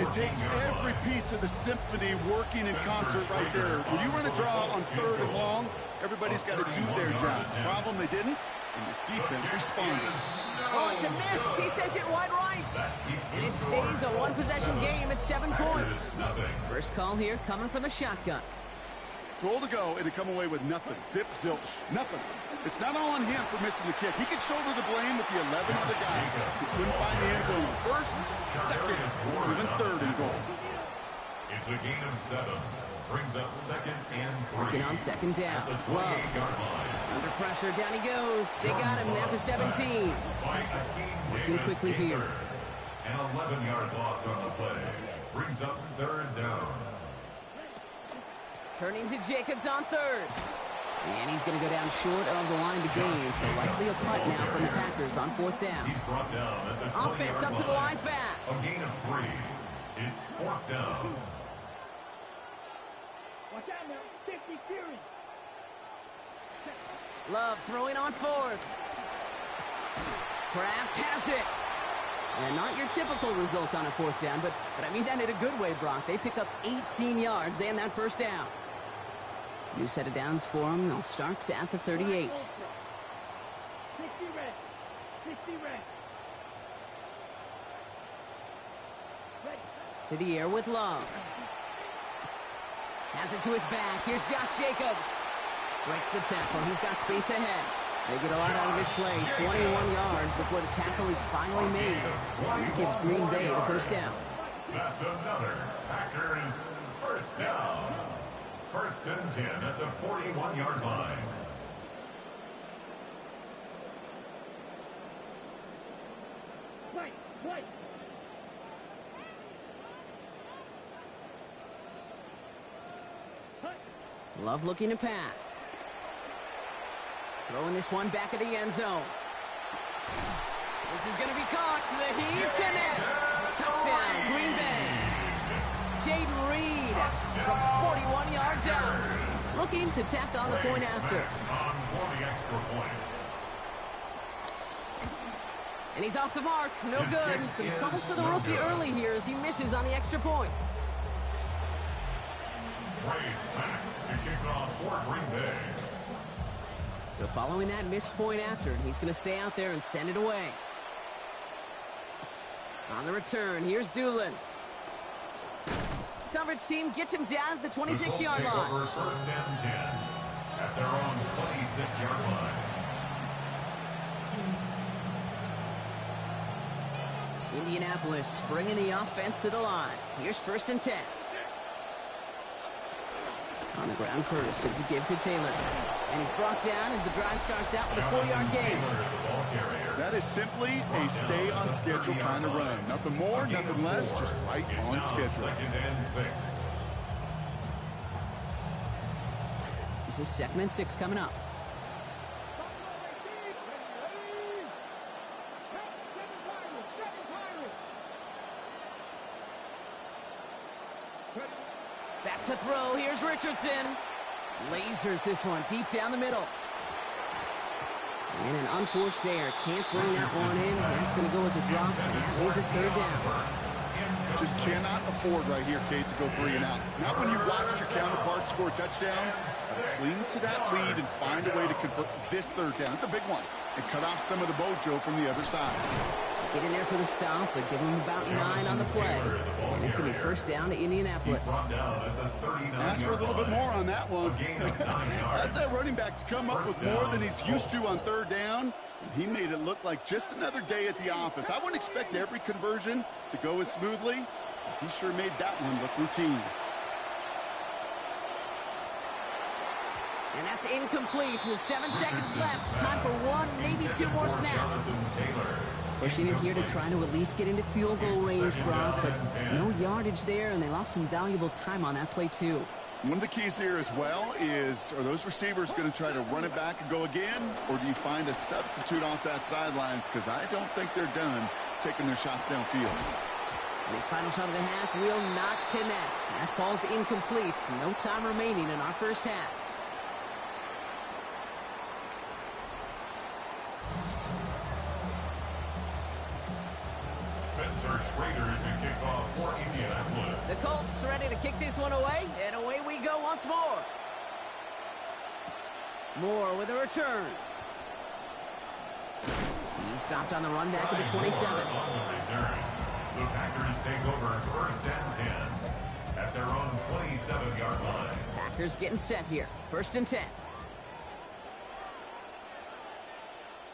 It takes every piece of the symphony working in concert right there. When you run a draw on 3rd and long, everybody's got to do their job. Problem, they didn't, and this defense responded. Oh, it's a miss. He sent it wide right. And it stays a one-possession game at 7 points. First call here coming from the shotgun. Goal to go, and to come away with nothing. Zip, zilch, nothing. It's not all on him for missing the kick. He can shoulder the blame with the 11 other guys who couldn't find the end zone on 1st, 2nd, or even 3rd and goal. It's a gain of 7. Brings up 2nd and 3. Working on 2nd down. Love. Under pressure, down he goes. They got him at the 17. Working quickly here. An 11-yard loss on the play. Brings up 3rd down. Turning to Jacobs on third. And he's going to go down short of the line to gain, so likely a punt now from the Packers on fourth down. He's brought down at the 20-yard Offense up to the line fast. A gain of 3. It's fourth down. Watch out now. 50 Fury. Love throwing on fourth. Kraft has it. And not your typical result on a fourth down, but I mean that in a good way, Brock. They pick up 18 yards and that first down. New set of downs for them. They'll start at the 38. 60 red. 60 red. To the air with Love. Has it to his back. Here's Josh Jacobs. Breaks the tackle. He's got space ahead. They get a lot out of this play. 21 yards before the tackle is finally made. And that gives Green Bay the first down. That's another Packers first down. First and 10 at the 41-yard line. Play. Love looking to pass. Throwing this one back of the end zone. This is going to be caught. The heave connects. Touchdown, Green Bay. Jaden Reed from 41 yards out. Looking to tack on the point after. On for the extra point. And he's off the mark. No good. Some troubles for the rookie early here as he misses on the extra point. Race back to kick off for Green Bay. So following that missed point after, he's going to stay out there and send it away. On the return, here's Doolin. Coverage team gets him down at the 26-yard line. Over first and 10 at their own 26-yard line. Indianapolis bringing the offense to the line. Here's first and 10. On the ground first, it's a give to Taylor. And he's brought down as the drive starts out with a 4-yard gain. That is simply a stay on schedule kind of run. Nothing more, nothing less, just right on schedule. Second and 6. This is 2nd and 6 coming up. Back to throw. Here's Richardson. Lasers this one deep down the middle. And an unforced error. Can't bring that one in. That's going to go as a drop, and that means it's third down. Just cannot afford right here, Kate, to go 3 and out. Not when you watched your counterpart score a touchdown. Cling to that lead and find a way to convert this third down. It's a big one. And cut off some of the mojo from the other side. Get in there for the stop, but give him about 9 on the play. And it's going to be first down to Indianapolis. Ask for a little bit more on that one. That's that running back to come up with more than he's used to on third down. And he made it look like just another day at the office. I wouldn't expect every conversion to go as smoothly. He sure made that one look routine. And that's incomplete with 7 seconds left. Time for 1, maybe 2 more snaps. Pushing it here to try to at least get into field goal range, Brock, but no yardage there, and they lost some valuable time on that play, too. One of the keys here as well is, are those receivers going to try to run it back and go again, or do you find a substitute off that sidelines? Because I don't think they're done taking their shots downfield. And his final shot of the half will not connect. That falls incomplete. No time remaining in our first half. The Colts ready to kick this one away, and away we go once more. Moore with a return. He stopped on the run back at the 27. The Packers take over first and 10 at their own 27-yard line. Packers getting set here. First and 10.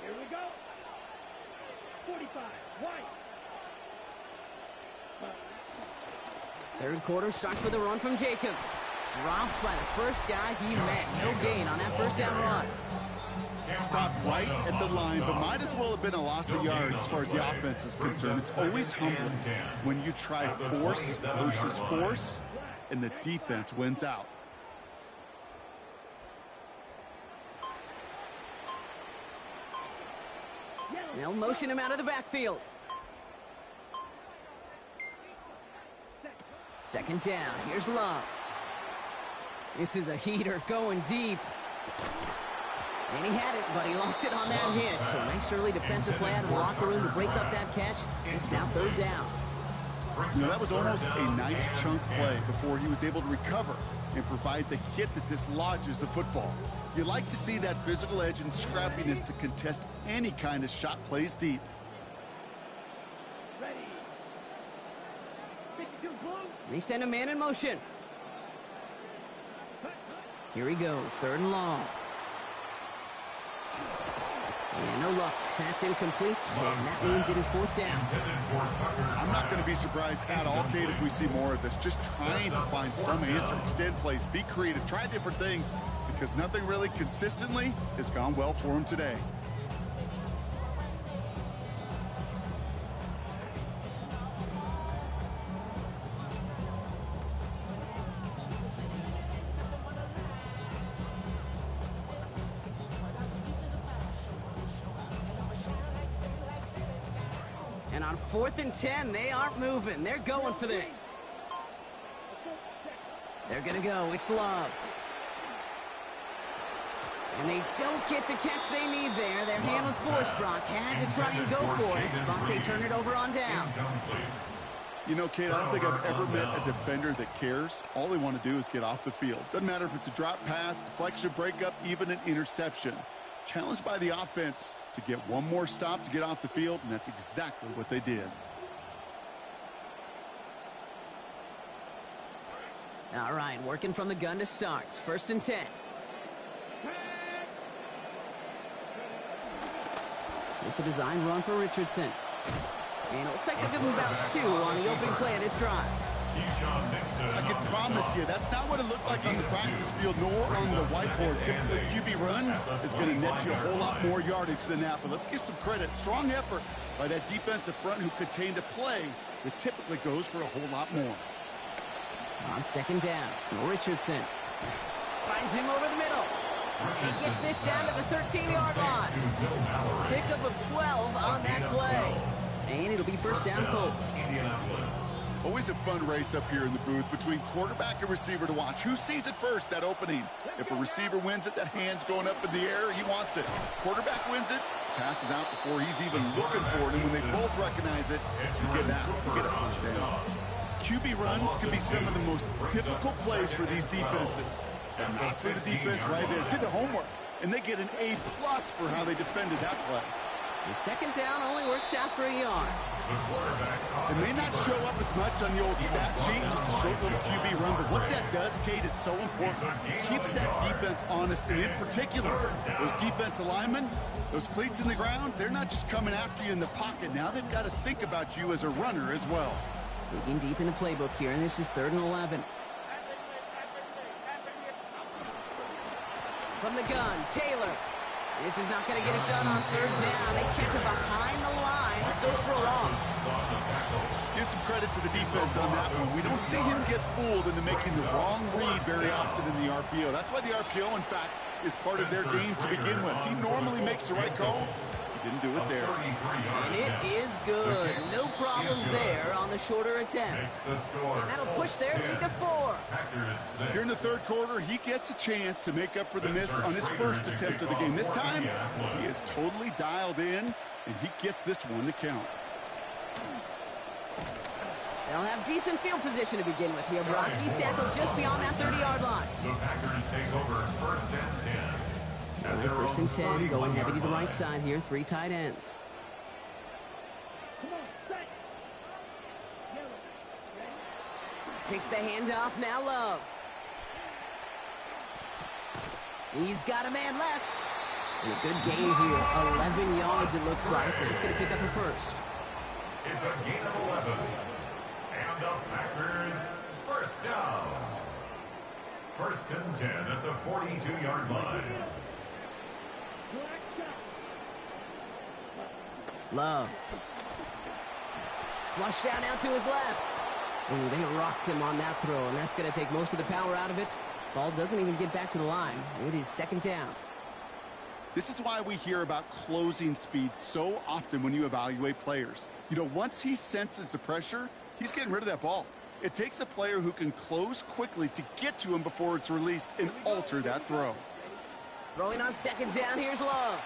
Here we go. 45. White. Third quarter starts with a run from Jacobs. Dropped by the first guy he met. No gain on that first down run. Stopped right at the line, but might as well have been a loss of yards as far as the offense is concerned. It's always humbling when you try force versus force, and the defense wins out. They'll motion him out of the backfield. Second down. Here's Love. This is a heater going deep. And he had it, but he lost it on that hit. So a nice early defensive play out of the locker room to break up that catch. It's now third down. You know, that was almost a nice chunk play before he was able to recover and provide the hit that dislodges the football. You like to see that physical edge and scrappiness to contest any kind of shot plays deep. They send a man in motion. Here he goes, third and long. And no luck. That's incomplete, and that means it is fourth down. I'm not going to be surprised at all, Kate, if we see more of this. Just trying to find some answer, extend plays, be creative, try different things, because nothing really consistently has gone well for him today. And on 4th and 10, they aren't moving. They're going for this. They're going to go. It's Love. And they don't get the catch they need there. Their hand was forced. Brock had to try and go for it, but they turn it over on downs. You know, Kate, I don't think I've ever met a defender that cares. All they want to do is get off the field. Doesn't matter if it's a drop pass, deflection, breakup, even an interception. Challenged by the offense to get one more stop to get off the field, and that's exactly what they did. All right, working from the gun to start. 1st and 10. This is a design run for Richardson. And it looks like they'll give him about 2 on the opening play of this drive. I can promise you, that's not what it looked like on the practice field nor on the whiteboard. Typically, QB run is going to net you a whole lot more yardage than that. But let's give some credit. Strong effort by that defensive front who contained a play that typically goes for a whole lot more. On 2nd down, Richardson finds him over the middle. He gets this down to the 13-yard line. Pickup of 12 on that play. And it'll be first down, Colts. Always a fun race up here in the booth between quarterback and receiver to watch. Who sees it first, that opening? If a receiver wins it, that hand's going up in the air, he wants it. Quarterback wins it, passes out before he's even looking for it. And when they both recognize it, you get that. You get a first down. QB runs can be some of the most difficult plays for these defenses. And not for the defense right there. Did the homework, and they get an A+ for how they defended that play. And 2nd down only works out for a yard. It may not show up as much on the old stat sheet, just a short little QB run, but what that does, Kate, is so important. It keeps that defense honest, and in particular, those defensive linemen, those cleats in the ground, they're not just coming after you in the pocket. Now they've got to think about you as a runner as well. Digging deep in the playbook here, and this is 3rd and 11. From the gun, Taylor. This is not going to get it done on 3rd down. They catch it behind the line. This goes for a loss. Give some credit to the defense on that one. We don't see him get fooled into making the wrong read very often in the RPO. That's why the RPO, in fact, is part of their game to begin with. He normally makes the right call. He didn't do it there. And it is good. No problems there on the shorter attempt. And that'll push their lead to 4. Here in the 3rd quarter, he gets a chance to make up for the miss on his first attempt of the game. This time, he is totally dialed in, and he gets this one to count. They'll have decent field position to begin with here. Brock, he's tackled just beyond that 30-yard line. The Packers take over 1st and 10. All right, 1st and 10, going heavy to the right side here. 3 tight ends. Takes the handoff, now Love. He's got a man left. And a good gain here. 11 yards it looks like. And it's going to pick up a first. It's a gain of 11. And the Packers first down. 1st and 10 at the 42-yard line. Love. Flushed out now to his left. Ooh, they rocked him on that throw, and that's going to take most of the power out of it. Ball doesn't even get back to the line. It is 2nd down. This is why we hear about closing speed so often when you evaluate players. You know, once he senses the pressure, he's getting rid of that ball. It takes a player who can close quickly to get to him before it's released and alter that throw. Throwing on second down, here's Love.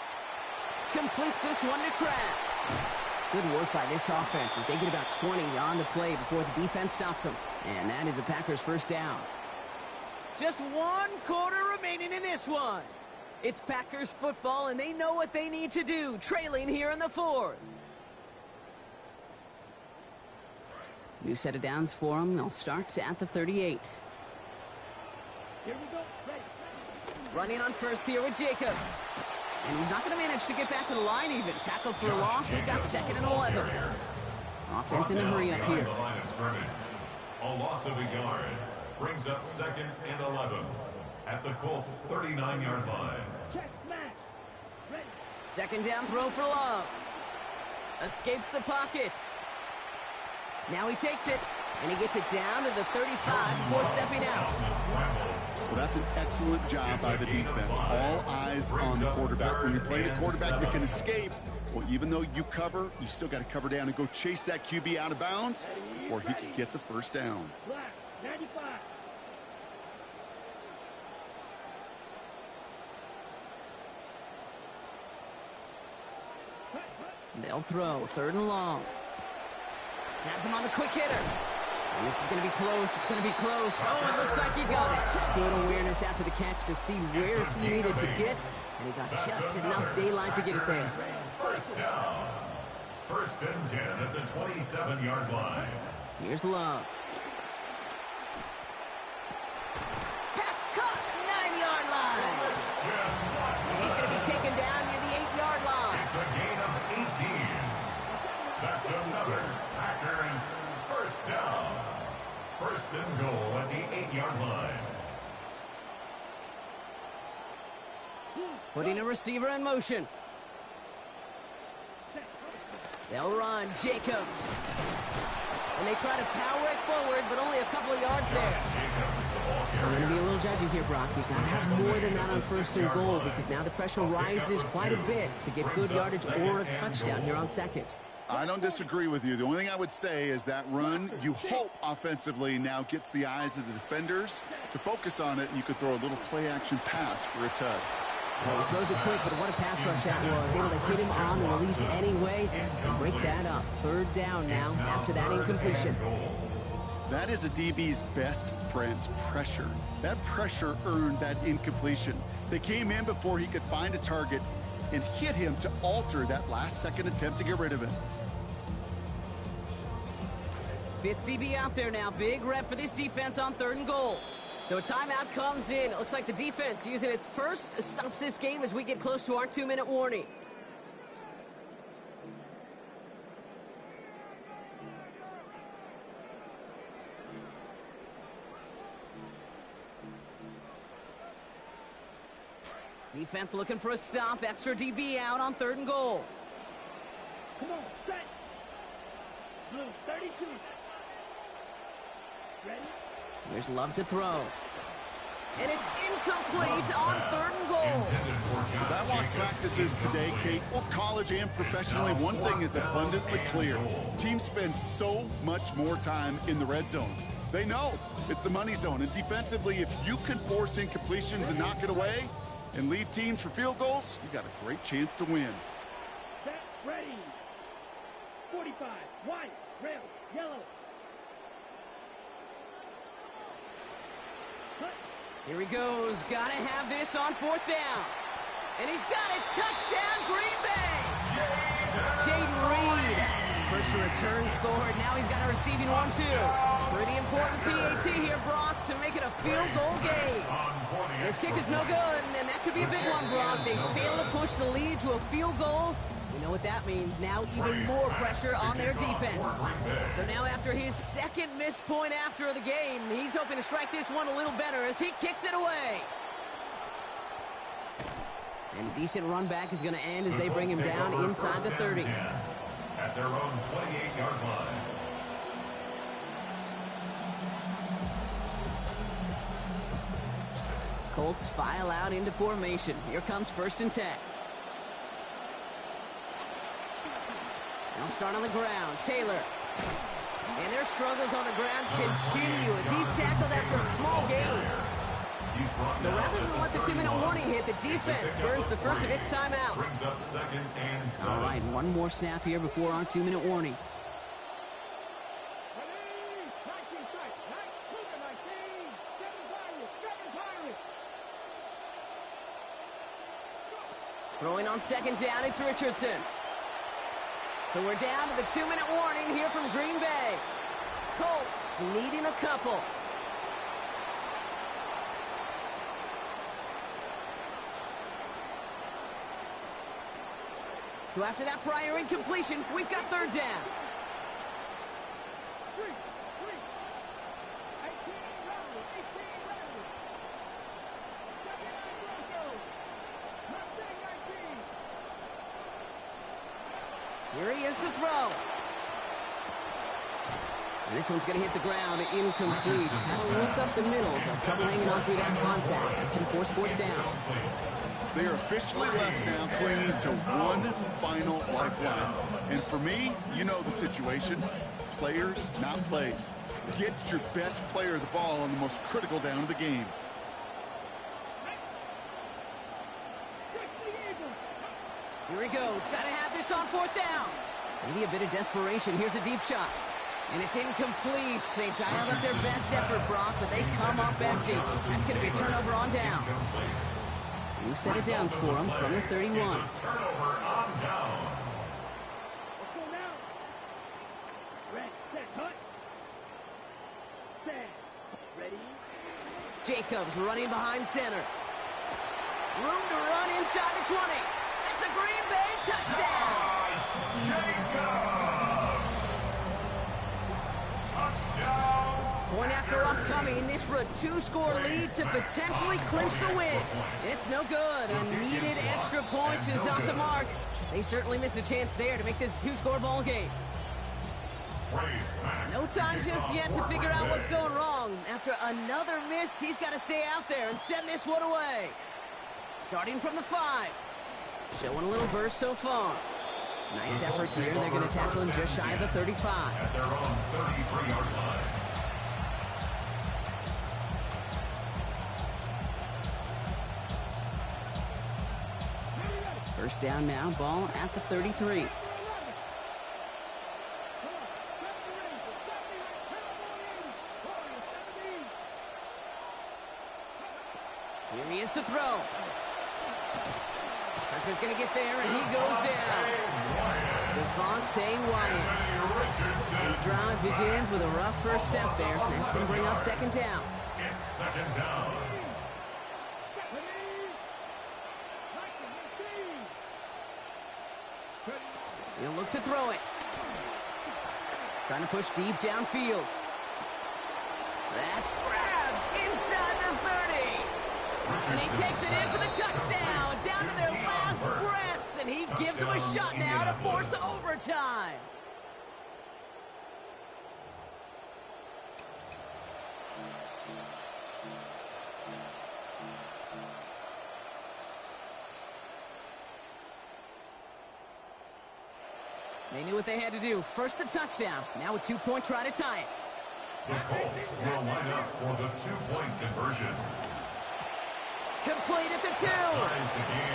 Completes this one to Kraft. Good work by this offense as they get about 20 on the play before the defense stops them. And that is a Packers first down. Just 1 quarter remaining in this one. It's Packers football, and they know what they need to do, trailing here in the 4th. New set of downs for them. They'll start at the 38. Here we go. Ready. Running on first here with Jacobs. And he's not going to manage to get back to the line even. Tackled for a loss. We've got 2nd and 11. Offense in a hurry up here. A loss of a yard brings up 2nd and 11 at the Colts 39-yard line. Check, match. Ready. Second down throw for Love. Escapes the pocket. Now he takes it, and he gets it down to the 35 before stepping out. Well, that's an excellent job by the defense. All eyes on the quarterback. When you're playing a quarterback that can escape, well, even though you cover, you still got to cover down and go chase that QB out of bounds before he can get the first down. Black, 95. They'll throw, 3rd and long. Has him on the quick hitter. And this is going to be close. It's going to be close. Oh, it looks like he got it. Good awareness after the catch to see where he needed to get. And he got just enough daylight to get it there. First down. 1st and 10 at the 27-yard line. Here's Love. Pass caught, 9-yard line. And he's going to be taken down near the 8-yard line. It's a gain of 18. That's another Packers first down. 1st and goal at the 8-yard line. Putting a receiver in motion. They'll run. Jacobs. And they try to power it forward, but only a couple of yards there. I'm going to be a little judgy here, Brock. You've got to have more than that on 1st and goal because now the pressure rises quite a bit to get good yardage or a touchdown here on 2nd. I don't disagree with you. The only thing I would say is that run, you hope offensively now gets the eyes of the defenders to focus on it, and you could throw a little play-action pass for a tug. Well, he throws it quick, but what a pass rush that was. Able to hit him on the release anyway and break that up. 3rd down now after that incompletion. That is a DB's best friend, pressure. That pressure earned that incompletion. They came in before he could find a target and hit him to alter that last-second attempt to get rid of it. 5th DB out there now. Big rep for this defense on 3rd and goal. So a timeout comes in. It looks like the defense using its first stops this game as we get close to our 2-minute warning. Defense looking for a stop. Extra DB out on 3rd and goal. Come on, set. Blue, 32. Ready? Here's Love to throw. And it's incomplete on 3rd and goal. As I watch practices today, Kate, both college and professionally, one thing is abundantly clear. Teams spend so much more time in the red zone. They know it's the money zone. And defensively, if you can force incompletions and knock it away and lead teams for field goals, you got a great chance to win. Set, ready. 45, white, red, yellow. Here he goes. Gotta have this on 4th down. And he's got it. Touchdown, Green Bay. Jaden Reed. First return scored. Now he's got a receiving one, too. Pretty important PAT here, Brock, to make it a field goal game. This kick is no good, and that could be a big one, Brock. They fail to push the lead to a field goal. You know what that means. Now even more pressure on their defense. So now after his 2nd missed point after the game, he's hoping to strike this one a little better as he kicks it away. And a decent run back is going to end as they bring him down inside the 30. At their own 28-yard line. Colts file out into formation. Here comes 1st and 10. They'll start on the ground. Taylor. And their struggles on the ground continue as he's tackled after a small gain. So rather than let the 2-minute warning hit, the defense burns the first of its timeouts. All right, one more snap here before our 2-minute warning. Throwing on second down, it's Richardson. So we're down to the 2-minute warning here from Green Bay. Colts needing a couple. So after that prior incompletion, we've got third down. Here he is to throw. And this one's going to hit the ground, incomplete. Had a look up the middle, but trouble hanging on through that contact. That's going to force fourth down. They are officially left now clinging to one final lifeline. And for me, you know the situation. Players, not plays. Get your best player the ball on the most critical down of the game. Here he goes. Got to have this on fourth down. Maybe a bit of desperation. Here's a deep shot. And it's incomplete. They dialed up their best effort, Brock, but they come up empty. That's going to be a turnover on downs. New set of downs for them from the 31. Turnover on downs. Let's go now. Red, set, cut. Stand. Ready? Jacobs running behind center. Room to run inside the 20. That's a Green Bay touchdown. Point after upcoming, this for a 2-score lead to potentially clinch the win. It's no good. A needed extra point is off the mark. They certainly missed a chance there to make this a 2-score ball game. No time just yet to figure out what's going wrong. After another miss, he's got to stay out there and send this one away. Starting from the 5. Showing a little burst so far. Nice effort here. They're going to tackle him just shy of the 35. At their own 33-yard line. First down now, ball at the 33. Here he is to throw. Pressure's going to get there, and he goes down. Devontae Wyatt. And the drive begins with a rough first step there. That's going to bring up second down. It's second down. He'll look to throw it. Trying to push deep downfield. That's grabbed inside the 30. And he takes it in for the touchdown. Down to their last breaths. And he gives them a shot now to force overtime. They knew what they had to do. First the touchdown. Now a 2-point try to tie it. The Colts will line up for the 2-point conversion. Complete at the 2.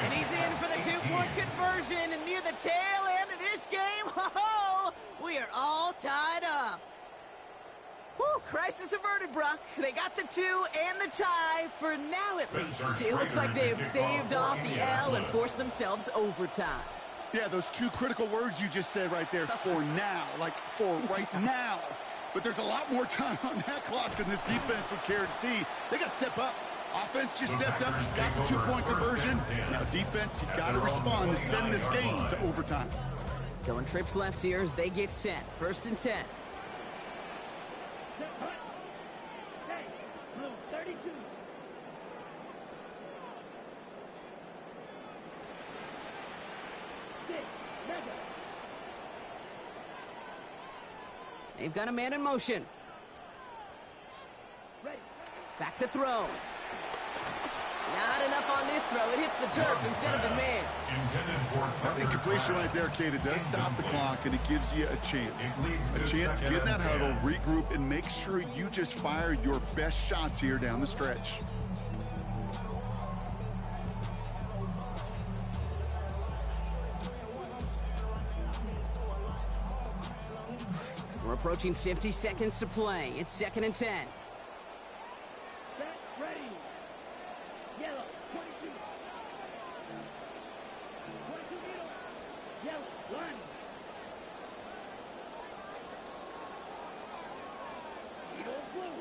And he's in for the 2-point conversion. And near the tail end of this game, we are all tied up. Whew, crisis averted, Brock. They got the 2 and the tie for now at least. It looks like they have staved off the L and forced themselves overtime. Yeah, those 2 critical words you just said right there, for now, like for right now. But there's a lot more time on that clock than this defense would care to see. They got to step up. Offense just stepped up, got the 2-point conversion. Now defense, you got to respond to send this game to overtime. Going trips left here as they get set. First and 10. Blue 32. They've got a man in motion. Back to throw. Not enough on this throw. It hits the turf instead of his man. That incompletion right there, Kate, it does stop the clock, and it gives you a chance. A chance to get in that huddle, regroup, and make sure you just fire your best shots here down the stretch. We're approaching 50 seconds to play. It's 2nd and 10. Set, ready. Yellow, 22. 22 middle. Yellow, one. Middle, blue.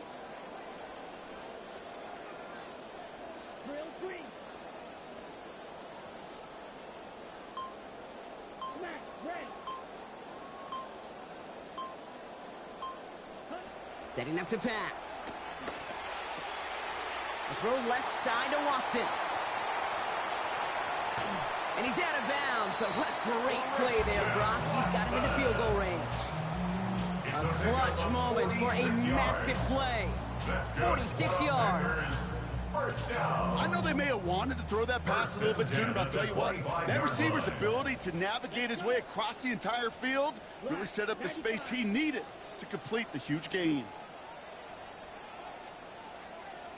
Drill, green. Smack, red. Setting up to pass. The throw left side to Watson. And he's out of bounds, but what a great play there, Brock. He's got him into field goal range. A clutch moment for a massive play. 46 yards. I know they may have wanted to throw that pass a little bit sooner, but I'll tell you what, that receiver's ability to navigate his way across the entire field really set up the space he needed to complete the huge gain.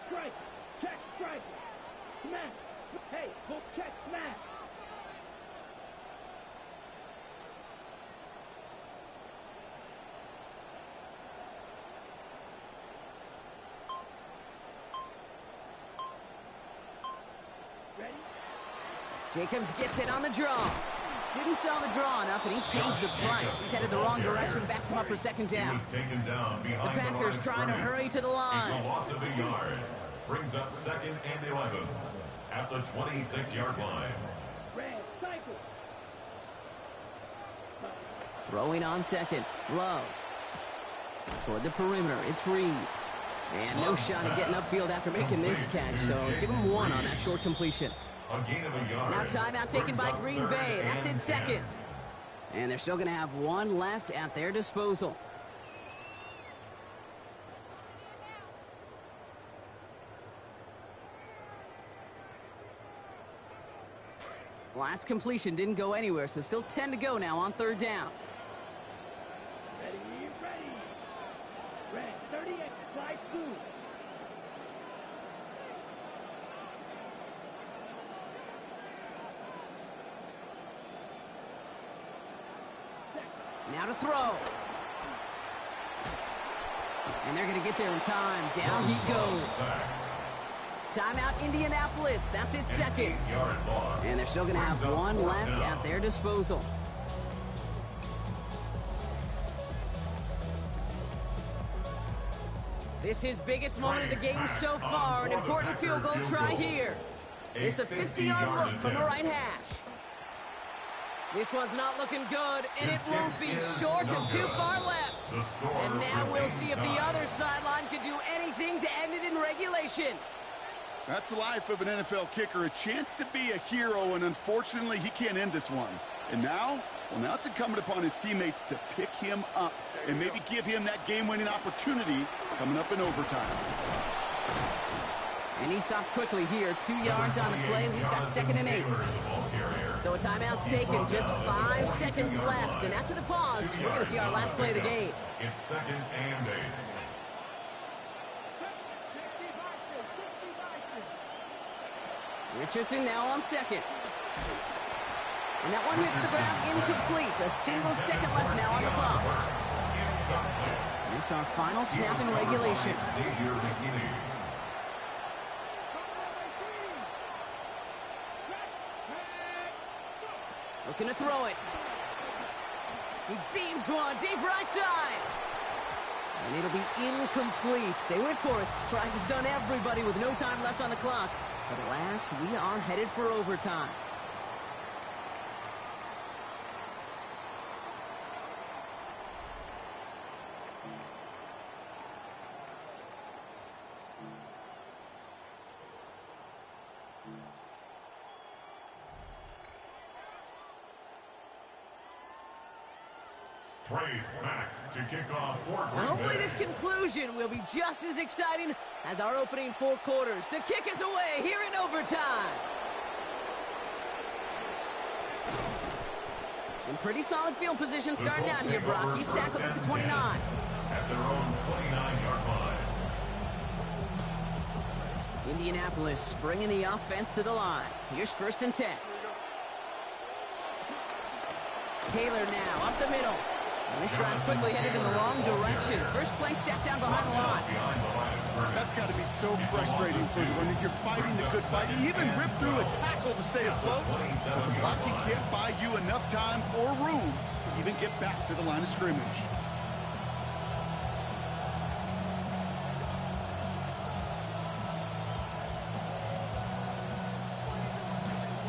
Strike, check, strike. Smack. Hey, hook, check, smack. Ready? Jacobs gets it on the draw. Didn't sell the draw enough, and he pays the price. He's headed the wrong direction, backs him up for 2nd down. The Packers trying to hurry to the line. It's a loss of a yard. Brings up 2nd and 11 at the 26-yard line. Red, cycle. Throwing on 2nd. Love. Toward the perimeter. It's Reed. And no shot at getting upfield after making this catch, so give him 1 on that short completion. A gain of a yard. Now timeout taken by Green Bay. That's in 2nd. And they're still going to have 1 left at their disposal. Last completion didn't go anywhere, so still 10 to go now on 3rd down. Ready, ready. Red, 38, slide through. Now to throw. And they're going to get there in time. Down he goes. Timeout Indianapolis. That's it, 2nd. And they're still going to have 1 left at their disposal. This is biggest moment of the game so far. An important field goal try here. It's a 50-yard look from the right hash. This one's not looking good, and it won't be. Short and too far left. And now we'll see if the other sideline can do anything to end it in regulation. That's the life of an NFL kicker, a chance to be a hero, and unfortunately, he can't end this one. And now, well, now it's incumbent upon his teammates to pick him up and maybe give him that game-winning opportunity coming up in overtime. And he stopped quickly here. 2 yards on the play. We've got 2nd and 8. So a timeout's taken. Just 5 seconds left. And after the pause, we're going to see our last play of the game. It's 2nd and 8. Richardson now on 2nd. And that one hits the ground incomplete. A single second left now on the clock. This is our final snap in regulation. Looking to throw it. He beams one deep right side. And it'll be incomplete. They went for it. Tried to stun everybody with no time left on the clock. But alas, we are headed for overtime. Trey Smack to kick off for Green And hopefully Bay. this conclusion will be just as exciting as our opening 4 quarters. The kick is away here in overtime. In pretty solid field position starting out here, Brock. He's tackled at the 29. At their own 29-yard line. Indianapolis bringing the offense to the line. Here's 1st and 10. Taylor now up the middle. And this drive's quickly headed in the wrong direction. First play set down behind the line. That's got to be so frustrating for you when you're fighting the good fight. You even rip through a tackle to stay afloat. But the blocking can't buy you enough time or room to even get back to the line of scrimmage.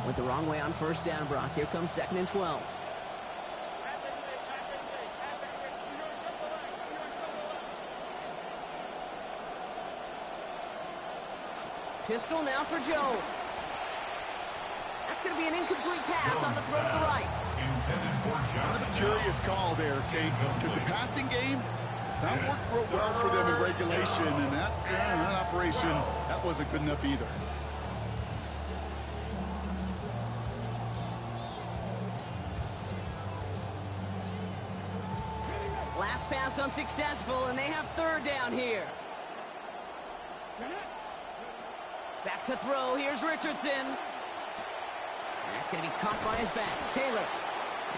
Went the wrong way on 1st down, Brock. Here comes 2nd and 12. Pistol now for Jones. That's going to be an incomplete pass on the throw to the right. Kind of a curious call there, Kate, because the passing game, it's not worked real well for them in regulation, and that operation, that wasn't good enough either. Last pass unsuccessful, and they have 3rd down here. Back to throw. Here's Richardson. That's going to be caught by his back. Taylor.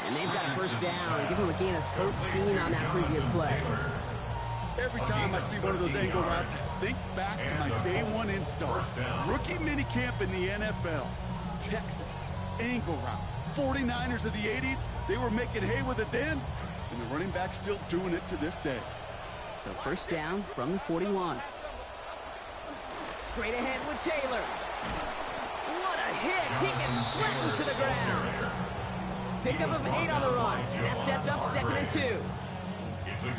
And they've got 1st down. Give him a gain of 13 on that previous play. Every time I see one of those angle routes, I think back to my day 1 install. Rookie minicamp in the NFL. Texas. Angle route. 49ers of the 80s. They were making hay with it then. And the running back still doing it to this day. So 1st down from the 41. Straight ahead with Taylor. What a hit. He gets flattened to the ground. Pickup of 8 on the run. And that sets up 2nd and 2.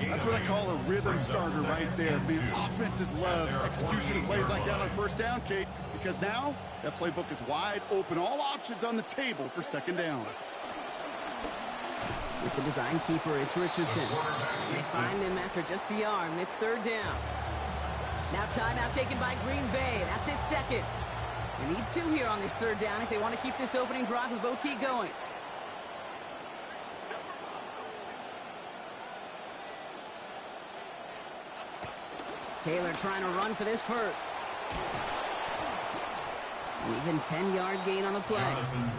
That's what I call a rhythm starter right there. Man, offenses love execution of plays like that on 1st down, Kate, because now that playbook is wide open. All options on the table for 2nd down. It's a design keeper. It's Richardson. And they find him after just a yard. And it's 3rd down. Now timeout taken by Green Bay. That's it, 2nd. They need 2 here on this 3rd down if they want to keep this opening drive of OT going. Taylor trying to run for this 1st. An even 10-yard gain on the play.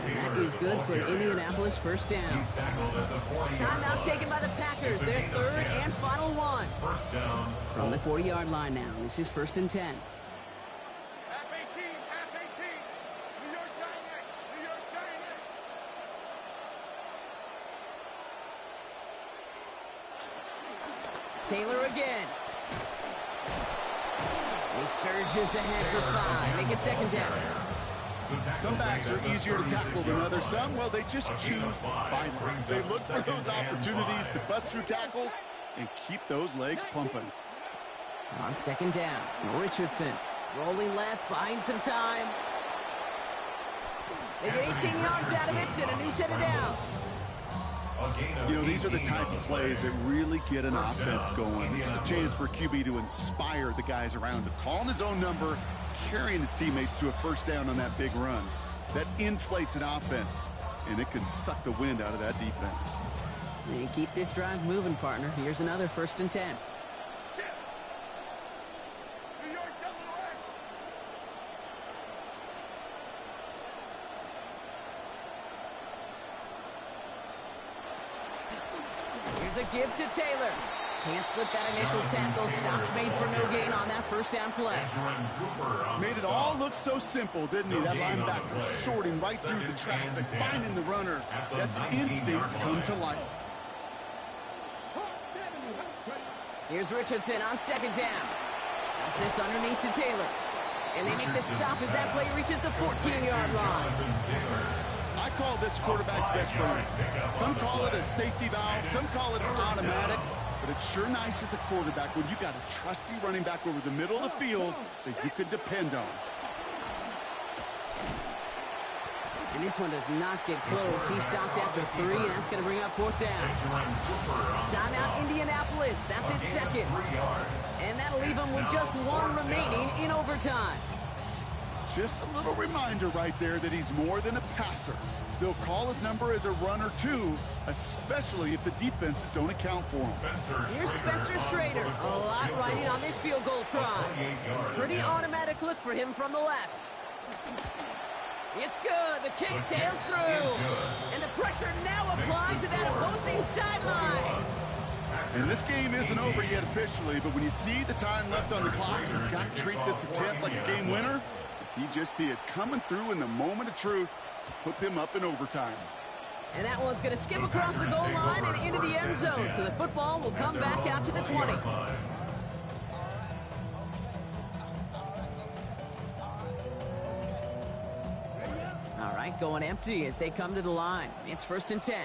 And that is good for an Indianapolis 1st down. Timeout taken by the Packers. Their 3rd and final one. From the 40-yard line now. This is 1st and 10. Half 18, half 18. New York Giants, New York Giants. Taylor again. He surges ahead for 5. Make it 2nd down. Some backs are easier to tackle than others. Some, well, they just choose violence. They look for those opportunities to bust through tackles and keep those legs pumping. On 2nd down, Richardson rolling left, buying some time. They get 18 yards out of it and a new set of downs. You know, these are the type of plays that really get an offense going. This is a chance for QB to inspire the guys around him. Calling his own number, carrying his teammates to a 1st down on that big run. That inflates an offense, and it can suck the wind out of that defense. And keep this drive moving, partner. Here's another 1st and 10. New York double X. Here's a give to Taylor. Can't slip that initial tackle. Stops made for no gain on that 1st down play. Made it all look so simple, didn't he? That linebacker sorting right through the traffic, finding the runner. That's instincts come to life. Here's Richardson on 2nd down. Dumps this underneath to Taylor. And they make the stop as that play reaches the 14-yard line. I call this quarterback's best friend. Some call it a safety valve, some call it an automatic, but it's sure nice as a quarterback when you got a trusty running back over the middle of the field that you could depend on. And this one does not get close. He stopped after 3, and that's going to bring up 4th down. Timeout Indianapolis. That's it, 2nd. And that'll leave them with just 1 remaining in overtime. Just a little reminder right there that he's more than a passer. They'll call his number as a runner too, especially if the defenses don't account for him. Here's Spencer Schrader. A lot riding on this field goal try. Pretty automatic look for him from the left. It's good. The kick sails through. And the pressure now applied to that opposing sideline. And this game isn't over yet officially, but when you see the time left on the clock, you've got to treat this attempt like a game winner. He just did, coming through in the moment of truth to put them up in overtime. And that one's going to skip across the goal line and into the end zone, so the football will come back out to the 20. All right, going empty as they come to the line. It's 1st and 10.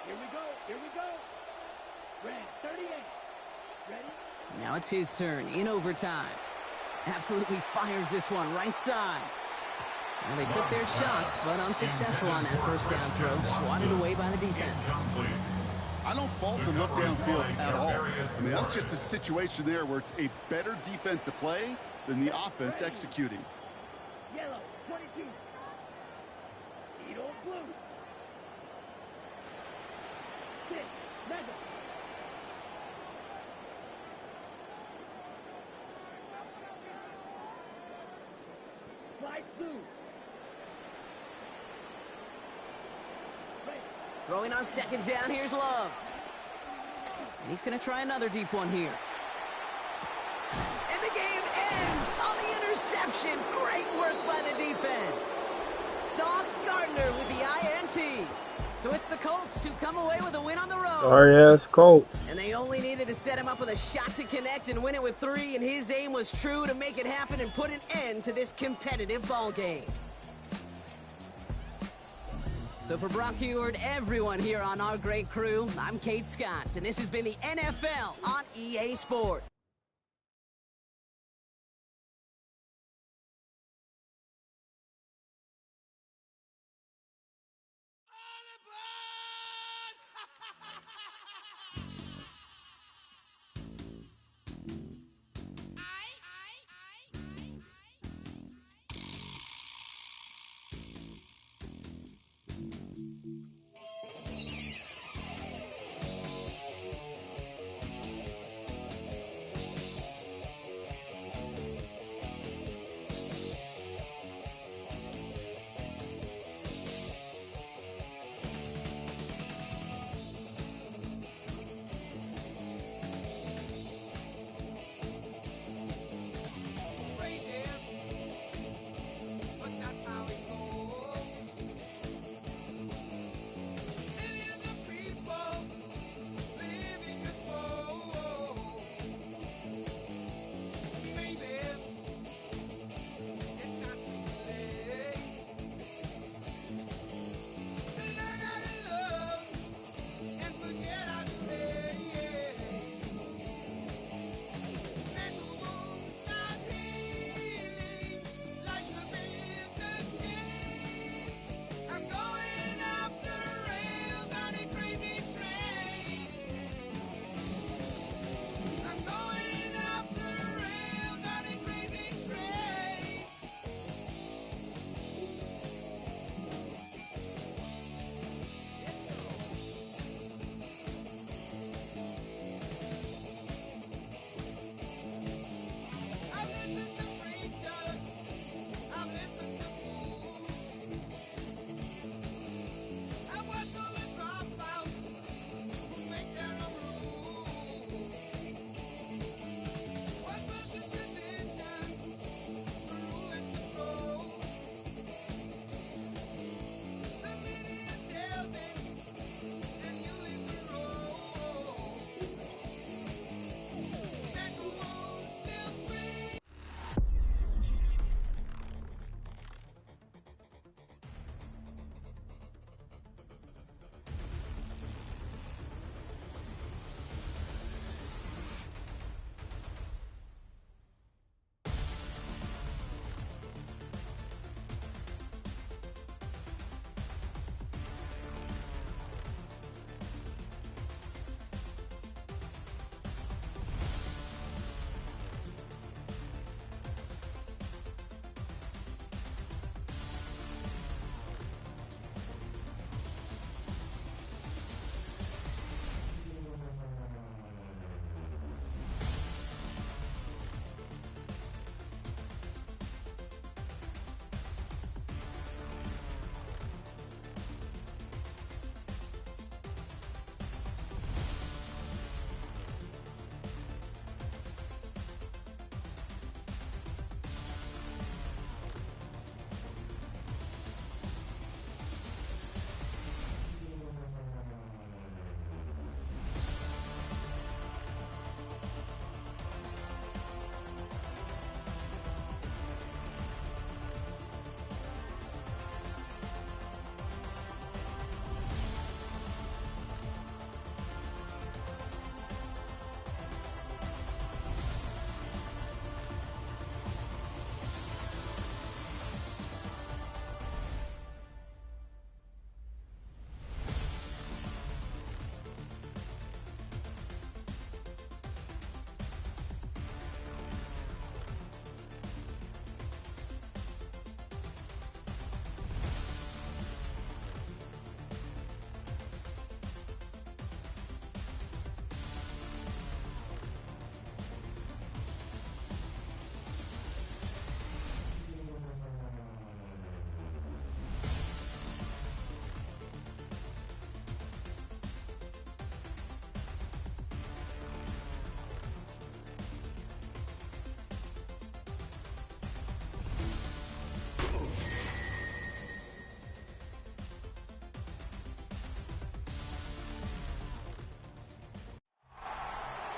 Here we go. Here we go. Red 38. Ready? Now it's his turn in overtime. Absolutely fires this one right side. Well, they took their shots, but unsuccessful on that first down throw, swatted away by the defense. I don't fault the look downfield at all. I mean, that's just a situation there where it's a better defensive play than the offense executing. Yellow 22. Edo blue. 6. Mega. Light blue. Throwing on 2nd down, here's Love. And he's going to try another deep one here. And the game ends on the interception. Great work by the defense. Sauce Gardner with the INT. So it's the Colts who come away with a win on the road. Sorry-ass Colts. And they only needed to set him up with a shot to connect and win it with 3, and his aim was true to make it happen and put an end to this competitive ball game. So for Brock Heward, everyone here on our great crew, I'm Kate Scott, and this has been the NFL on EA Sports.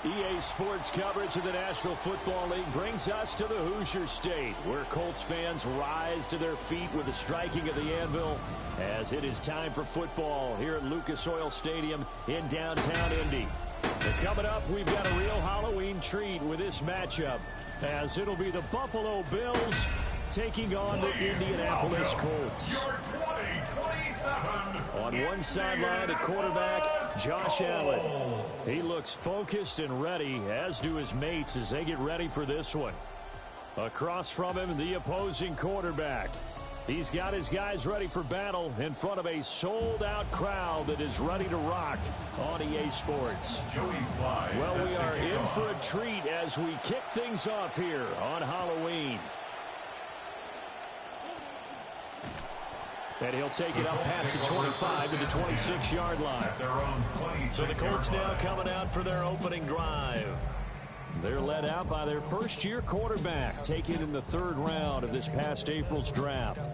EA Sports coverage of the National Football League brings us to the Hoosier State, where Colts fans rise to their feet with the striking of the anvil as it is time for football here at Lucas Oil Stadium in downtown Indy. But coming up, we've got a real Halloween treat with this matchup, as it'll be the Buffalo Bills taking on the Indianapolis Colts. On one sideline, at quarterback, Josh Allen. He looks focused and ready, as do his mates as they get ready for this one. Across from him, the opposing quarterback. He's got his guys ready for battle in front of a sold-out crowd that is ready to rock on EA Sports. Well, we are in for a treat as we kick things off here on Halloween. And he'll take it up past the 25 to the 26-yard line. So the Colts now coming out for their opening drive. They're led out by their first-year quarterback, taken in the third round of this past April's draft.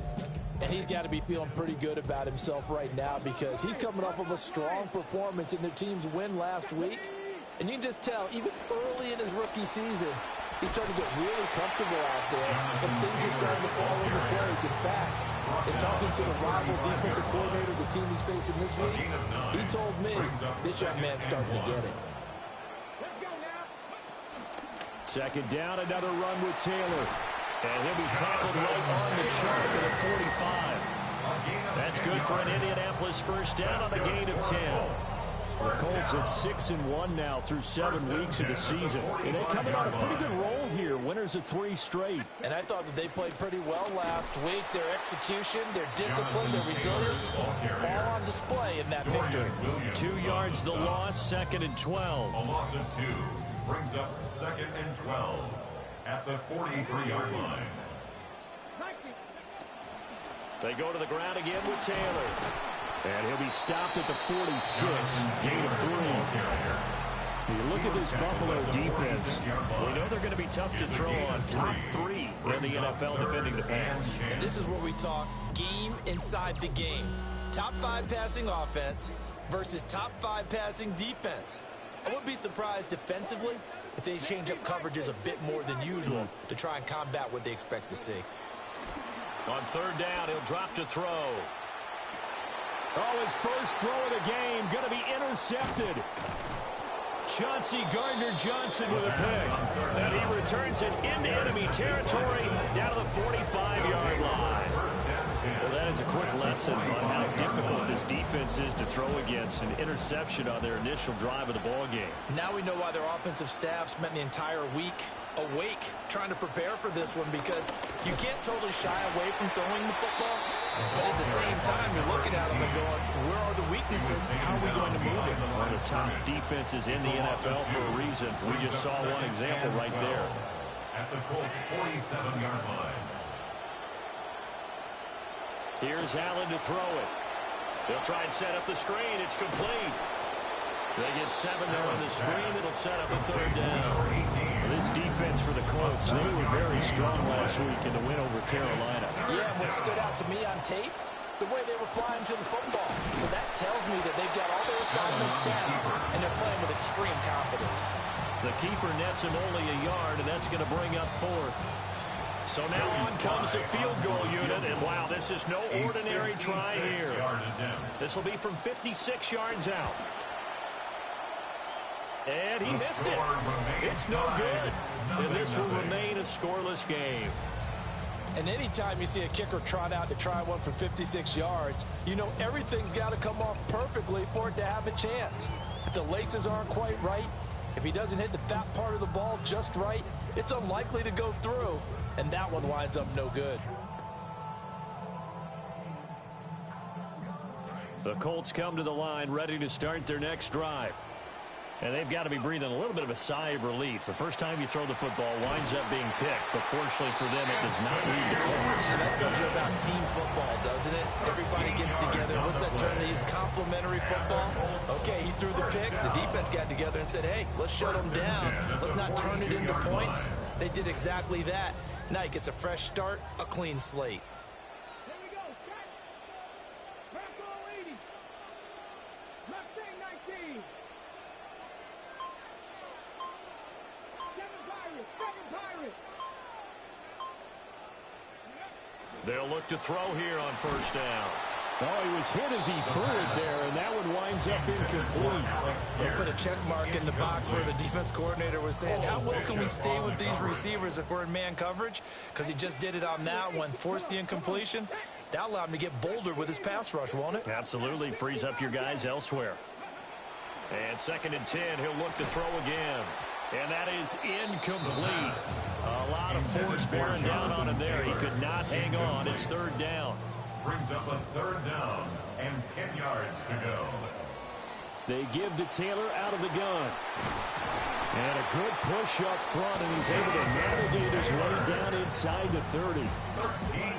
And he's got to be feeling pretty good about himself right now because he's coming off of a strong performance in their team's win last week. And you can just tell, even early in his rookie season, he's starting to get really comfortable out there, and things are starting to fall into place. In fact, in talking to the rival defensive coordinator of the team he's facing this week, he told me this young man's starting to get it. Second down, another run with Taylor. And he'll be tackled right on the chart at a 45. That's good for an Indianapolis first down on a gain of 10. The Colts at 6-1 now through 7 weeks of the season. And they're coming on a pretty good roll here. Winners of 3 straight. And I thought that they played pretty well last week. Their execution, their discipline, their resilience, all on display in that victory. 2 yards the loss, 2nd and 12. A loss of 2 brings up 2nd and 12 at the 43-yard line. They go to the ground again with Taylor. And he'll be stopped at the 46, gain of 3. You look at this Buffalo defense, we know they're going to be tough to throw on. Top 3 in the NFL defending the pass. And this is where we talk game inside the game. Top 5 passing offense versus top 5 passing defense. I wouldn't be surprised defensively if they change up coverages a bit more than usual to try and combat what they expect to see. On third down, he'll drop to throw. Oh, his first throw of the game going to be intercepted. Chauncey Gardner-Johnson with a pick. And he returns it into enemy territory down to the 45-yard line. Well, that is a quick lesson on how difficult this defense is to throw against. An interception on their initial drive of the ball game. Now we know why their offensive staff spent the entire week awake trying to prepare for this one, because you can't totally shy away from throwing the football, but at the same time you're looking at them and going, where are the weaknesses? How are we going to move it? One of the top defenses in the NFL for a reason. We just saw one example right there. At the Colts 47-yard line. Here's Allen to throw it. They'll try and set up the screen. It's complete. They get 7 there on the screen. It'll set up a third down. This defense for the Colts, they were very strong last week in the win over Carolina. Yeah, and what stood out to me on tape, the way they were flying to the football. So that tells me that they've got all their assignments down, and they're playing with extreme confidence. The keeper nets him only a yard, and that's going to bring up 4th. So now on comes the field goal unit, and wow, this is no ordinary try here. This will be from 56 yards out. And he missed it. It's no good. And this will remain a scoreless game. And anytime you see a kicker trot out to try one from 56 yards, you know everything's got to come off perfectly for it to have a chance. If the laces aren't quite right, if he doesn't hit the fat part of the ball just right, it's unlikely to go through. And that one winds up no good. The Colts come to the line ready to start their next drive. And they've got to be breathing a little bit of a sigh of relief. The first time you throw the football winds up being picked, but fortunately for them, it does not lead to points. That tells you about team football, doesn't it? Everybody gets together. What's that term they use? Complementary football? Okay, he threw the pick. The defense got together and said, hey, let's shut them down. Let's not turn it into points. They did exactly that. Now he gets a fresh start, a clean slate. They'll look to throw here on first down. Oh, he was hit as he threw it there, and that one winds up incomplete. They put a check mark in the box where the defense coordinator was saying, how well can we stay with these receivers if we're in man coverage? Because he just did it on that one, forced the incompletion. That allowed him to get bolder with his pass rush, won't it? Absolutely. Frees up your guys elsewhere. And 2nd and 10, he'll look to throw again. And that is incomplete. A lot of force bearing down on him there. He could not hang on. It's 3rd down. Brings up a 3rd down and 10 yards to go. They give to Taylor out of the gun. And a good push up front, and he's able to navigate his way down inside the 30.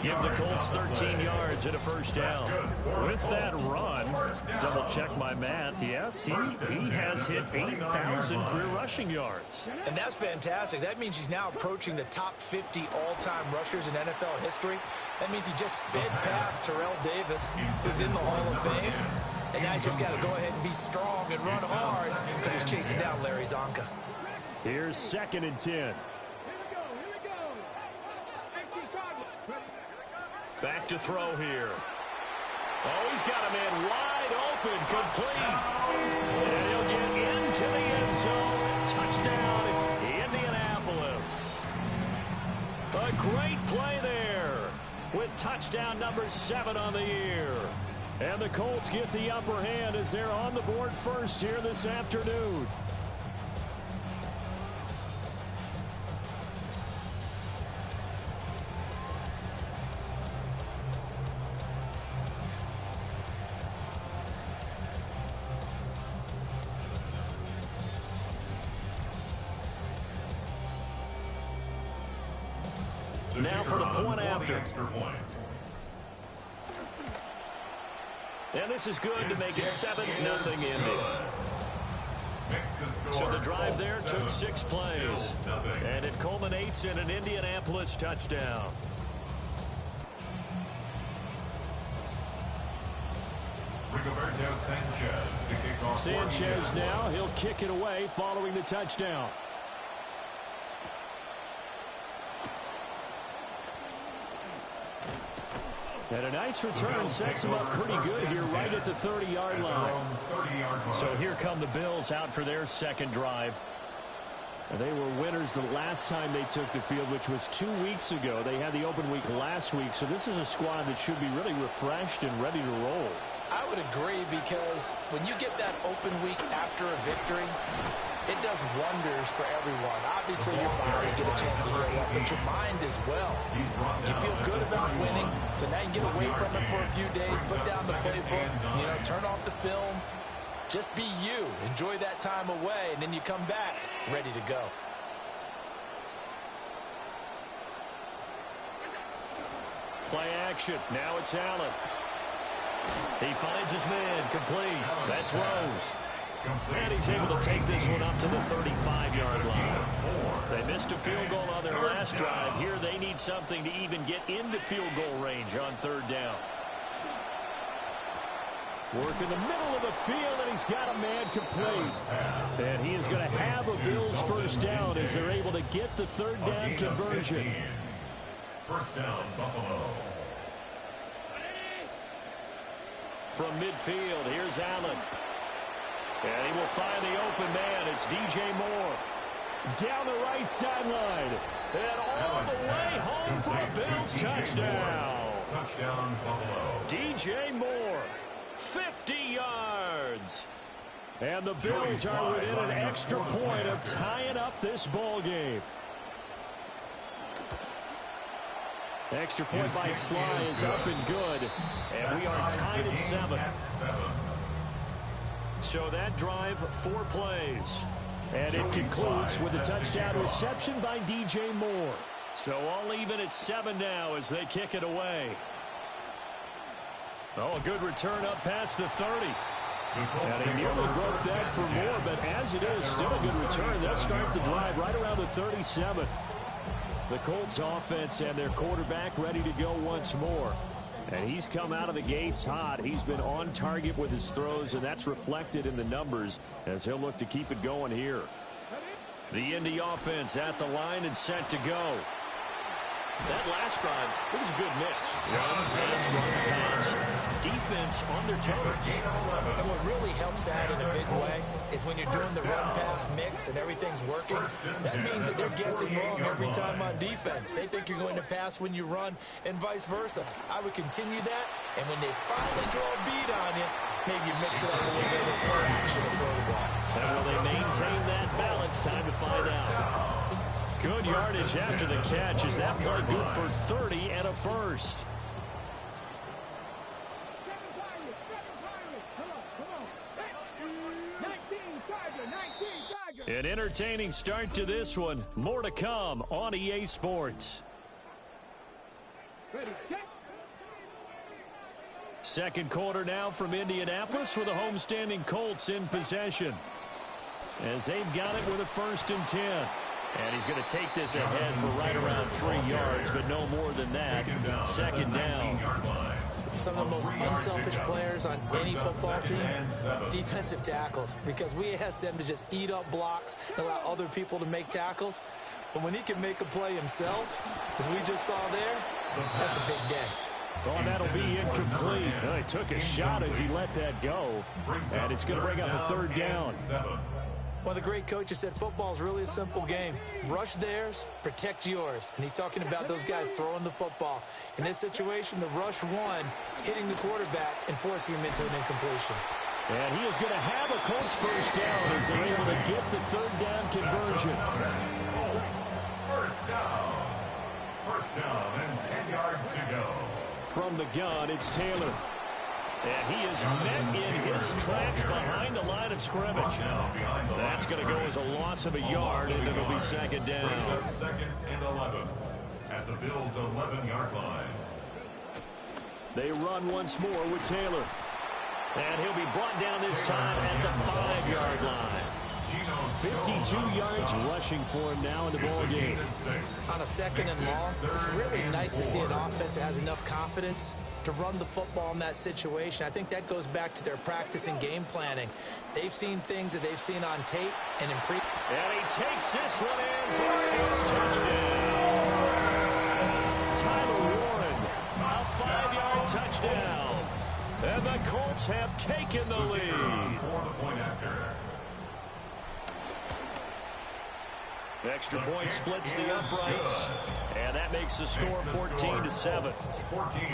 Give the Colts 13 yards and a first down. With that run, double check my math, yes, he has hit 8,000 career rushing yards. And that's fantastic. That means he's now approaching the top 50 all-time rushers in NFL history. That means he just sped past Terrell Davis, who's in the Hall of Fame. And now he's just got to go ahead and be strong and run hard because he's chasing down Larry Zonka. Here's 2nd and 10. Back to throw here. Oh, he's got a man wide open, complete. And he'll get into the end zone. Touchdown, Indianapolis. A great play there with touchdown number 7 on the year. And the Colts get the upper hand as they're on the board first here this afternoon. Now for the point after. And this is good to make it 7-0 Indy. So the drive there took 6 plays. And it culminates in an Indianapolis touchdown. Sanchez now, he'll kick it away following the touchdown. And a nice return sets him up pretty good here right at the 30-yard line. So here come the Bills out for their 2nd drive. And they were winners the last time they took the field, which was 2 weeks ago. They had the open week last week, so this is a squad that should be really refreshed and ready to roll. I would agree, because when you get that open week after a victory, it does wonders for everyone. Obviously, your body get a chance to heal up, but your mind as well. You feel good about winning, so now you get away from it for a few days, put down the playbook, turn off the film. Just be you. Enjoy that time away, and then you come back ready to go. Play action. Now it's Allen. He finds his man. Complete. That's Rose. And he's able to take this one up to the 35-yard line. They missed a field goal on their last drive. Here they need something to even get into field goal range on 3rd down. Work in the middle of the field, and he's got a man complete. And he is going to have a Bills first down as they're able to get the 3rd down conversion. First down, Buffalo. From midfield, here's Allen. And he will find the open man. It's DJ Moore. Down the right sideline. And all the way home for a Bills touchdown. Touchdown, Buffalo. DJ Moore, 50 yards. And the Bills are within an extra point of tying up this ball game. Extra point by Sly is up and good. And we are tied at 7. So that drive, 4 plays. And it concludes with a touchdown reception by DJ Moore. So all even at 7 now as they kick it away. Oh, a good return up past the 30. And he nearly broke that for more, but as it is, still a good return. They'll start the drive right around the 37. The Colts offense and their quarterback ready to go once more. And he's come out of the gates hot. He's been on target with his throws, and that's reflected in the numbers as he'll look to keep it going here. The Indy offense at the line and set to go. That last drive, it was a good mix. Run, pass, defense on their toes. And what really helps that in a big way is when you're doing the run-pass mix and everything's working, that means that they're guessing wrong every time on defense. They think you're going to pass when you run and vice versa. I would continue that, and when they finally draw a beat on you, maybe you mix it up a little bit with play action and throw the ball. And will they maintain that balance? Time to find out. Good yardage after the catch. Is that play good for 30 and a first? An entertaining start to this one. More to come on EA Sports. Second quarter now from Indianapolis with the homestanding Colts in possession, as they've got it with a 1st and 10. And he's going to take this ahead for right around 3 yards, but no more than that. Second down. Some of the most unselfish players on any football team, defensive tackles, because we ask them to just eat up blocks and allow other people to make tackles. But when he can make a play himself, as we just saw there, that's a big day. Well, that'll be incomplete. Well, he took a shot as he let that go, and it's going to bring up a 3rd down. One of the great coaches said football is really a simple game. Rush theirs, protect yours. And he's talking about those guys throwing the football. In this situation, the rush one, hitting the quarterback and forcing him into an incompletion. And he is going to have a Colts 1st down as they're able to get the 3rd down conversion. Colts, 1st down. 1st down and 10 yards to go. From the gun, it's Taylor. And he is met in his tracks behind the line of scrimmage. That's going to go as a loss of a yard, and it'll be 2nd down. 2nd and 11 at the Bills' 11-yard line. They run once more with Taylor. And he'll be brought down this time at the 5-yard line. 52 yards rushing for him now in the ball game. On a 2nd and long, it's really nice to see an offense that has enough confidence to run the football in that situation. I think that goes back to their practice and game planning. They've seen things that they've seen on tape and in pre. And he takes this one in for a Colts touchdown. Tyler Warren, a 5-yard touchdown. And the Colts have taken the lead. Extra point splits the uprights, and that makes the score 14-7. 14.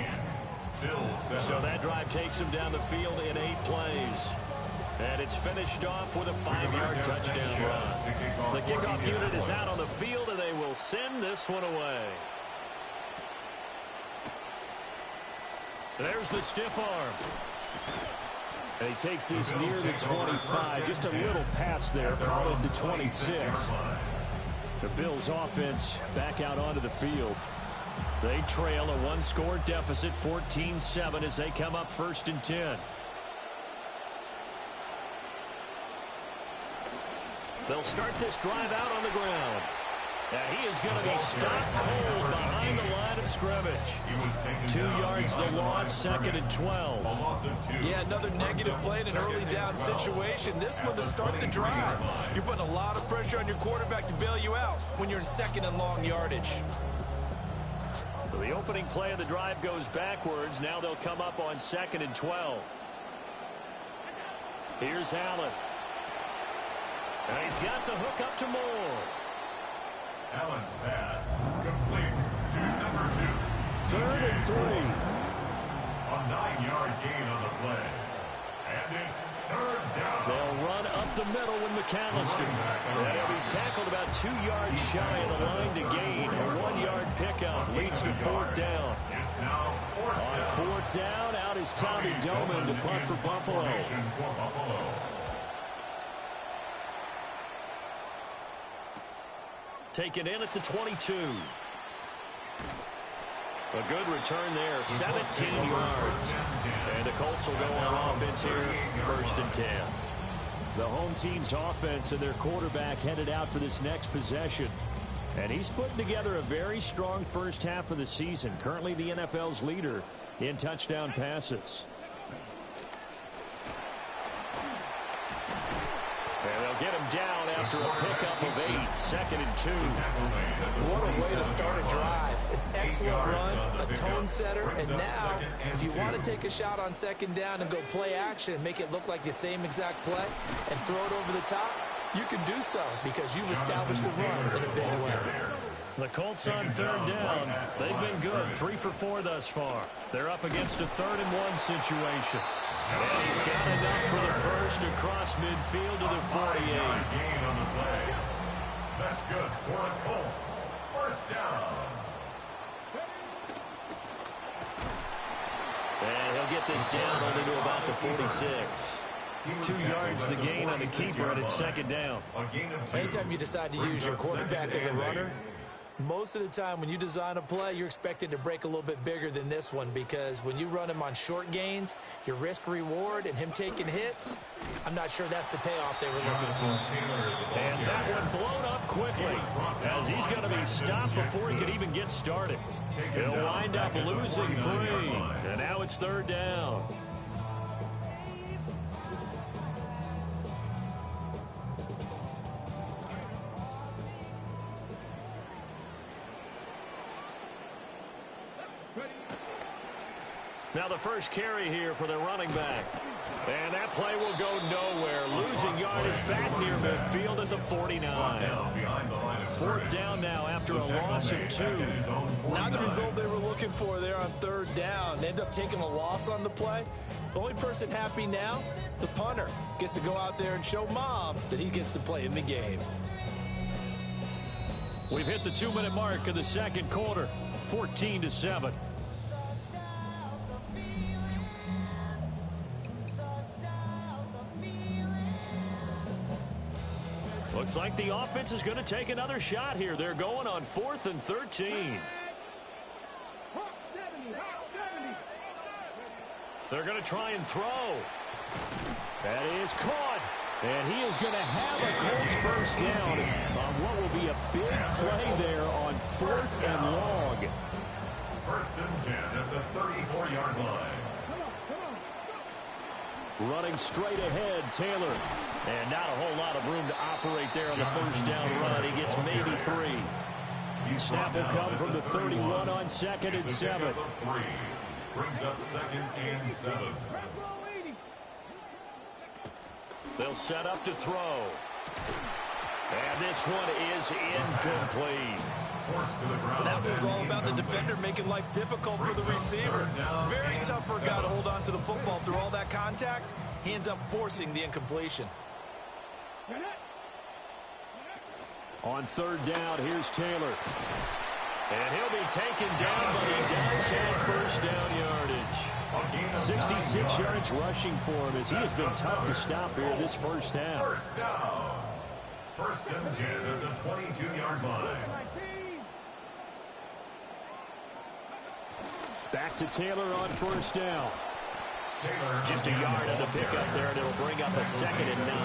So that drive takes him down the field in 8 plays. And it's finished off with a 5-yard touchdown run. The kickoff unit is out on the field, and they will send this one away. There's the stiff arm. And he takes this near the 25. Just a little pass there. Call it the 26. The Bills offense back out onto the field. They trail a 1-score deficit, 14-7, as they come up 1st and 10. They'll start this drive out on the ground. And he is going to be stopped cold behind the line of scrimmage. 2 yards the loss, 2nd and 12. Yeah, another negative play in an early down situation. This one to start the drive. You're putting a lot of pressure on your quarterback to bail you out when you're in 2nd and long yardage. So the opening play of the drive goes backwards. Now they'll come up on 2nd and 12. Here's Allen. And he's got the hook up to Moore. Allen's pass complete to number 2. 3rd and 3. A 9-yard gain on the play. And it's 3rd down. They'll run up the middle with McAllister. And he'll be tackled about 2 yards shy of the line to gain. A 1-yard pickup leads to 4th down. It's now 4th down. On 4th down, out is Tommy Doman to punt for Buffalo. Taken in at the 22. A good return there, 17 yards. And the Colts will go on offense here, 1st and 10. The home team's offense and their quarterback headed out for this next possession. And he's putting together a very strong first half of the season. Currently the NFL's leader in touchdown passes. And they'll get him down after after a pickup of 8, 2nd and 2. What a way to start a drive. An excellent run, a tone setter, and now, if you want to take a shot on 2nd down and go play action and make it look like the same exact play and throw it over the top, you can do so because you've established the run in a big way. The Colts on 3rd down. They've been good, 3 for 4 thus far. They're up against a 3rd and 1 situation. And he's got enough for the first across midfield to the 48. Gain on the play. That's good for the Colts. First down. And he'll get this down only to about the 46. 2 yards the gain on the keeper, and it's 2nd down. Anytime you decide to use your quarterback as a runner, most of the time when you design a play, you're expected to break a little bit bigger than this one because when you run him on short gains, your risk-reward and him taking hits, I'm not sure that's the payoff they were looking for. And that one blown up quickly as he's going to be stopped before he could even get started. He'll wind up losing 3, and now it's 3rd down. Now the first carry here for the running back. And that play will go nowhere. Losing yardage back near midfield at the 49. 4th down now after a loss of 2. Not the result they were looking for there on 3rd down. They end up taking a loss on the play. The only person happy now, the punter, gets to go out there and show Mom that he gets to play in the game. We've hit the 2-minute mark of the 2nd quarter. 14-7. Looks like the offense is going to take another shot here. They're going on 4th and 13. They're going to try and throw. That is caught. And he is going to have a Colts first down on what will be a big play there on 4th and long. 1st and 10 at the 34-yard line. Running straight ahead, Taylor. And not a whole lot of room to operate there on the first down run. He gets maybe 3. Snap will come from the 31 on 2nd and 7. Brings up 2nd and 7. They'll set up to throw. And this one is incomplete. That was all about the defender making life difficult for the receiver. Very tough for a guy to hold on to the football through all that contact. He ends up forcing the incompletion. On 3rd down, here's Taylor. And he'll be taken down, but he does have first down yardage. 66 yards rushing for him as he has been tough to stop here this first half. First down. 1st and 10 at the 22-yard line. Back to Taylor on 1st down. Just a yard on the pickup there, and it'll bring up a 2nd and 9.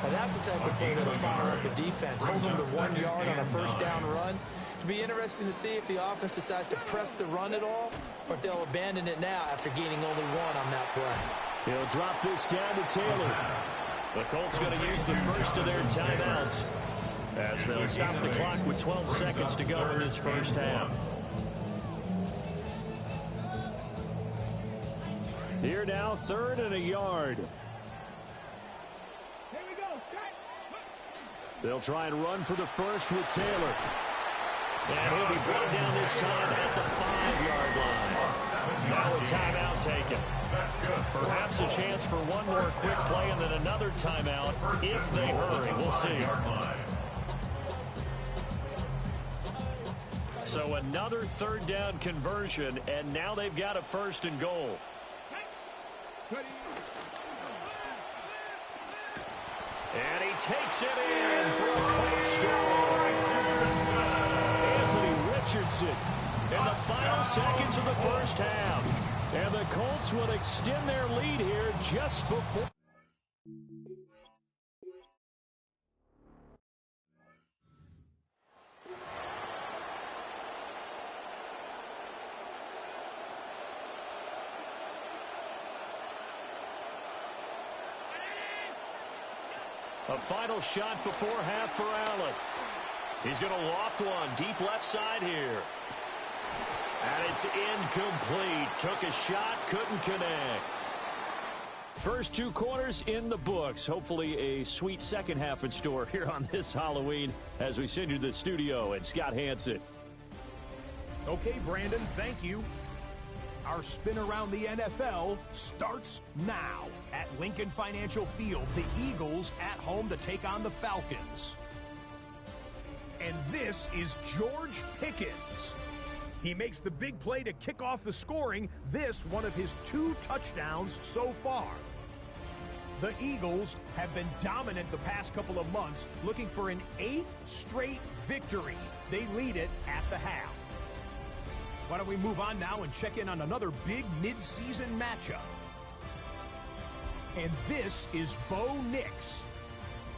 And that's the type of play that'll fire up the defense. Hold them to 1 yard on a first down run. It'll be interesting to see if the offense decides to press the run at all, or if they'll abandon it now after gaining only 1 on that play. He'll drop this down to Taylor. The Colts going to use the first of their timeouts as they'll stop the clock with 12 seconds to go in this first half. Here now, 3rd and a yard. They'll try and run for the first with Taylor. And he'll be brought down this time at the 5-yard line. Now a timeout taken. Perhaps a chance for one more quick play and then another timeout if they hurry. We'll see. So another 3rd down conversion, and now they've got a 1st and goal. And he takes it in for a Colts score. Anthony Richardson in the final seconds of the first half. And the Colts will extend their lead here just before. A final shot before half for Allen. He's going to loft one deep left side here. And it's incomplete. Took a shot, couldn't connect. First 2 quarters in the books. Hopefully a sweet second half in store here on this Halloween as we send you to the studio and Scott Hansen. Okay, Brandon, thank you. Our spin around the NFL starts now. At Lincoln Financial Field, the Eagles at home to take on the Falcons. And this is George Pickens. He makes the big play to kick off the scoring. This one of his 2 touchdowns so far. The Eagles have been dominant the past couple of months, looking for an 8th straight victory. They lead it at the half. Why don't we move on now and check in on another big midseason matchup. And this is Bo Nix.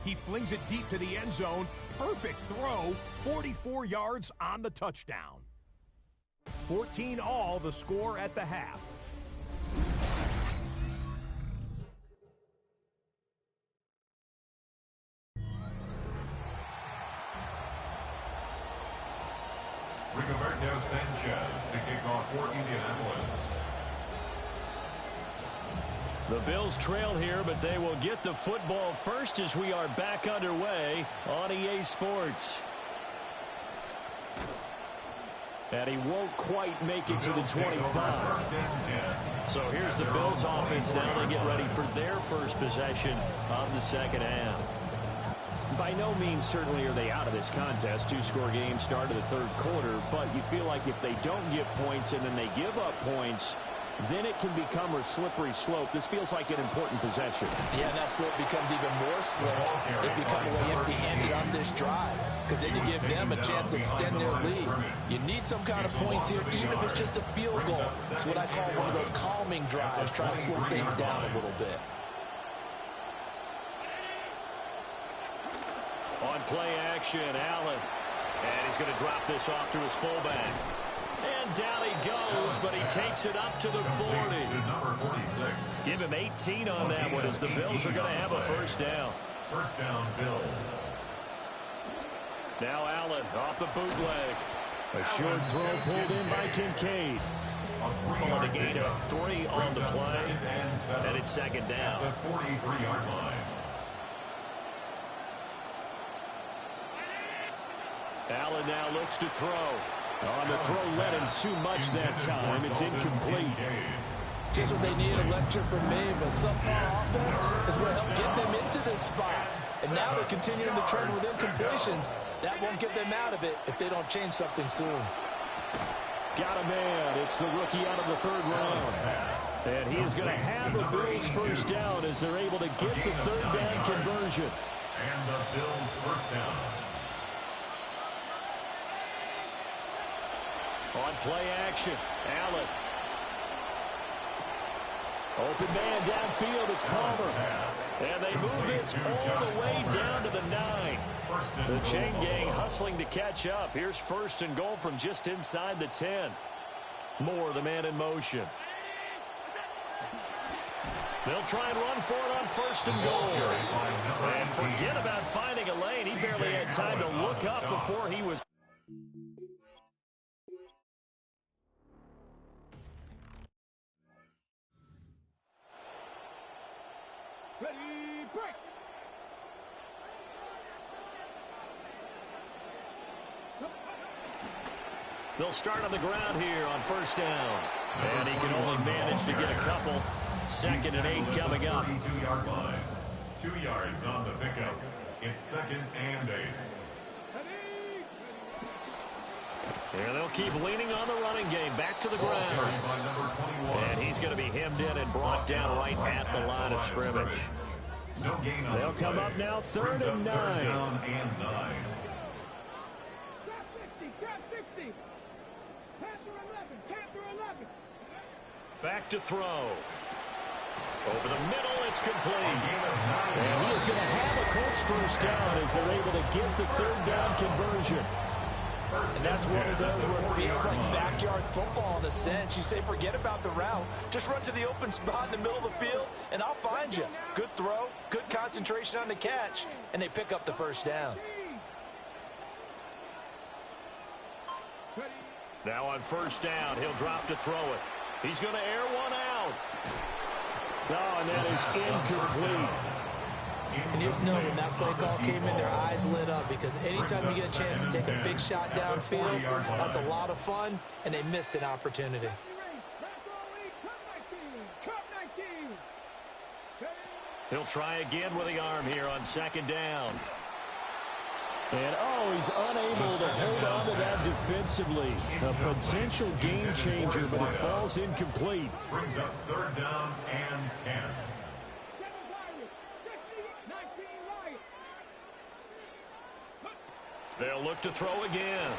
He flings it deep to the end zone. Perfect throw, 44 yards on the touchdown. 14 all the score at the half. Rigoberto Sanchez to kick off for Indianapolis. The Bills trail here, but they will get the football first as we are back underway on EA Sports. And he won't quite make it to the 25. So here's the Bills offense now. They get ready for their first possession of the second half. By no means certainly are they out of this contest. 2-score game start of the third quarter, but you feel like if they don't get points and then they give up points, then it can become a slippery slope. This feels like an important possession. Yeah, and that slope becomes even more slippery if you come away empty-handed on this drive, because then you give them a chance to extend their lead. You need some kind of points here, even if it's just a field goal. It's what I call one of those calming drives, trying to slow things down a little bit. On play action, Allen. And he's going to drop this off to his fullback. And down he goes, but he takes it up to the 40. Give him 18 on that one as the Bills are going to have a first down. First down, Bills. Now Allen off the bootleg. A short throw pulled in by Kincaid. On the gain of 3 on the play. And it's second down. The 43-yard line. Allen now looks to throw. On the throw, led him too much that time. It's incomplete. Just what they need, a lecture from me, but subpar offense is what helped get them into this spot. And now they're continuing to trend with incompletions. That won't get them out of it if they don't change something soon. Got a man. It's the rookie out of the third round. And he is going to have the Bills first down as they're able to get the third down conversion. And the Bills first down. On play action, Allen. Open man downfield, it's Palmer. And they move this all the way down to the 9. The chain gang hustling to catch up. Here's first and goal from just inside the 10. Moore, the man in motion. They'll try and run for it on first and goal. And forget about finding a lane. He barely had time to look up before he was... Ready, break! They'll start on the ground here on first down. And he can only manage to get a couple. Second and 8 coming up. 32-yard line. 2 yards on the pickup. It's second and 8. And they'll keep leaning on the running game. Back to the ground. And he's going to be hemmed in and brought down right at the line of scrimmage. They'll come up now, third and 9. Back to throw. Over the middle, it's complete. And he is going to have a Colts first down as they're able to get the third down conversion. And that's one of those where it feels like backyard football in a sense. You say, forget about the route. Just run to the open spot in the middle of the field, and I'll find you. Good throw, good concentration on the catch, and they pick up the first down. Now on first down, he'll drop to throw it. He's going to air one out. Oh, and that is incomplete. And you just know when that play call came in, their eyes lit up, because anytime you get a chance to take a big shot downfield, that's a lot of fun, and they missed an opportunity. He'll try again with the arm here on second down. And, oh, he's unable to hold on to that defensively. A potential game changer, but it falls incomplete. Brings up third down and 10. They'll look to throw again.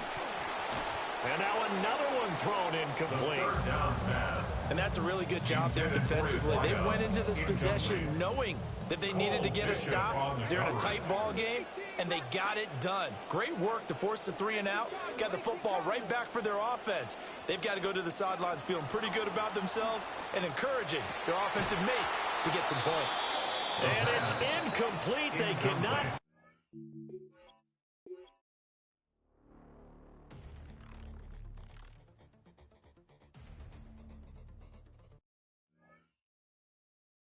And now another one thrown incomplete. Third down pass. And that's a really good job there defensively. They went into this possession knowing that they needed to get a stop. They're in a tight ball game, and they got it done. Great work to force the 3 and out. Got the football right back for their offense. They've got to go to the sidelines feeling pretty good about themselves and encouraging their offensive mates to get some points. And it's incomplete. They cannot